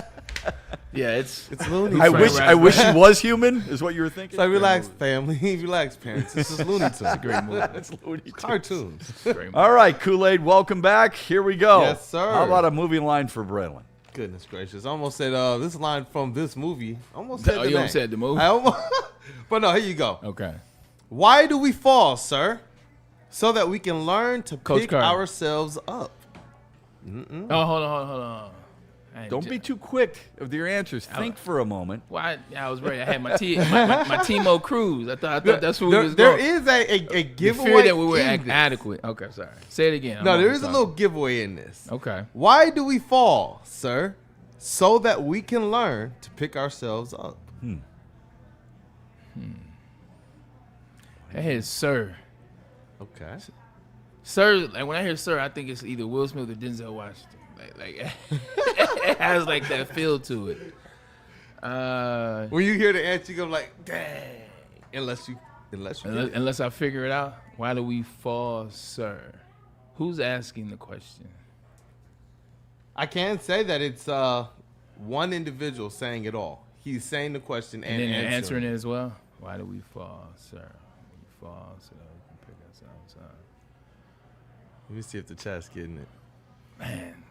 Yeah, it's Looney. I wish he was human. Is what you were thinking? It's like, relax, family. Relax, parents. This is Looney Tunes. It's a great movie. It's Looney Tunes. Cartoons. All right, Kool-Aid, welcome back. Here we go. Yes, sir. How about a movie line for Braylon? Goodness gracious. I almost said this line from this movie. Almost said the you name. almost said the movie? I almost, but no, here you go. Okay. Why do we fall, sir? So that we can learn to Coach pick Carter. ourselves up. Oh, hold on. Don't be too quick with your answers. Think for a moment. Well, I was ready. I had my Timo Cruz. I thought that's what we was there going. There is a giveaway. You fear that we were in this. adequate. Okay, sorry. Say it again. No, there is a little giveaway in this. Okay. Why do we fall, sir? So that we can learn to pick ourselves up. That is sir. Okay. Sir, like when I hear sir, I think it's either Will Smith or Denzel Washington. Like it has like that feel to it. When you hear the answer, you go like, dang. Unless I figure it out. Why do we fall, sir? Who's asking the question? I can say that it's one individual saying it all. He's saying the question and then answering it as well. Why do we fall, sir? We fall so that we can pick ourselves up. Let me see if the chat's getting it. Man,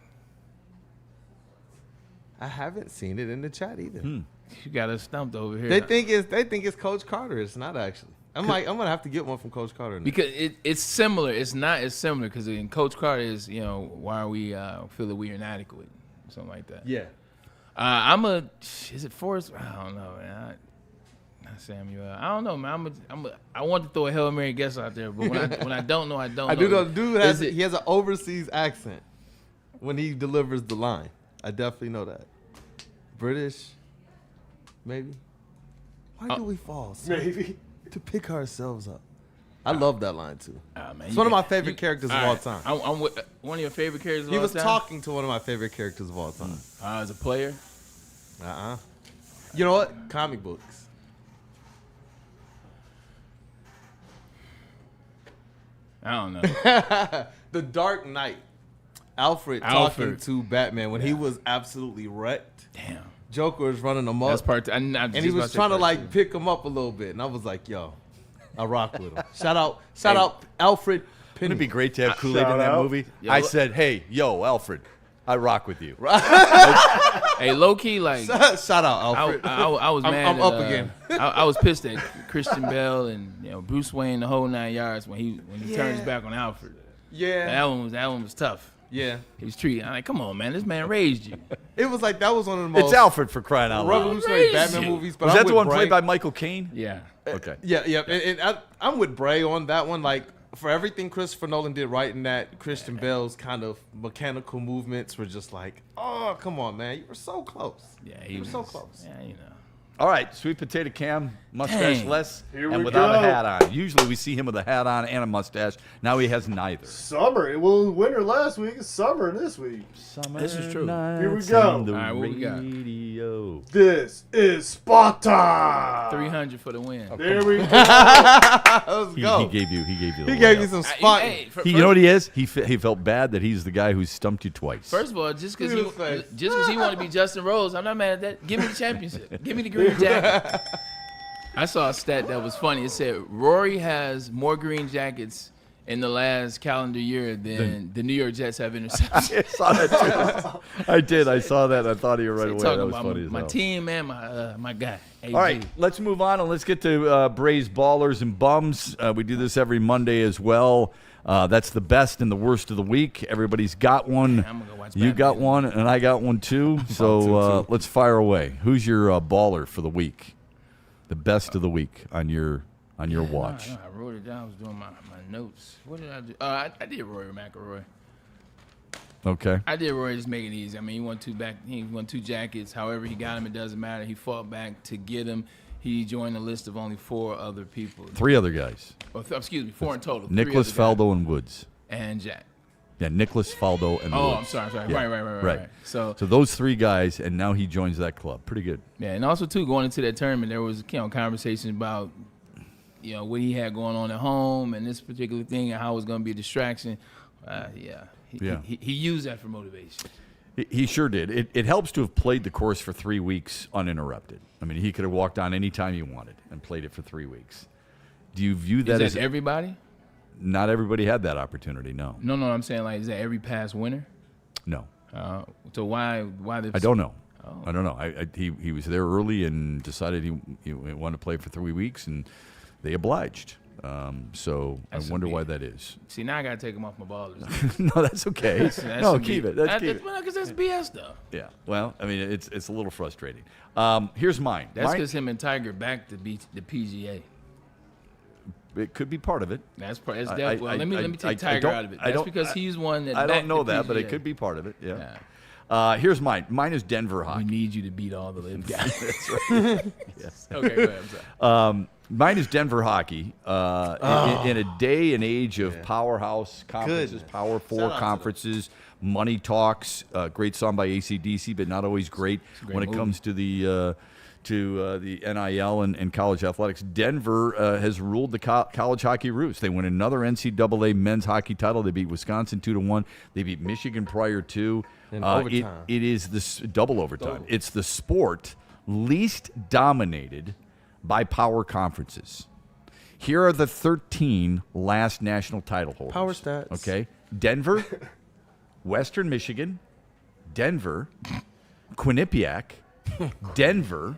I haven't seen it in the chat either. You got us stumped over here. They think it's Coach Carter. It's not actually. I'm gonna have to get one from Coach Carter now. Because it's similar. It's not as similar because in Coach Carter is why are we feel that we are inadequate, something like that. Yeah. Is it Forrest? I don't know, man. Not Samuel. I don't know, man. I want to throw a Hail Mary guess out there, but when I don't know, I don't know. I do know. Dude he has an overseas accent when he delivers the line. I definitely know that. British, maybe. Why do we fall? Sir? Maybe. To pick ourselves up. I love that line too. Man, it's one of my favorite characters of all time. I'm with one of your favorite characters of all time? He was talking to one of my favorite characters of all time. As a player? You know what? Comic books. I don't know. The Dark Knight. Alfred talking to Batman when he was absolutely wrecked. Damn. Joker was running him up. That's part. And he was trying to pick him up a little bit, and I was like, "Yo, I rock with him." Shout out, Alfred. Wouldn't it be great to have Kool-Aid in that movie? I said, "Hey, yo, Alfred, I rock with you. Hey, low key, like shout out, Alfred. I was mad. I'm up again. I was pissed at Christian Bell and Bruce Wayne the whole 9 yards when he turns back on Alfred. Yeah, that one was tough. Yeah, he was treating. I'm like, come on, man, this man raised you. It was like that was one of the most. It's Alfred for crying out loud. Revolutionary Batman movies. But Was I'm that the with one played by Michael Caine? Yeah. Okay. Yeah. And I'm with Bray on that one. Like for everything Christopher Nolan did right in that, Christian Bale's kind of mechanical movements were just like, oh, come on, man, you were so close. Yeah, you were so close. Yeah, you know. All right, sweet potato Cam, mustache Dang. less, Here and we without go. a hat on. Usually we see him with a hat on and a mustache. Now he has neither. Summer. Well, winter last week. It's summer this week. Summer This is true. Here we nights go. on the All right, what we got? radio. This is Sparta. 300 for the win. There we go. Let's He go. gave you the He gave layup. you some spot. You know what he is? He felt bad that he's the guy who stumped you twice. First of all, just because Look at his face. he wanted to be Justin Rose, I'm not mad at that. Give me the championship. Give me the green jacket. I saw a stat that was funny. It said Rory has more green jackets in the last calendar year than the New York Jets have interceptions. I saw that too. I did. I saw that. I thought of you right away. Talking That was about funny as my hell. team, man, my guy. AG. All right, let's move on and let's get to Bray's Ballers and Bums. We do this every Monday as well. That's the best and the worst of the week. Everybody's got one. I'm gonna go watch You Batman. got one, and I got one too. So let's fire away. Who's your baller for the week? The best of the week on your watch. I wrote it down. I was doing my notes. What did I do? I did Rory McIlroy. Okay. I did Rory just make it easy. I mean, he won two jackets. However he got him, it doesn't matter. He fought back to get him. He joined a list of only 4 other people. 3 other guys. Excuse me, 4 in total. 3 Nicholas other guys. Faldo and Woods. And Jack. Yeah, Nicholas Faldo and Oh, Woods. I'm sorry. Yeah, Right. So those 3 guys, and now he joins that club. Pretty good. yeah, and also too going into that tournament, there was conversation about what he had going on at home and this particular thing and how it was going to be a distraction. He used that for motivation. He sure did. It helps to have played the course for 3 weeks uninterrupted. I mean, he could have walked on any time he wanted and played it for 3 weeks. Do you view that Is as everybody? Not everybody had that opportunity. No. No. I'm saying like, is that every past winner? No. So why? I don't know. Oh. I don't know. He was there early and decided he wanted to play for 3 weeks, and they obliged. So That's I wonder a why big- that is. See, now I gotta take him off my ballers. No, that's okay. That's No, some keep B- it. Let's That- keep it. Because that's BS though. Yeah. Well, I mean, it's a little frustrating. Here's mine. That's Mine- because him and Tiger backed the PGA. It could be part of it. That's part. That's I- definitely. I- Let me I take Tiger don't- out of it. I That's don't- because he's one that. I backed don't know the that, but it PGA. could be part of it. Yeah. Here's mine. Mine is Denver hockey. We need you to beat all the live guys. That's right. Yes. Okay, go ahead. I'm sorry. Mine is Denver hockey. In a day and age of powerhouse conferences, Goodness. Power Shout Four out to conferences, money talks. Great song by AC/DC, but not always great great when it movie. comes to the NIL and college athletics. Denver has ruled the college hockey roost. They win another NCAA men's hockey title. They beat Wisconsin 2-1. They beat Michigan prior to. In overtime. It is this double overtime. It's the sport least dominated by power conferences. Here are the 13 last national title holders. Power stats. Okay. Denver, Western Michigan, Denver, Quinnipiac, Denver,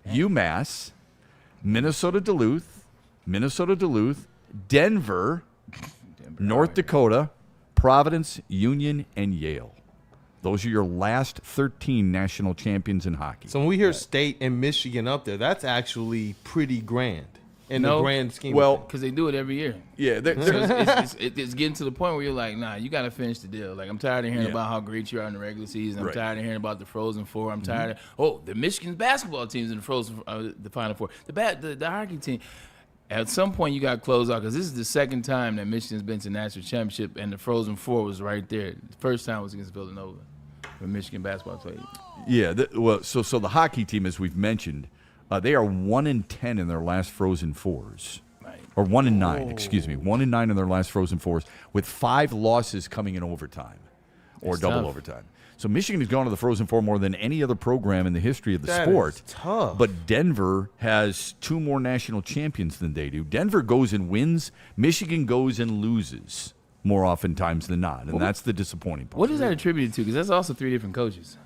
UMass, Minnesota Duluth, Denver, North Dakota, Providence, Union, and Yale. Those are your last 13 national champions in hockey. So when we hear State and Michigan up there, that's actually pretty grand in the No. grand scheme. Well, of things. Because they do it every year. Yeah, So it's getting to the point where you're like, nah, you got to finish the deal. Like, I'm tired of hearing Yeah. about how great you are in the regular season. I'm Right. tired of hearing about the Frozen Four. I'm tired of, the Michigan basketball team's in the Frozen, the Final Four. The hockey team. At some point, you got to close out because this is the second time that Michigan's been to national championship, and the Frozen Four was right there. The first time was against Villanova, when Michigan basketball played. Yeah, so the hockey team, as we've mentioned, they are 1-10 in their last Frozen Fours, or 1-9. Excuse me, 1-9 in their last Frozen Fours, with 5 losses coming in overtime, or That's double tough. overtime. So Michigan has gone to the Frozen Four more than any other program in the history of the That sport. is tough. But Denver has 2 more national champions than they do. Denver goes and wins. Michigan goes and loses. more oftentimes than not, and that's the disappointing part. What is that attributed to? Because that's also 3 different coaches.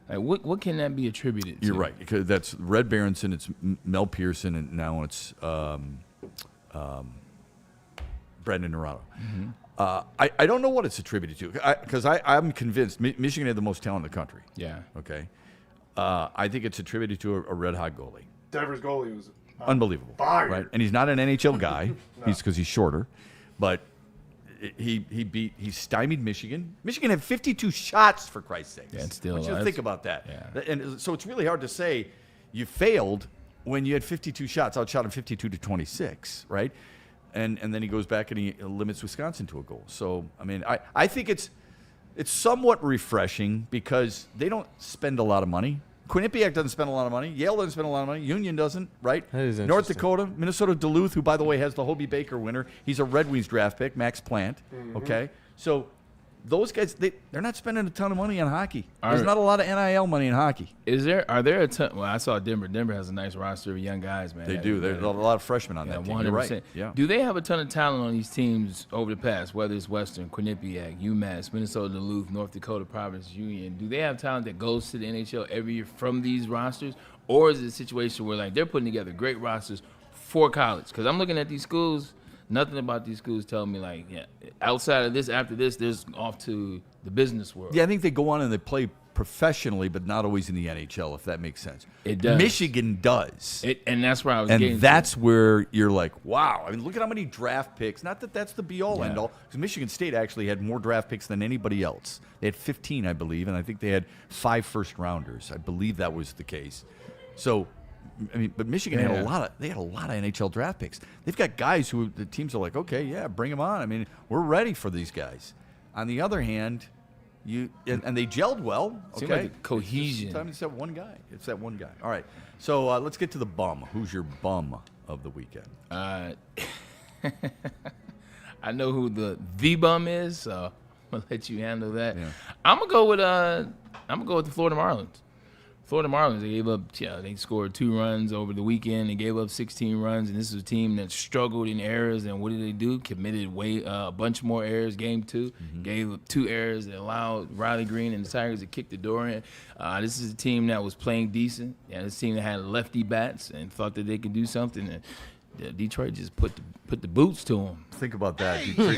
Like, what can that be attributed to? You're right, because that's Red Berenson, it's Mel Pearson, and now it's Brandon Naranjo. I don't know what it's attributed to, because I'm convinced Michigan had the most talent in the country. Yeah. Okay. I think it's attributed to a red-hot goalie. Denver's goalie was unbelievable. Fire. Right? And he's not an NHL guy. No. He's because he's shorter. But he stymied Michigan. Michigan had 52 shots, for Christ's sake. Yeah, it's still. I want you to think about that. Yeah. And so it's really hard to say you failed when you had 52 shots, outshot him 52-26, right? And then he goes back and he limits Wisconsin to a goal. So, I mean, I think it's somewhat refreshing because they don't spend a lot of money. Quinnipiac doesn't spend a lot of money. Yale doesn't spend a lot of money. Union doesn't, right? That is North Dakota, Minnesota Duluth, who, by the way, has the Hobie Baker winner. He's a Red Wings draft pick, Max Plant, okay? So those guys, they're not spending a ton of money on hockey. There's not a lot of NIL money in hockey. Are there a ton? Well, I saw Denver. Denver has a nice roster of young guys, man. They do. There's a lot of freshmen on that team. 100%. You're right. Yeah. Do they have a ton of talent on these teams over the past, whether it's Western, Quinnipiac, UMass, Minnesota Duluth, North Dakota Providence, Union? Do they have talent that goes to the NHL every year from these rosters? Or is it a situation where, like, they're putting together great rosters for college? Because I'm looking at these schools. Nothing about these schools tell me, like, yeah, outside of this, after this, there's off to the business world. Yeah, I think they go on and they play professionally, but not always in the NHL, if that makes sense. It does. Michigan does. And that's where I was getting And that's where you're like, wow. I mean, look at how many draft picks. Not that that's the be-all, end-all. Because Michigan State actually had more draft picks than anybody else. They had 15, I believe, and I think they had 5 first-rounders. I believe that was the case. So, I mean, but Michigan had a lot of NHL draft picks. They've got guys who the teams are like, okay, yeah, bring them on. I mean, we're ready for these guys. On the other hand, and they gelled well. Okay, seems like the cohesion. It's that one guy. It's that one guy. All right, so let's get to the bum. Who's your bum of the weekend? I know who the bum is, so I'm gonna let you handle that. Yeah. I'm gonna go with the Florida Marlins. Florida Marlins, they gave up, they scored 2 runs over the weekend. They gave up 16 runs, and this is a team that struggled in errors. And what did they do? Committed a bunch more errors. Game 2, gave up 2 errors that allowed Riley Green and the Tigers to kick the door in. This is a team that was playing decent. Yeah, this team that had lefty bats and thought that they could do something. And Detroit just put the boots to them. Think about that. Detroit.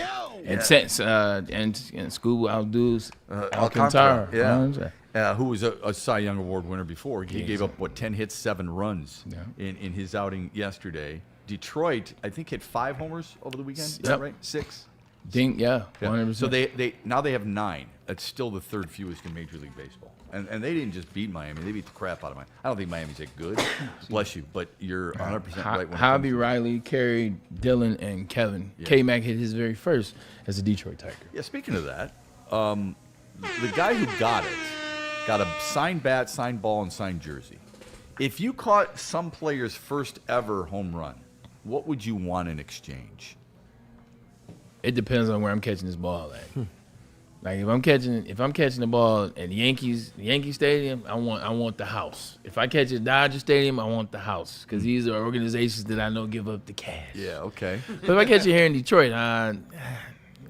And Scuba Aldu's Alcantara. Who was a Cy Young Award winner before. He gave up, 10 hits, 7 runs in his outing yesterday. Detroit, I think, hit 5 homers over the weekend. Is that right? 6? 100%. So they now they have 9. That's still the 3rd fewest in Major League Baseball. And they didn't just beat Miami. They beat the crap out of Miami. I don't think Miami's that good. Bless you. But you're 100% right. Javi Riley carried Dylan and Kevin. Yeah. K-Mac hit his very first as a Detroit Tiger. Yeah, speaking of that, the guy who got a signed bat, signed ball, and signed jersey. If you caught some player's first ever home run, what would you want in exchange? It depends on where I'm catching this ball at. Like if I'm catching the ball at Yankee Stadium, I want the house. If I catch it at Dodger Stadium, I want the house because these are organizations that I know give up the cash. Yeah, okay. But if I catch it here in Detroit, I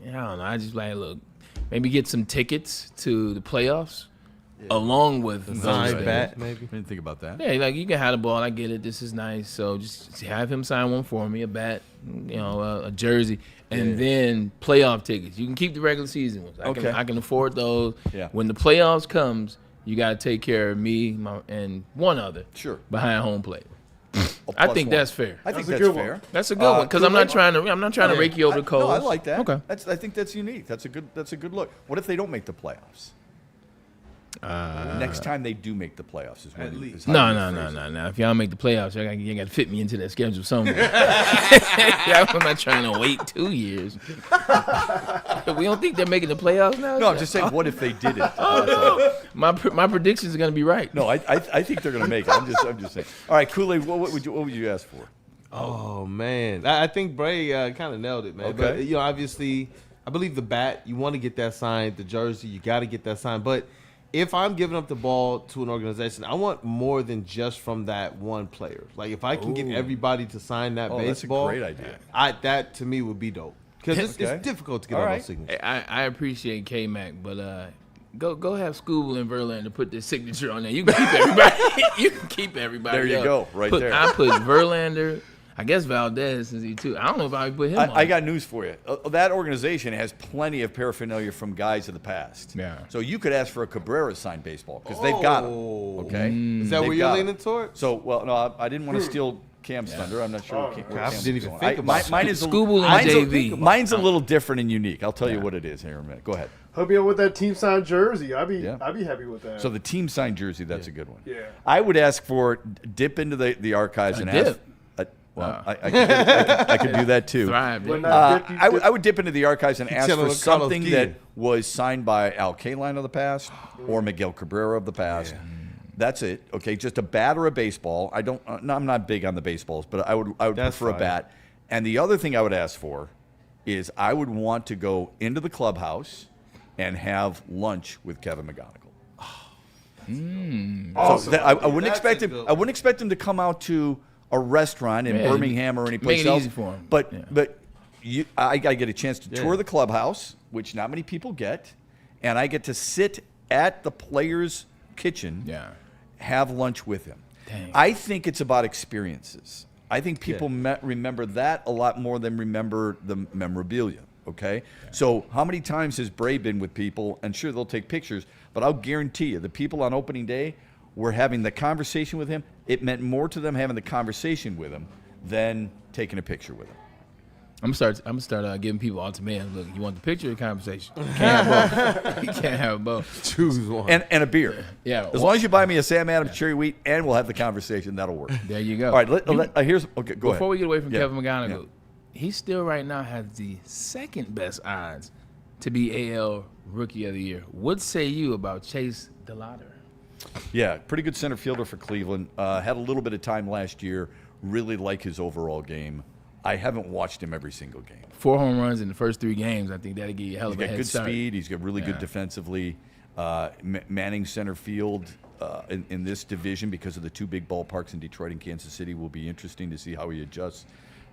don't know. I just like look, maybe get some tickets to the playoffs. Yeah. Along with the signed bat, maybe. I didn't think about that. Yeah, like you can have the ball. I get it. This is nice. So just have him sign one for me, a bat, a jersey, and then playoff tickets. You can keep the regular season ones. I can afford those. Yeah. When the playoffs comes, you got to take care of me and one other. Sure. Behind home plate. I think that's fair. I think that's fair. That's a good one because I'm not trying to rake you over the coals. No, I like that. Okay. I think that's unique. That's a good look. What if they don't make the playoffs? Next time they do make the playoffs is when at least. No. If y'all make the playoffs, you got to fit me into that schedule somewhere. I'm not trying to wait 2 years. We don't think they're making the playoffs now? No, I'm just saying, what if they did it? My predictions are going to be right. No, I think they're going to make it. I'm just saying. All right, Kool-Aid, what would you ask for? Oh, man. I think Bray kind of nailed it, man. Okay. But, obviously, I believe the bat, you want to get that signed. The jersey, you got to get that signed. But if I'm giving up the ball to an organization, I want more than just from that one player. Like if I can get everybody to sign that baseball, that's a great idea. That to me would be dope. because it's difficult to get all those signatures. I appreciate K-Mac, but go have Scooble and Verlander put their signature on there. You can keep everybody. You can keep everybody. There you go, right there. I put Verlander. I guess Valdez is he too. I don't know if I would put him on. I got news for you. That organization has plenty of paraphernalia from guys of the past. Yeah. So you could ask for a Cabrera signed baseball because they've got them. Okay. Is that what you're leaning toward? So, well, no, I didn't want to steal Cam's thunder. I'm not sure. Where Cam didn't even think about mine is Scooble and JV. Mine's a little different and unique. I'll tell you what it is here in a minute. Go ahead. Hope you with that team signed jersey. I'd be happy with that. So the team signed jersey, that's a good one. Yeah. I would ask for dip into the archives and ask. Well, I could do that too. I would dip into the archives and ask for something that was signed by Al Kaline of the past or Miguel Cabrera of the past. That's it. Okay, just a bat or a baseball. I'm not big on the baseballs, but I would prefer a bat. And the other thing I would ask for is I would want to go into the clubhouse and have lunch with Kevin McGonigal. Awesome. So I wouldn't expect him. I wouldn't expect him to come out to a restaurant in Birmingham or any place else. Make it easy for him. But I got to get a chance to tour the clubhouse, which not many people get, and I get to sit at the player's kitchen, have lunch with him. Dang. I think it's about experiences. I think people remember that a lot more than remember the memorabilia. Okay? So how many times has Bray been with people? And sure, they'll take pictures, but I'll guarantee you the people on opening day were having the conversation with him. It meant more to them having the conversation with him than taking a picture with him. I'm gonna start giving people ultimatums. Look, you want the picture or the conversation? You can't have both. You can't have both. Choose one. And a beer. Yeah. As long as you buy me a Sam Adams cherry wheat and we'll have the conversation, that'll work. There you go. All right, go ahead. Before we get away from Kevin McGonigal, he still right now has the second best odds to be AL Rookie of the Year. What say you about Chase DeLauder? Yeah, pretty good center fielder for Cleveland. Had a little bit of time last year. Really like his overall game. I haven't watched him every single game. 4 home runs in the first 3 games. I think that'll give you a hell of a head start. He's got good speed. He's got really good defensively. Manning center field in this division because of the 2 big ballparks in Detroit and Kansas City will be interesting to see how he adjusts.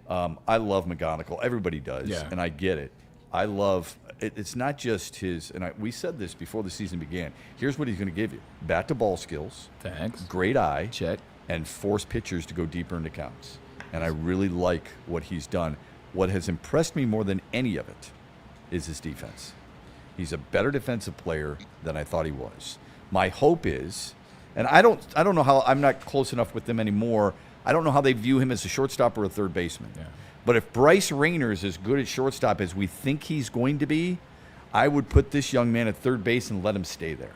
I love McGonigal. Everybody does, and I get it. I love it. It's not just his, and we said this before the season began. Here's what he's going to give you: bat-to-ball skills, thanks, great eye, check, and force pitchers to go deeper into counts. And I really like what he's done. What has impressed me more than any of it is his defense. He's a better defensive player than I thought he was. My hope is, and I don't know how, I'm not close enough with them anymore. I don't know how they view him as a shortstop or a third baseman. Yeah. But if Bryce Rayner is as good at shortstop as we think he's going to be, I would put this young man at third base and let him stay there.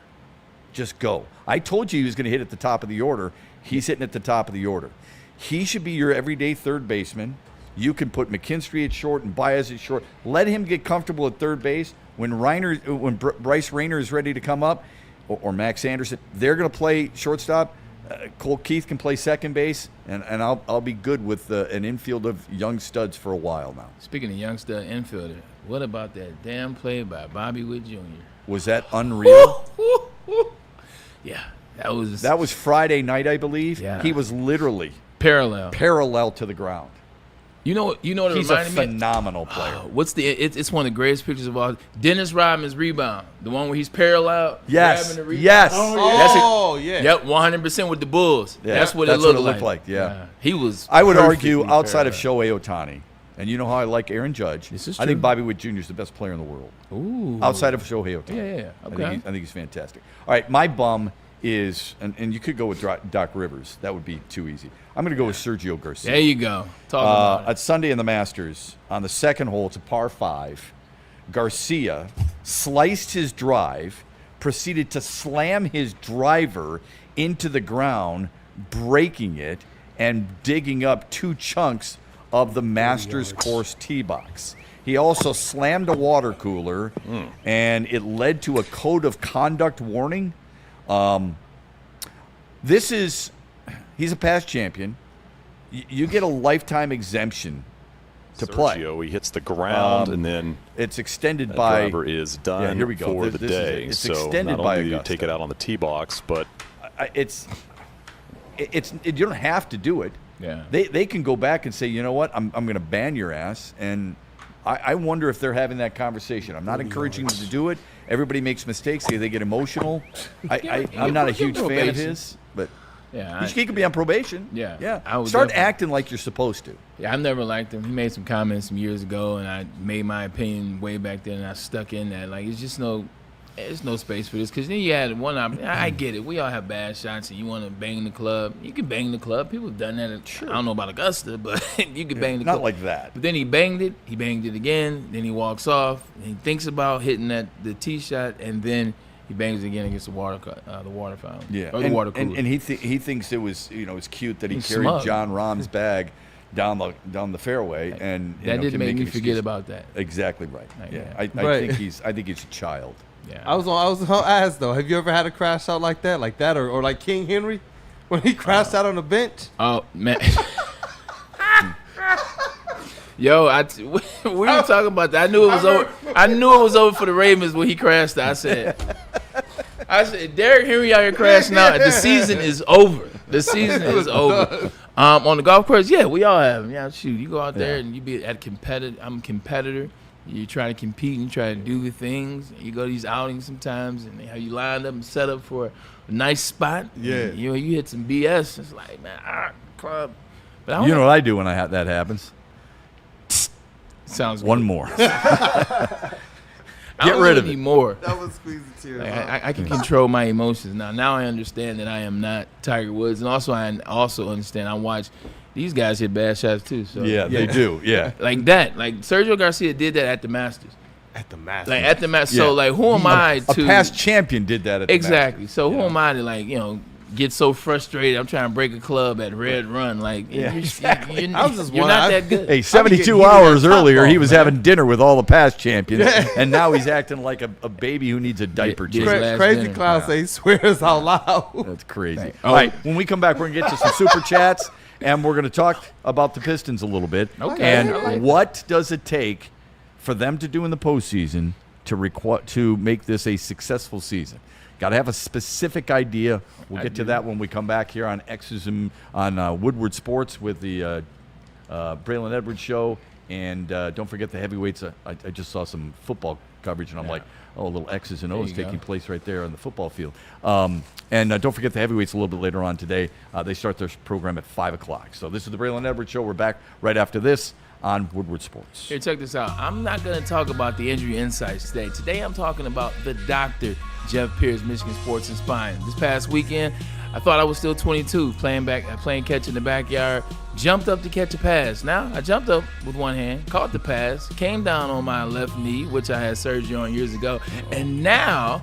Just go. I told you he was going to hit at the top of the order. He's hitting at the top of the order. He should be your everyday third baseman. You can put McKinstry at short and Baez at short. Let him get comfortable at third base. When Bryce Rayner is ready to come up, or Max Anderson, they're going to play shortstop. Cole Keith can play second base, and I'll be good with an infield of young studs for a while now. Speaking of young stud infielder, what about that damn play by Bobby Witt Jr.? Was that unreal? Yeah, that was Friday night, I believe. Yeah. He was literally parallel to the ground. You know what? He's a phenomenal player. It's one of the greatest pictures of all. Dennis Rodman's rebound, the one where he's parallel, yes, grabbing the rebound. yes, Yep, 100% with the Bulls. Yeah. That's what it looked like. Yeah, he was. I would argue outside of Shohei Ohtani, and you know how I like Aaron Judge. This is I true. think Bobby Witt Jr. is the best player in the world. Ooh. Outside of Shohei Ohtani. Yeah. Okay. I think he's fantastic. All right, my bum is, and you could go with Doc Rivers. That would be too easy. I'm going to go with Sergio Garcia. There you go. Talk about it. At Sunday in the Masters, on the second hole, it's a par 5. Garcia sliced his drive, proceeded to slam his driver into the ground, breaking it, and digging up 2 chunks of the Masters course tee box. He also slammed a water cooler, and it led to a code of conduct warning. He's a past champion. You get a lifetime exemption to play. He hits the ground, and then it's extended the by. Driver is done here we go. for the day. It's so extended not by only do you Augusta. take it out on the tee box, but you don't have to do it. Yeah. They can go back and say, you know what, I'm going to ban your ass, and I wonder if they're having that conversation. I'm not encouraging them to do it. Everybody makes mistakes. They get emotional. I'm not a huge fan of his, but he could be on probation. Yeah. Start acting like you're supposed to. Yeah, I've never liked him. He made some comments some years ago, and I made my opinion way back then, and I stuck in that. Like, there's no space for this. Because then you had one option. I get it. We all have bad shots, and you want to bang the club. You can bang the club. People have done that. I don't know about Augusta, but you can bang the club. Not like that. But then he banged it. He banged it again. Then he walks off. And he thinks about hitting the tee shot, and then he bangs it again against the water fountain. Yeah, or the water cooler. And he thinks it was it's cute that he He's carried smug. John Rahm's bag down the fairway, and that didn't make me forget excuse. about that. Exactly right. I think he's a child. Yeah. I was gonna ask though, have you ever had a crash out like that, or like King Henry when he crashed out on the bench? Oh man. Yo, we were talking about that. I knew it was over. I knew it was over for the Ravens when he crashed out. I said, Derrick Henry out here crashing out. The season is over. The season is over. On the golf course, yeah, we all have them. Yeah, shoot, you go out there and you be at competitive. I'm a competitor. You try to compete and you try to do the things. You go to these outings sometimes and they have you lined up and set up for a nice spot. Yeah. And, you hit some BS. It's like, man, club. But You know what I do when that happens? Sounds one good. more. I Get rid of it. More. That was squeezing tears. I can control my emotions now. Now I understand that I am not Tiger Woods, and also I understand. I watch these guys hit bad shots too. So Yeah, they do. Yeah, like that. Like Sergio Garcia did that at the Masters. At the Masters. Like at the Masters. So like, who am I to? A past champion did that at the exactly. Masters. So who am I to get so frustrated? I'm trying to break a club at Red Run. Like you're not that good. Hey, 72 hours earlier, he was having dinner with all the past champions, and now he's acting like a baby who needs a diaper change. Crazy Clown say he swears out loud. That's crazy. All right, when we come back, we're going to get to some super chats, and we're going to talk about the Pistons a little bit. Okay. And what does it take for them to do in the postseason to make this a successful season? Got to have a specific idea. We'll get to that when we come back here on on Woodward Sports with the Braylon Edwards show. And don't forget the heavyweights. I just saw some football coverage, and I'm like, oh, a little X's and O's taking place right there on the football field. And don't forget the heavyweights a little bit later on today. They start their program at 5 o'clock. So this is the Braylon Edwards show. We're back right after this on Woodward Sports. Here, check this out. I'm not going to talk about the injury insights today. Today I'm talking about the doctor, Jeff Pierce, Michigan Sports and Spine. This past weekend, I thought I was still 22, playing catch in the backyard, jumped up to catch a pass. Now, I jumped up with one hand, caught the pass, came down on my left knee, which I had surgery on years ago, and now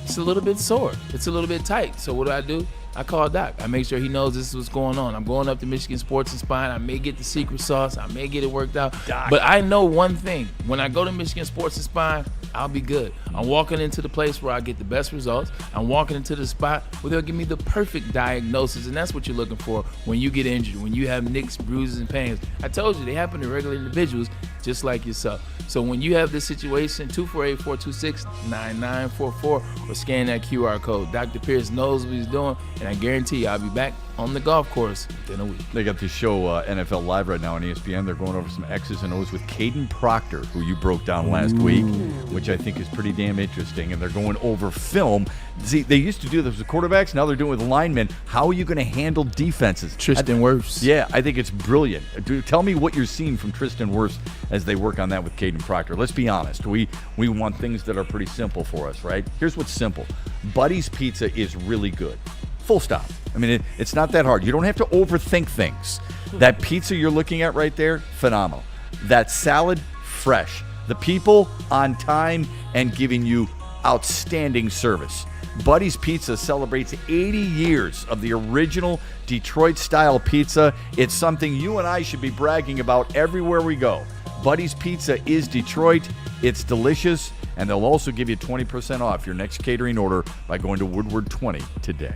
it's a little bit sore. It's a little bit tight. So what do? I call Doc. I make sure he knows this is what's going on. I'm going up to Michigan Sports and Spine. I may get the secret sauce. I may get it worked out. Doc. But I know one thing. When I go to Michigan Sports and Spine, I'll be good. I'm walking into the place where I get the best results. I'm walking into the spot where they'll give me the perfect diagnosis, and that's what you're looking for when you get injured, when you have nicks, bruises, and pains. I told you, they happen to regular individuals just like yourself. So when you have this situation, 248-426-9944 or scan that QR code. Dr. Pierce knows what he's doing, and I guarantee you I'll be back on the golf course within a week. They got this show NFL Live right now on ESPN. They're going over some X's and O's with Caden Proctor, who you broke down last week, which I think is pretty damn interesting. And they're going over film. See, they used to do this with quarterbacks. Now they're doing it with linemen. How are you going to handle defenses? Tristan Wirfs. Yeah, I think it's brilliant. Tell me what you're seeing from Tristan Wirfs as they work on that with Caden Proctor. Let's be honest. We want things that are pretty simple for us, right? Here's what's simple. Buddy's Pizza is really good. Full stop. I mean, it's not that hard. You don't have to overthink things. That pizza you're looking at right there, phenomenal. That salad, fresh. The people on time and giving you outstanding service. Buddy's Pizza celebrates 80 years of the original Detroit-style pizza. It's something you and I should be bragging about everywhere we go. Buddy's Pizza is Detroit. It's delicious, and they'll also give you 20% off your next catering order by going to Woodward 20 today.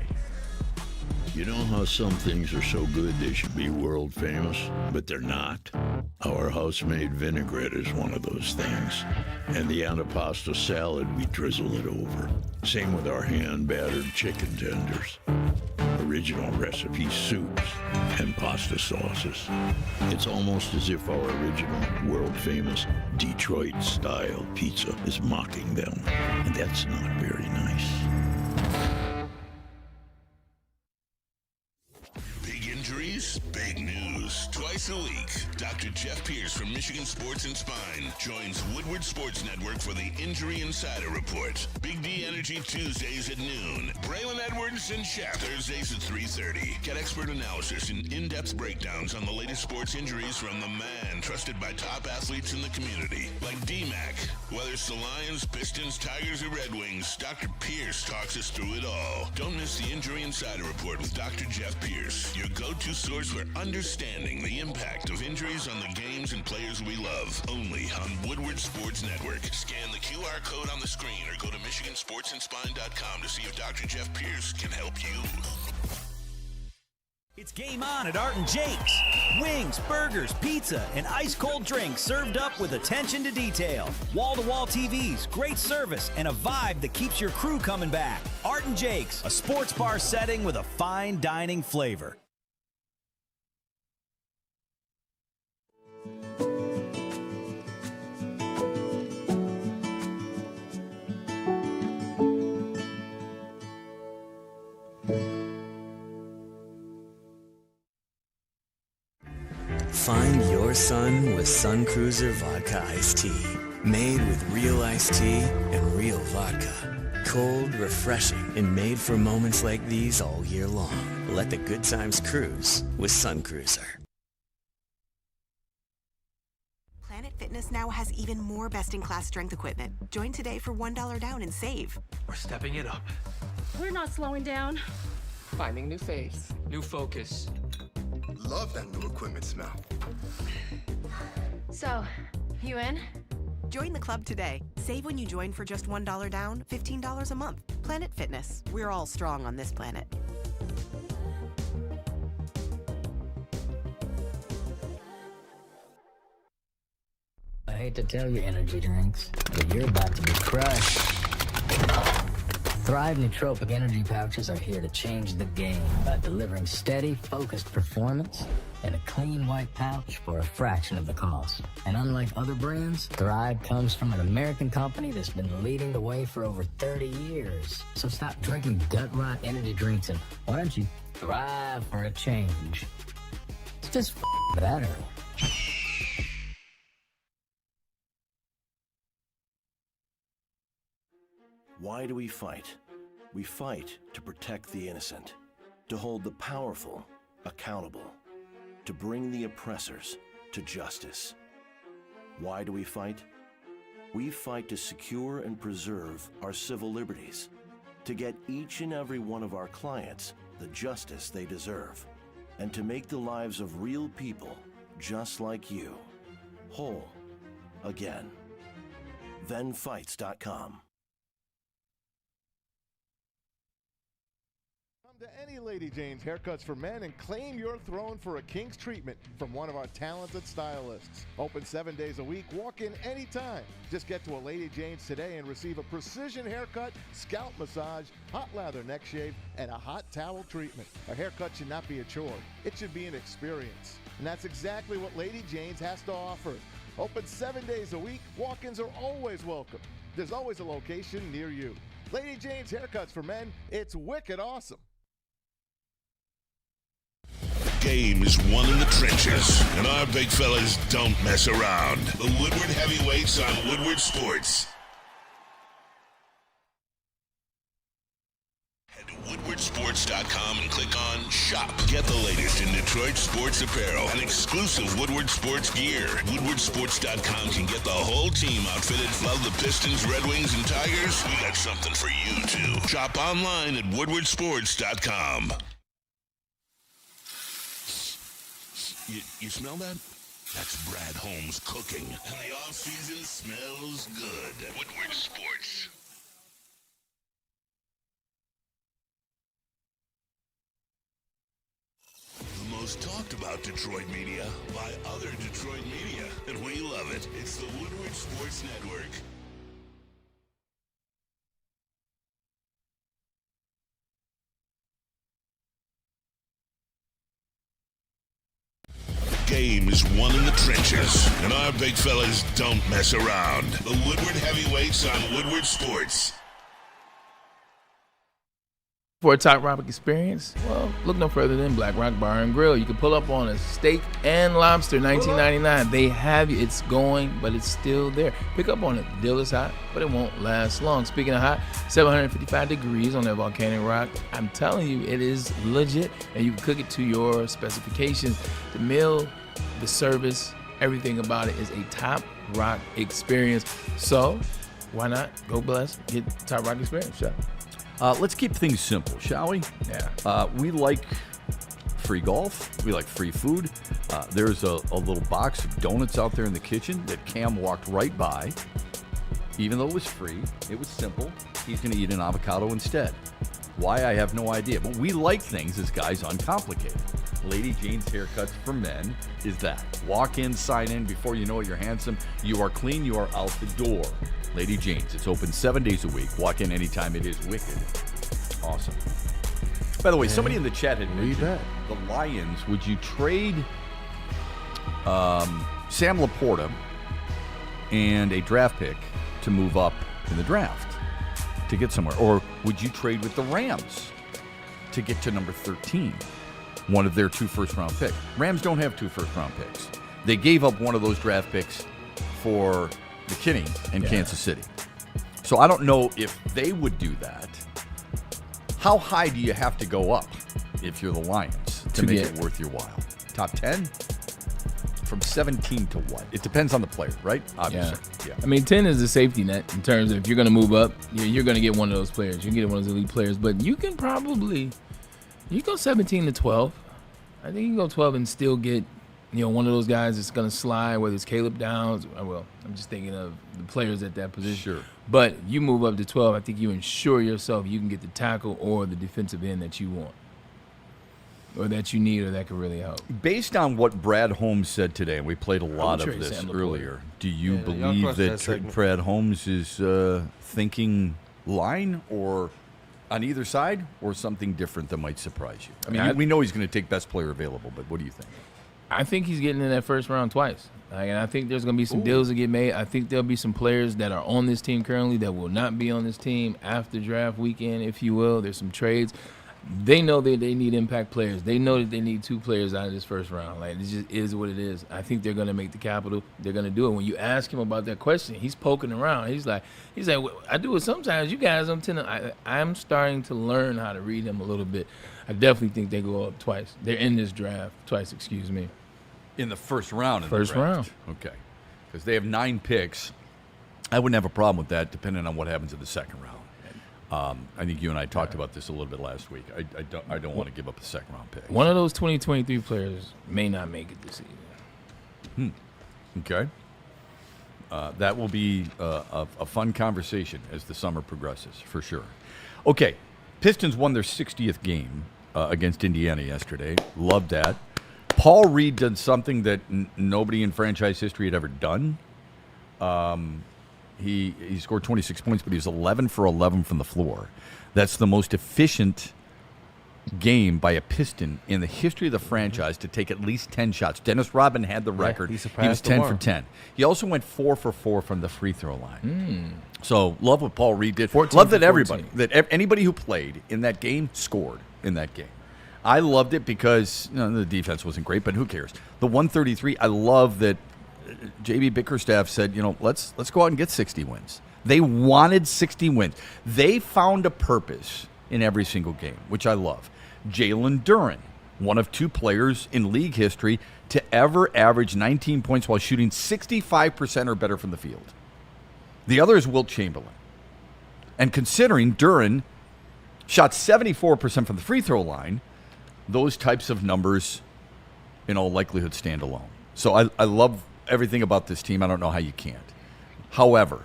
You know how some things are so good they should be world famous, but they're not? Our house-made vinaigrette is one of those things. And the antipasto salad, we drizzle it over. Same with our hand-battered chicken tenders. original recipe soups and pasta sauces. It's almost as if our original, world-famous Detroit-style pizza is mocking them, and that's not very nice. Big injuries, big news. Twice a week, Dr. Jeff Pierce from Michigan Sports and Spine joins Woodward Sports Network for the Injury Insider Report. Big D Energy Tuesdays at noon. Braylon Edwards and Shep Thursdays at 3:30. Get expert analysis and in-depth breakdowns on the latest sports injuries from the man trusted by top athletes in the community, like D-Mac. Whether it's the Lions, Pistons, Tigers, or Red Wings, Dr. Pierce talks us through it all. Don't miss the Injury Insider Report with Dr. Jeff Pierce, your go-to source for understanding the impact of injuries on the games and players we love. Only on Woodward Sports Network. Scan the QR code on the screen or go to MichiganSportsandSpine.com to see if Dr. Jeff Pierce can help you. It's game on at Art and Jake's. Wings, burgers, pizza, and ice-cold drinks served up with attention to detail. Wall-to-wall TVs, great service, and a vibe that keeps your crew coming back. Art and Jake's, a sports bar setting with a fine dining flavor. Find your sun with Sun Cruiser Vodka Iced Tea. Made with real iced tea and real vodka. Cold, refreshing, and made for moments like these all year long. Let the good times cruise with Sun Cruiser. Planet Fitness now has even more best-in-class strength equipment. Join today for $1 down and save. We're stepping it up. We're not slowing down. Finding new faith, new focus. Love that new equipment smell. So, you in? Join the club today. Save when you join for just $1 down, $15 a month. Planet Fitness. We're all strong on this planet. I hate to tell you, energy drinks, but you're about to be crushed. Thrive nootropic energy pouches are here to change the game by delivering steady, focused performance in a clean white pouch for a fraction of the cost. And unlike other brands, Thrive comes from an American company that's been leading the way for over 30 years. So stop drinking gut-rot energy drinks and why don't you thrive for a change? It's just better. Why do we fight? We fight to protect the innocent, to hold the powerful accountable, to bring the oppressors to justice. Why do we fight? We fight to secure and preserve our civil liberties, to get each and every one of our clients the justice they deserve, and to make the lives of real people just like you whole again. ThenFights.com. To any Lady Jane's Haircuts for Men and claim your throne for a king's treatment from one of our talented stylists. Open 7 days a week, walk in anytime. Just get to a Lady Jane's today and receive a precision haircut, scalp massage, hot lather neck shave, and a hot towel treatment. A haircut should not be a chore. It should be an experience. And that's exactly what Lady Jane's has to offer. Open 7 days a week, walk-ins are always welcome. There's always a location near you. Lady Jane's Haircuts for Men, it's wicked awesome. Game is won in the trenches, and our big fellas don't mess around. The Woodward Heavyweights on Woodward Sports. Head to WoodwardSports.com and click on Shop. Get the latest in Detroit sports apparel and exclusive Woodward Sports gear. WoodwardSports.com can get the whole team outfitted. Love the Pistons, Red Wings, and Tigers? We got something for you, too. Shop online at WoodwardSports.com. You smell that? That's Brad Holmes cooking. And the off-season smells good. Woodward Sports. The most talked about Detroit media by other Detroit media. And we love it. It's the Woodward Sports Network. game is won in the trenches, and our big fellas don't mess around. The Woodward Heavyweights on Woodward Sports. For a top rock experience, well, look no further than Black Rock Bar and Grill. You can pull up on a steak and lobster, $19.99. They have you. It's going, but it's still there. Pick up on it. The deal is hot, but it won't last long. Speaking of hot, 755 degrees on that volcanic rock. I'm telling you, it is legit, and you can cook it to your specifications. The meal, the service, everything about it is a top rock experience. So why not go bless, get top rock experience, Shep? Let's keep things simple, shall we? Yeah. We like free golf. We like free food. There's a little box of donuts out there in the kitchen that Cam walked right by. Even though it was free, it was simple. He's going to eat an avocado instead. Why, I have no idea. But we like things as guys uncomplicated. Lady Jane's Haircuts for Men is that. Walk in, sign in. Before you know it, you're handsome. You are clean. You are out the door. Lady Jane's. It's open 7 days a week. Walk in anytime. It is wicked. Awesome. By the way, somebody in the chat had mentioned the Lions. Would you trade Sam Laporta and a draft pick to move up in the draft to get somewhere? Or would you trade with the Rams to get to number 13? One of their 2 first-round picks. Rams don't have 2 first-round picks. They gave up one of those draft picks for McKinney in Kansas City. So I don't know if they would do that. How high do you have to go up if you're the Lions to make it worth your while? Top 10? From 17 to what? It depends on the player, right? Obviously. Yeah. I mean, 10 is a safety net in terms of if you're going to move up, you're going to get one of those players. You can get one of those elite players. But you can probably... You go 17 to 12. I think you can go 12 and still get, one of those guys that's going to slide, whether it's Caleb Downs. Well, I'm just thinking of the players at that position. Sure. But you move up to 12, I think you ensure yourself you can get the tackle or the defensive end that you want, or that you need, or that could really help. Based on what Brad Holmes said today, and we played a lot of this earlier, do you believe that Brad Holmes is thinking line or on either side, or something different that might surprise you? I mean, we know he's going to take best player available, but what do you think? I think he's getting in that first round twice. And I think there's going to be some deals that get made. I think there'll be some players that are on this team currently that will not be on this team after draft weekend, if you will. There's some trades. They know that they need impact players. They know that they need 2 players out of this first round. Like, it just is what it is. I think they're going to make the capital. They're going to do it. When you ask him about that question, he's poking around. He's like, well, I do it sometimes. You guys, I'm starting to learn how to read him a little bit. I definitely think they go up twice. They're in this draft twice, excuse me. In the first round. First round. Okay. Because they have 9 picks. I wouldn't have a problem with that, depending on what happens in the second round. I think you and I talked about this a little bit last week. I don't want to give up a second round pick. One of those 2023 players may not make it this season. Okay. That will be a fun conversation as the summer progresses, for sure. Okay. Pistons won their 60th game against Indiana yesterday. Loved that. Paul Reed did something that nobody in franchise history had ever done. He scored 26 points, but he was 11 for 11 from the floor. That's the most efficient game by a Piston in the history of the franchise to take at least 10 shots. Dennis Rodman had the record. He was 10 for 10. He also went 4 for 4 from the free throw line. So love what Paul Reed did. Love that anybody who played in that game scored in that game. I loved it because the defense wasn't great, but who cares? The 133, I love that J.B. Bickerstaff said, let's go out and get 60 wins. They wanted 60 wins. They found a purpose in every single game, which I love. Jalen Duren, one of 2 players in league history to ever average 19 points while shooting 65% or better from the field. The other is Wilt Chamberlain. And considering Duren shot 74% from the free throw line, those types of numbers in all likelihood stand alone. So I love everything about this team. I don't know how you can't. However,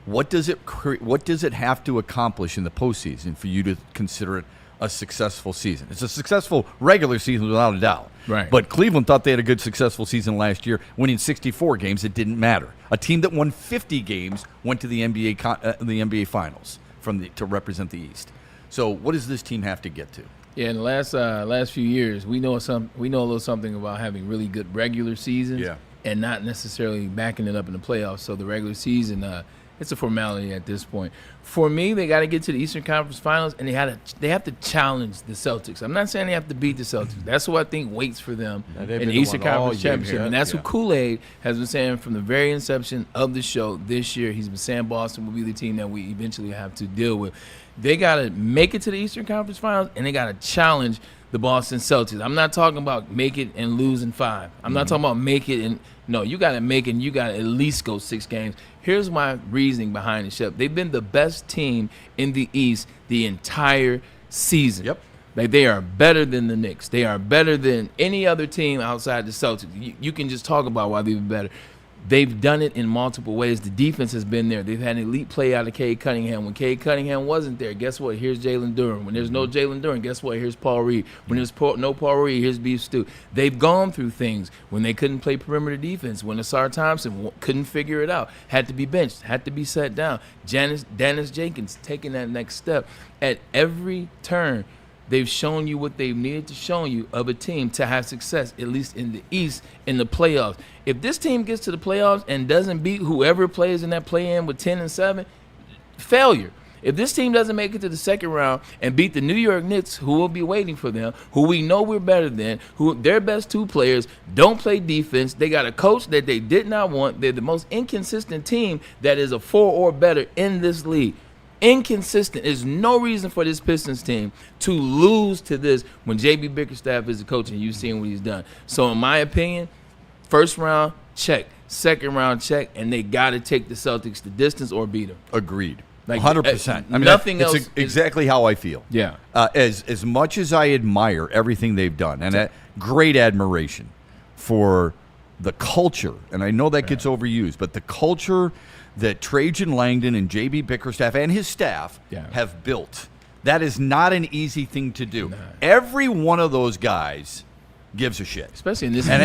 what does it have to accomplish in the postseason for you to consider it a successful season? It's a successful regular season without a doubt. Right. But Cleveland thought they had a good successful season last year, winning 64 games. It didn't matter. A team that won 50 games went to the NBA Finals to represent the East. So what does this team have to get to? Yeah, in the last few years, we know a little something about having really good regular seasons, and not necessarily backing it up in the playoffs. So the regular season, it's a formality at this point. For me, they got to get to the Eastern Conference Finals, and they have to challenge the Celtics. I'm not saying they have to beat the Celtics. That's what I think waits for them in the Eastern Conference Championship, and that's what Kool-Aid has been saying from the very inception of the show this year. He's been saying Boston will be the team that we eventually have to deal with. They got to make it to the Eastern Conference Finals, and they got to challenge the Boston Celtics. I'm not talking about make it and lose in 5. I'm not talking about make it and – no, you got to make it and you got to at least go 6 games. Here's my reasoning behind it, Shep. They've been the best team in the East the entire season. Yep. Like, they are better than the Knicks. They are better than any other team outside the Celtics. You can just talk about why they've been better. They've done it in multiple ways. The defense has been there. They've had an elite play out of Cade Cunningham. When Cade Cunningham wasn't there, guess what? Here's Jalen Duren. When there's no Jalen Duren, guess what? Here's Paul Reed. When there's no Paul Reed, here's Beef Stew. They've gone through things when they couldn't play perimeter defense, when Asar Thompson couldn't figure it out, had to be benched, had to be set down. Dennis Jenkins taking that next step. At every turn, they've shown you what they've needed to show you of a team to have success, at least in the East, in the playoffs. If this team gets to the playoffs and doesn't beat whoever plays in that play-in with 10-7, failure. If this team doesn't make it to the second round and beat the New York Knicks, who will be waiting for them, who we know we're better than, who their best 2 players don't play defense, they got a coach that they did not want, they're the most inconsistent team that is a 4 or better in this league. Inconsistent. There's no reason for this Pistons team to lose to this when J.B. Bickerstaff is the coach and you've seen what he's done. So in my opinion, first round, check. Second round, check. And they got to take the Celtics the distance or beat them. Agreed. Like, 100%. I mean, nothing that's else. exactly how I feel. Yeah. As much as I admire everything they've done, and great admiration for the culture, and I know that gets overused, but the culture that Trajan Langdon and J.B. Bickerstaff and his staff have built, that is not an easy thing to do. Every one of those guys gives a shit, especially in this. And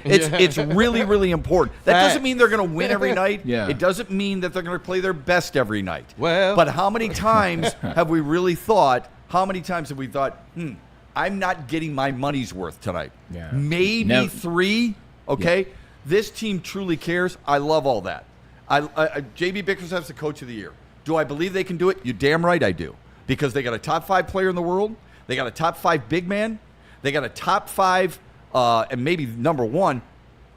it's really, really important. That doesn't mean they're going to win every night. Yeah. It doesn't mean that they're going to play their best every night. Well, but how many times have we really thought? How many times have we thought, I'm not getting my money's worth tonight? Yeah. Maybe 3. Okay, yeah. This team truly cares. I love all that. J.B. Bickerstaff's the coach of the year. Do I believe they can do it? You're damn right I do. Because they got a top 5 player in the world. They got a top 5 big man. They got a top 5 and maybe number 1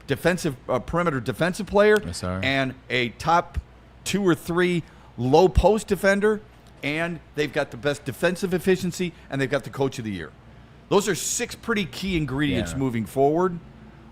defensive perimeter defensive player. Yes, sir. And a top 2 or 3 low post defender. And they've got the best defensive efficiency. And they've got the coach of the year. Those are 6 pretty key ingredients moving forward.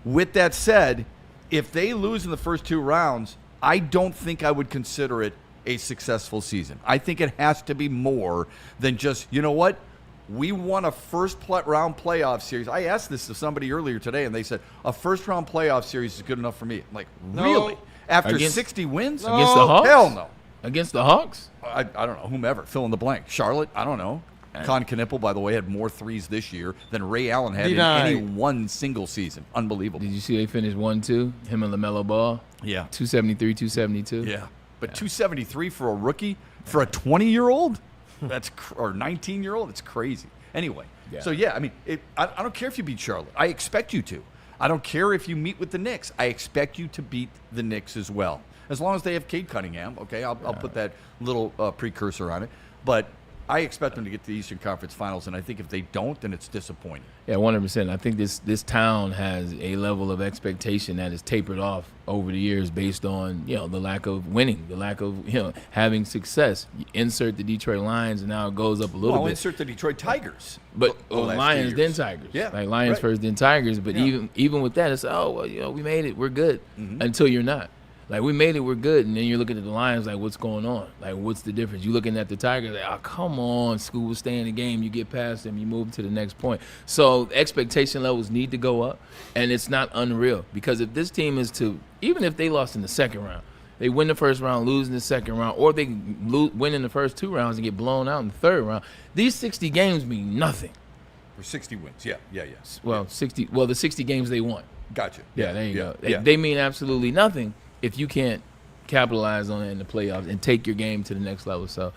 With that said, if they lose in the first 2 rounds, I don't think I would consider it a successful season. I think it has to be more than just, you know what? We won a first-round playoff series. I asked this to somebody earlier today, and they said, a first-round playoff series is good enough for me. I'm like, really? After 60 wins? Against the Hawks? Hell no. Against the Hawks? I don't know. Whomever. Fill in the blank. Charlotte? I don't know. Con Knippel, by the way, had more threes this year than Ray Allen had in any one single season. Unbelievable. Did you see they finished 1-2? Him and LaMelo Ball? Yeah. 273, 272? Yeah. But 273 for a rookie? For a 20-year-old? Or 19-year-old? It's crazy. Anyway. Yeah. So, yeah, I mean, I don't care if you beat Charlotte. I expect you to. I don't care if you meet with the Knicks. I expect you to beat the Knicks as well. As long as they have Cade Cunningham. Okay, I'll put that little precursor on it. But I expect them to get to the Eastern Conference Finals, and I think if they don't, then it's disappointing. Yeah, 100%. I think this town has a level of expectation that is tapered off over the years based on, the lack of winning, the lack of, having success. You insert the Detroit Lions, and now it goes up a little bit. Insert the Detroit Tigers. But Lions, then Tigers. Yeah. Like Lions first, then Tigers. But even with that, it's, we made it, we're good, until you're not. Like, we made it, we're good, and then you're looking at the Lions like, what's going on? Like, what's the difference? You're looking at the Tigers like, oh, come on, school, stay in the game. You get past them, you move to the next point. So expectation levels need to go up, and it's not unreal. Because if this team is to, even if they lost in the second round, they win the first round, lose in the second round, or they win in the first 2 rounds and get blown out in the third round, these 60 games mean nothing. For 60 wins, yeah. Well, the 60 games they won. Gotcha. Yeah, there you go. They mean absolutely nothing if you can't capitalize on it in the playoffs and take your game to the next level. So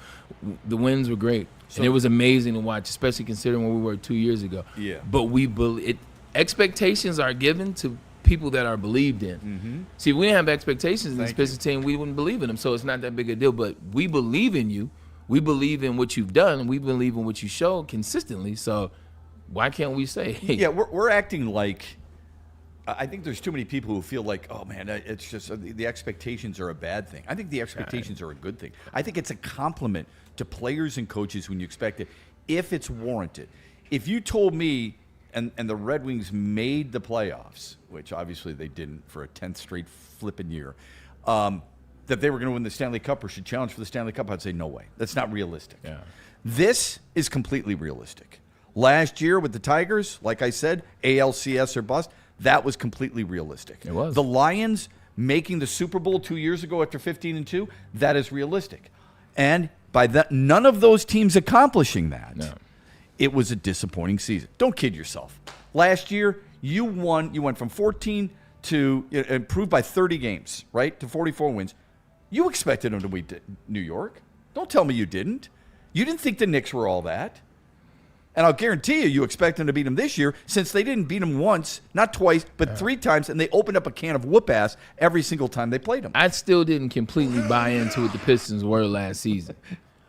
the wins were great. And it was amazing to watch, especially considering where we were 2 years ago. Yeah. But expectations are given to people that are believed in. Mm-hmm. See, if we didn't have expectations in this Pistons team, we wouldn't believe in them. So it's not that big a deal. But we believe in you. We believe in what you've done. We believe in what you show consistently. So why can't we say, hey? Yeah, we're acting like – I think there's too many people who feel like, oh, man, it's just the expectations are a bad thing. I think the expectations are a good thing. I think it's a compliment to players and coaches when you expect it, if it's warranted. If you told me and the Red Wings made the playoffs, which obviously they didn't for a 10th straight flipping year, that they were going to win the Stanley Cup or should challenge for the Stanley Cup, I'd say no way. That's not realistic. Yeah. This is completely realistic. Last year with the Tigers, like I said, ALCS or bust, that was completely realistic. It was. The Lions making the Super Bowl 2 years ago after 15-2, that is realistic. And by that, none of those teams accomplishing that, it was a disappointing season. Don't kid yourself. Last year, you went from 14 to improved by 30 games, right, to 44 wins. You expected them to beat New York. Don't tell me you didn't. You didn't think the Knicks were all that. And I'll guarantee you expect them to beat them this year since they didn't beat them once, not twice, but 3 times, and they opened up a can of whoop-ass every single time they played them. I still didn't completely buy into what the Pistons were last season.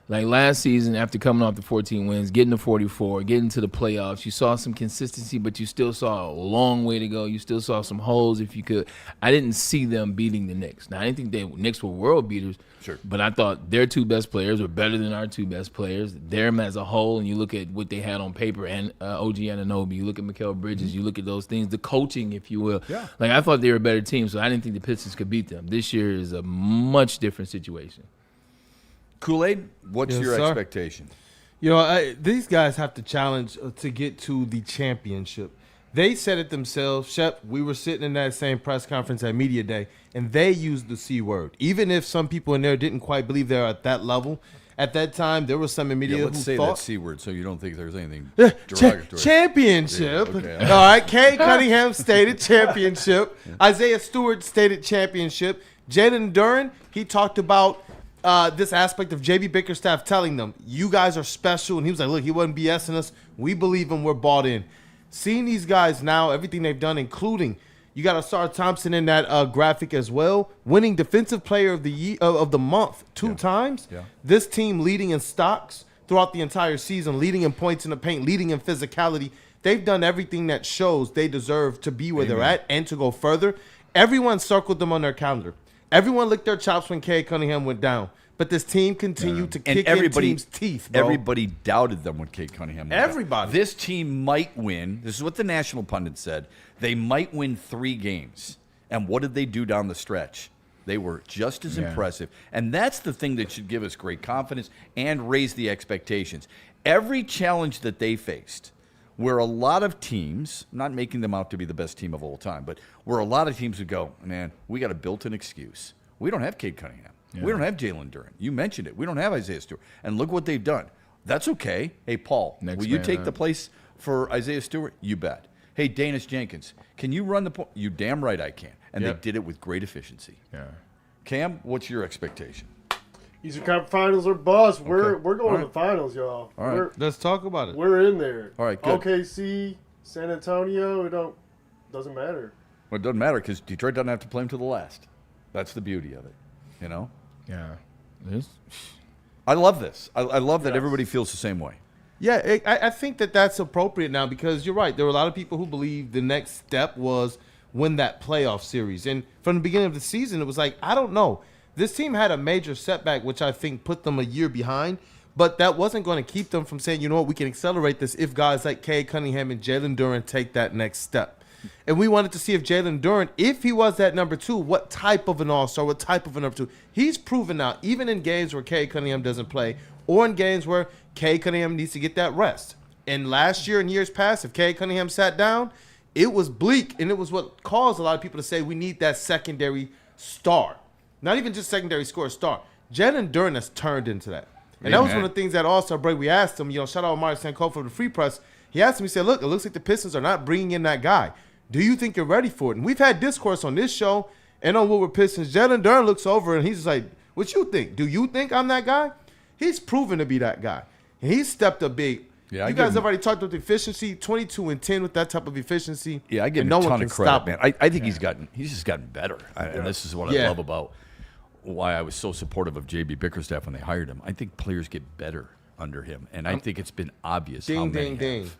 Like last season, after coming off the 14 wins, getting to 44, getting to the playoffs, you saw some consistency, but you still saw a long way to go. You still saw some holes if you could. I didn't see them beating the Knicks. Now, I didn't think the Knicks were world beaters, but I thought their 2 best players were better than our 2 best players. Them as a whole, and you look at what they had on paper, and OG Anunoby, you look at Mikal Bridges, you look at those things, the coaching, if you will. Yeah. Like, I thought they were a better team, so I didn't think the Pistons could beat them. This year is a much different situation. Kool-Aid, what's your expectation? These guys have to challenge to get to the championship. They said it themselves. Shep, we were sitting in that same press conference at Media Day, and they used the C word. Even if some people in there didn't quite believe they're at that level, at that time, there was some in media who let's say thought, that C word so you don't think there's anything derogatory. Championship. Yeah, okay. All right, Kay Cunningham stated championship. Isaiah Stewart stated championship. Jalen Duren, he talked about this aspect of J.B. Bickerstaff telling them, you guys are special. And he was like, look, he wasn't BSing us. We believe him. We're bought in. Seeing these guys now, everything they've done, including you got Asar Thompson in that graphic as well, winning Defensive Player of the Month 2 times. Yeah. This team leading in stocks throughout the entire season, leading in points in the paint, leading in physicality. They've done everything that shows they deserve to be where they're at and to go further. Everyone circled them on their calendar. Everyone licked their chops when Kay Cunningham went down. But this team continued to kick in teams' teeth, bro. Everybody doubted them when Kay Cunningham went Everybody. down. This team might win. This is what the national pundits said. They might win 3 games. And what did they do down the stretch? They were just as impressive. And that's the thing that should give us great confidence and raise the expectations. Every challenge that they faced, where a lot of teams, not making them out to be the best team of all time, but where a lot of teams would go, man, we got a built-in excuse. We don't have Cade Cunningham. Yeah. We don't have Jalen Duren. You mentioned it. We don't have Isaiah Stewart. And look what they've done. That's okay. Hey, Paul, will you take the place for Isaiah Stewart? You bet. Hey, Danis Jenkins, can you run the point? You damn right I can. And they did it with great efficiency. Yeah. Cam, what's your expectation? Eastern Conference Finals or bust. We're going to the finals, y'all. All right. Let's talk about it. We're in there. All right, good. OKC, San Antonio, doesn't matter. Well, it doesn't matter because Detroit doesn't have to play them to the last. That's the beauty of it, you know? Yeah. I love this. I love that everybody feels the same way. Yeah, I think that's appropriate now because you're right. There were a lot of people who believed the next step was win that playoff series. And from the beginning of the season, it was like, I don't know. This team had a major setback, which I think put them a year behind. But that wasn't going to keep them from saying, you know what, we can accelerate this if guys like Cade Cunningham and Jalen Duren take that next step. And we wanted to see if Jalen Duren, if he was that number 2, what type of an all-star, what type of a number 2. He's proven now, even in games where Cade Cunningham doesn't play, or in games where Cade Cunningham needs to get that rest. And last year and years past, if Cade Cunningham sat down, it was bleak, and it was what caused a lot of people to say we need that secondary star. Not even just secondary star. Jalen Duren has turned into that. And that was one of the things at All-Star break we asked him, shout out Amari Sankofa for the Free Press. He asked him, he said, look, it looks like the Pistons are not bringing in that guy. Do you think you're ready for it? And we've had discourse on this show and on Woodward Pistons. Jalen Duren looks over and he's just like, what you think? Do you think I'm that guy? He's proven to be that guy. And he stepped up big. Yeah, you guys have already talked about the efficiency, 22-10 with that type of efficiency. Yeah, I give him no a ton one of can credit, stop man. him. I think he's just gotten better. And this is what I love about why I was so supportive of JB Bickerstaff when they hired him. I think players get better under him, and I think it's been obvious. How many have.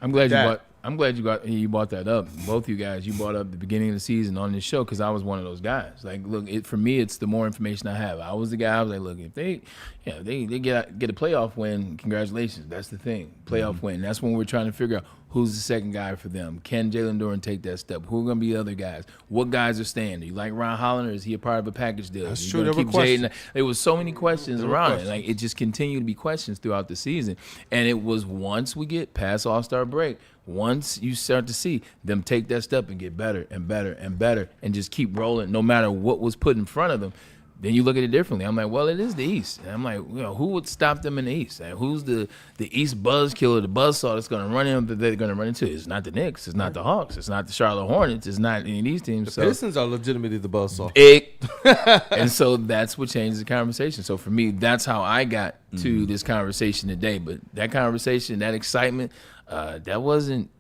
I'm glad you brought that up. Both you guys, you brought up the beginning of the season on this show because I was one of those guys. Like, look, for me, it's the more information I have. I was the guy. I was like, look, if they get a playoff win, congratulations. That's the thing, playoff win. That's when we're trying to figure out who's the second guy for them. Can Jalen Duren take that step? Who are going to be the other guys? What guys are staying? Do you like Ron Holland, or is he a part of a package deal? That's You true. gonna There were keep questions. Jaden? There was so many questions around it. Like, it just continued to be questions throughout the season. And it was once we get past All-Star break, once you start to see them take that step and get better and better and better and just keep rolling no matter what was put in front of them, then you look at it differently. I'm like, well, it is the East. And I'm like, who would stop them in the East? And who's the East buzz killer, the buzzsaw that's going to run in that they're going to run into? It's not the Knicks. It's not the Hawks. It's not the Charlotte Hornets. It's not any of these teams. The Pistons are legitimately the buzzsaw. And so that's what changed the conversation. So for me, that's how I got to this conversation today. But that conversation, that excitement, that wasn't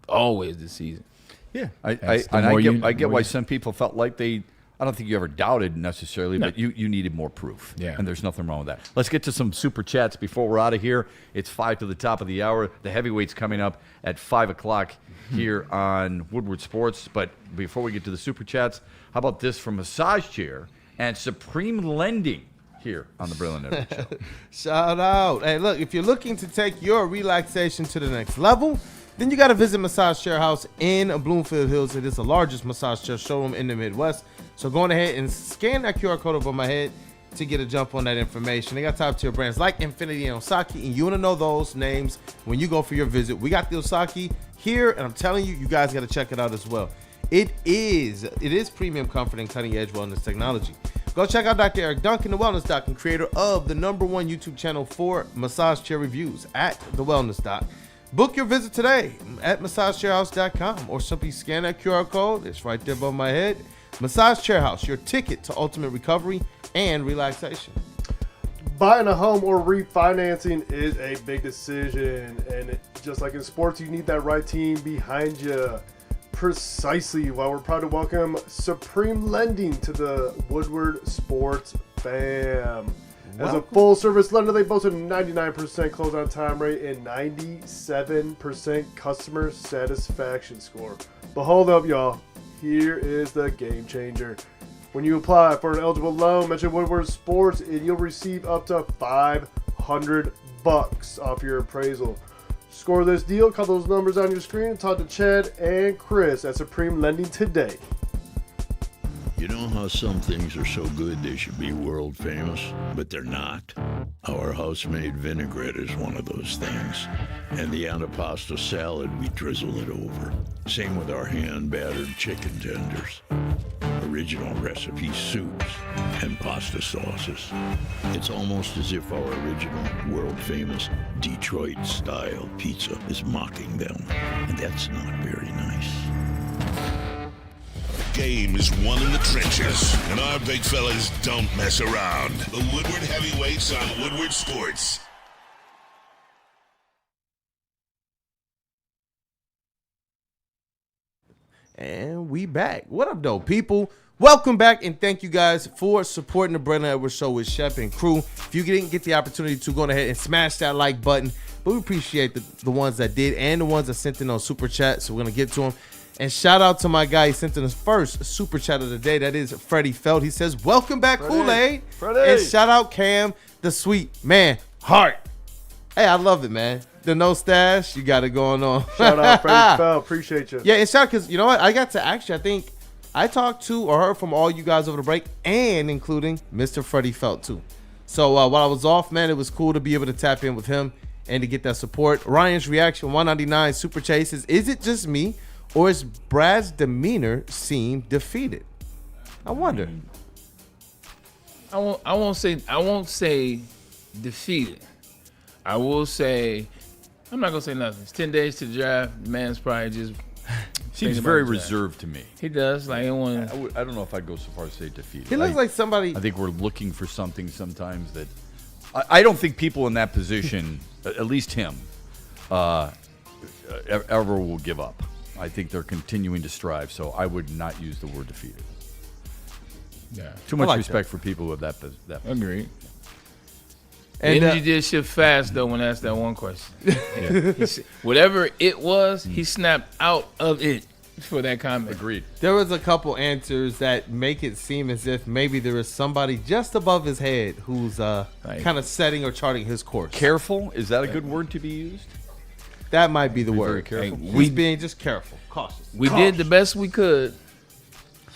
always this season. Yeah, I get why some people felt like I don't think you ever doubted necessarily, but you needed more proof. Yeah. And there's nothing wrong with that. Let's get to some super chats before we're out of here. It's 5 to the top of the hour. The heavyweights coming up at 5 o'clock here on Woodward Sports. But before we get to the super chats, how about this from Massage Chair and Supreme Lending here on the Braylon Network Show. Shout out. Hey, look, if you're looking to take your relaxation to the next level, then you got to visit Massage Chair House in Bloomfield Hills. It is the largest massage chair showroom in the Midwest. So go on ahead and scan that QR code above my head to get a jump on that information. They got top tier brands like Infinity and Osaki, and you want to know those names when you go for your visit. We got the Osaki here, and I'm telling you, you guys got to check it out as well. It is premium comfort and cutting edge wellness technology. Go check out Dr. Eric Duncan, the Wellness Doc, and creator of the #1 YouTube channel for massage chair reviews at The Wellness Doc. Book your visit today at massagechairhouse.com or simply scan that QR code. It's right there above my head. Massage Chair House, your ticket to ultimate recovery and relaxation. Buying a home or refinancing is a big decision, and just like in sports, you need that right team behind you. Precisely why we're proud to welcome Supreme Lending to the Woodward Sports fam. As a full-service lender, they boast a 99% close-on time rate and 97% customer satisfaction score. But hold up, y'all. Here is the game changer. When you apply for an eligible loan, mention Woodward Sports, and you'll receive up to $500 off your appraisal. Score this deal, call those numbers on your screen, and talk to Chad and Chris at Supreme Lending today. You know how some things are so good they should be world famous, but they're not? Our house-made vinaigrette is one of those things. And the antipasto salad, we drizzle it over. Same with our hand-battered chicken tenders. Original recipe soups and pasta sauces. It's almost as if our original world-famous Detroit-style pizza is mocking them. And that's not very nice. Game is won in the trenches, and our big fellas don't mess around. The Woodward Heavyweights on Woodward Sports. And we back. What up, though, people? Welcome back, and thank you guys for supporting the Braylon Edwards Show with Shep and crew. If you didn't get the opportunity to, go ahead and smash that like button. But we appreciate the ones that did and the ones that sent in on Super Chat, so we're going to get to them. And shout out to my guy. He sent in his first Super Chat of the day. That is Freddie Felt. He says, welcome back, Kool-Aid. And shout out Cam, the sweet man, Heart. Hey, I love it, man. The no stash, you got it going on. Shout out Freddie Felt. Appreciate you. Yeah, and shout out, because you know what? I got to actually, I think I talked to or heard from all you guys over the break, and including Mr. Freddie Felt, too. So while I was off, man, it was cool to be able to tap in with him and to get that support. Ryan's reaction, 199 Super Chases. Is it just me, or is Brad's demeanor seem defeated? I wonder. I won't say defeated. I will say, I'm not gonna say nothing. It's 10 days to the draft. The man's probably just seems very reserved to me. He does. Like, I don't know if I'd go so far as to say defeated. He looks like somebody. I think we're looking for something sometimes that I don't think people in that position, at least him, ever will give up. I think they're continuing to strive, so I would not use the word defeated. Yeah. Too much respect for people who have that. Agreed. And energy did shift fast, though, when I asked that one question. Whatever it was, he snapped out of it for that comment. Agreed. There was a couple answers that make it seem as if maybe there is somebody just above his head who's kind of setting or charting his course. Careful? Is that a good word to be used? That might be the word. Very careful. He's being just careful, cautious. We did the best we could.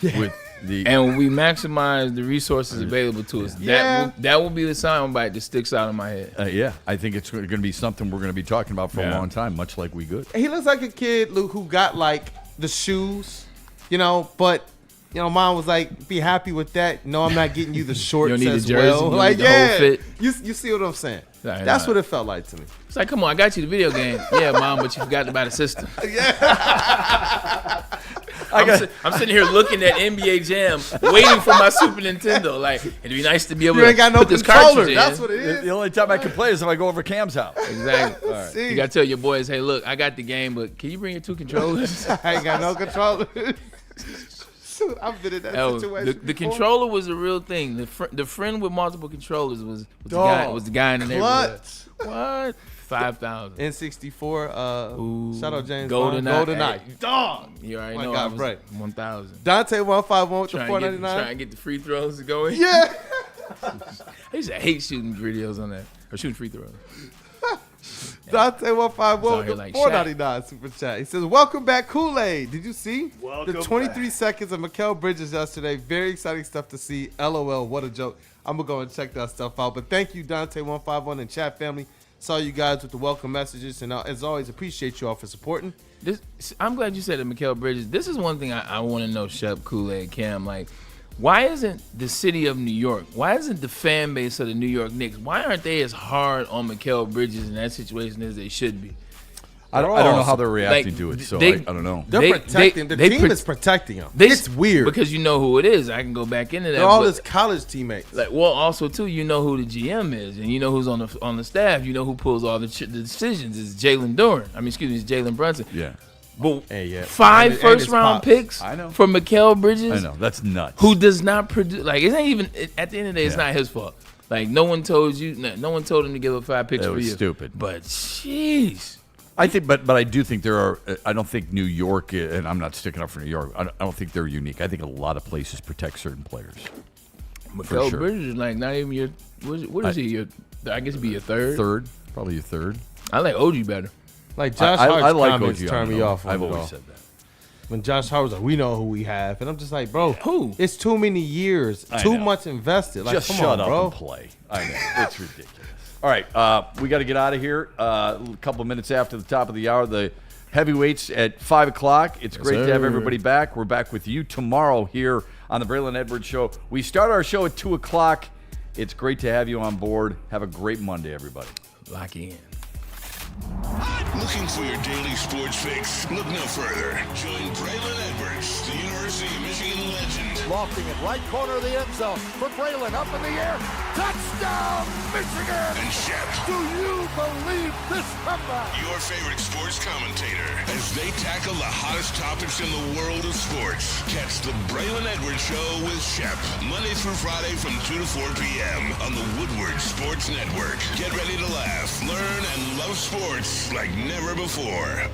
With and we maximized the resources available to us. That will be the soundbite that sticks out in my head. Yeah, I think it's going to be something we're going to be talking about for a long time, much like we good. He looks like a kid who got like the shoes, but mom was like, "Be happy with that. No, I'm not getting you the shorts you don't need as the jersey, well." you don't Like, need the whole fit. you see what I'm saying? That's what it felt like to me. It's like, come on, I got you the video game. Yeah, mom, but you forgot to buy the system. I'm sitting here looking at NBA Jam, waiting for my Super Nintendo. Like, it'd be nice to be able to put this cartridge in. That's what it is. The only time I can play is if I go over to Cam's house. Exactly. All right. You got to tell your boys, hey, look, I got the game, but can you bring your 2 controllers? I ain't got no controllers. I've been in that situation. The controller was a real thing. The friend with multiple controllers was the guy in the neighborhood. What? 5,000. N64. Shout out James GoldenEye. Hey, dog. You already My know God, I was right. 1,000. Dante 151 with the $4.99. Trying to get the free throws going. Yeah. I used to hate shooting videos on that. Or shooting free throws. Dante 151 with the like $4.99 super chat. He says, "Welcome back, Kool-Aid. Did you see Welcome the 23 back. seconds of Mikal Bridges yesterday? Very exciting stuff to see. LOL, what a joke. I'm going to go and check that stuff out. But thank you, Dante 151 and chat family. Saw you guys with the welcome messages. And as always, appreciate you all for supporting. I'm glad you said it, Mikal Bridges. This is one thing I want to know, Shep, Kool-Aid, Cam. Like, why isn't the city of New York, why isn't the fan base of the New York Knicks, why aren't they as hard on Mikal Bridges in that situation as they should be? I don't know how they're reacting to it, so I don't know. They're protecting. The team is protecting him. It's weird. Because you know who it is. I can go back into that. They're all his college teammates. Also, too, you know who the GM is, and you know who's on the staff. You know who pulls all the decisions. It's Jalen Brunson. Yeah. But 5 first-round picks for Mikal Bridges. I know. That's nuts. Who does not produce. Like, it ain't even, at the end of the day, it's not his fault. Like, no one told him to give up 5 picks for you. That was stupid. But, jeez. I think, but I do think there are. I don't think New York, and I'm not sticking up for New York. I don't think they're unique. I think a lot of places protect certain players. Mikal Bridges is like not even your. What is he? I guess he'd be your third. Probably your third. I like OG better. Like Josh Hart's like comments OG, turn me off. I've always said that. When Josh Hart was like, "We know who we have," and I'm just like, "Bro, who? It's too many years, too much invested. Like, just come shut on, up bro. and play." I know it's ridiculous. All right, we got to get out of here. A couple of minutes after the top of the hour, the heavyweights at 5 o'clock. It's great to have everybody back. We're back with you tomorrow here on the Braylon Edwards Show. We start our show at 2 o'clock. It's great to have you on board. Have a great Monday, everybody. Lock in. Looking for your daily sports fix? Look no further. Join Braylon Edwards, the University of Michigan legend. Lofting it right corner of the end zone for Braylon, up in the air. Touchdown, Michigan! And Shep. Do you believe this comeback? Your favorite sports commentator as they tackle the hottest topics in the world of sports. Catch the Braylon Edwards Show with Shep. Monday through Friday from 2 to 4 p.m. on the Woodward Sports Network. Get ready to laugh, learn, and love sports like never before.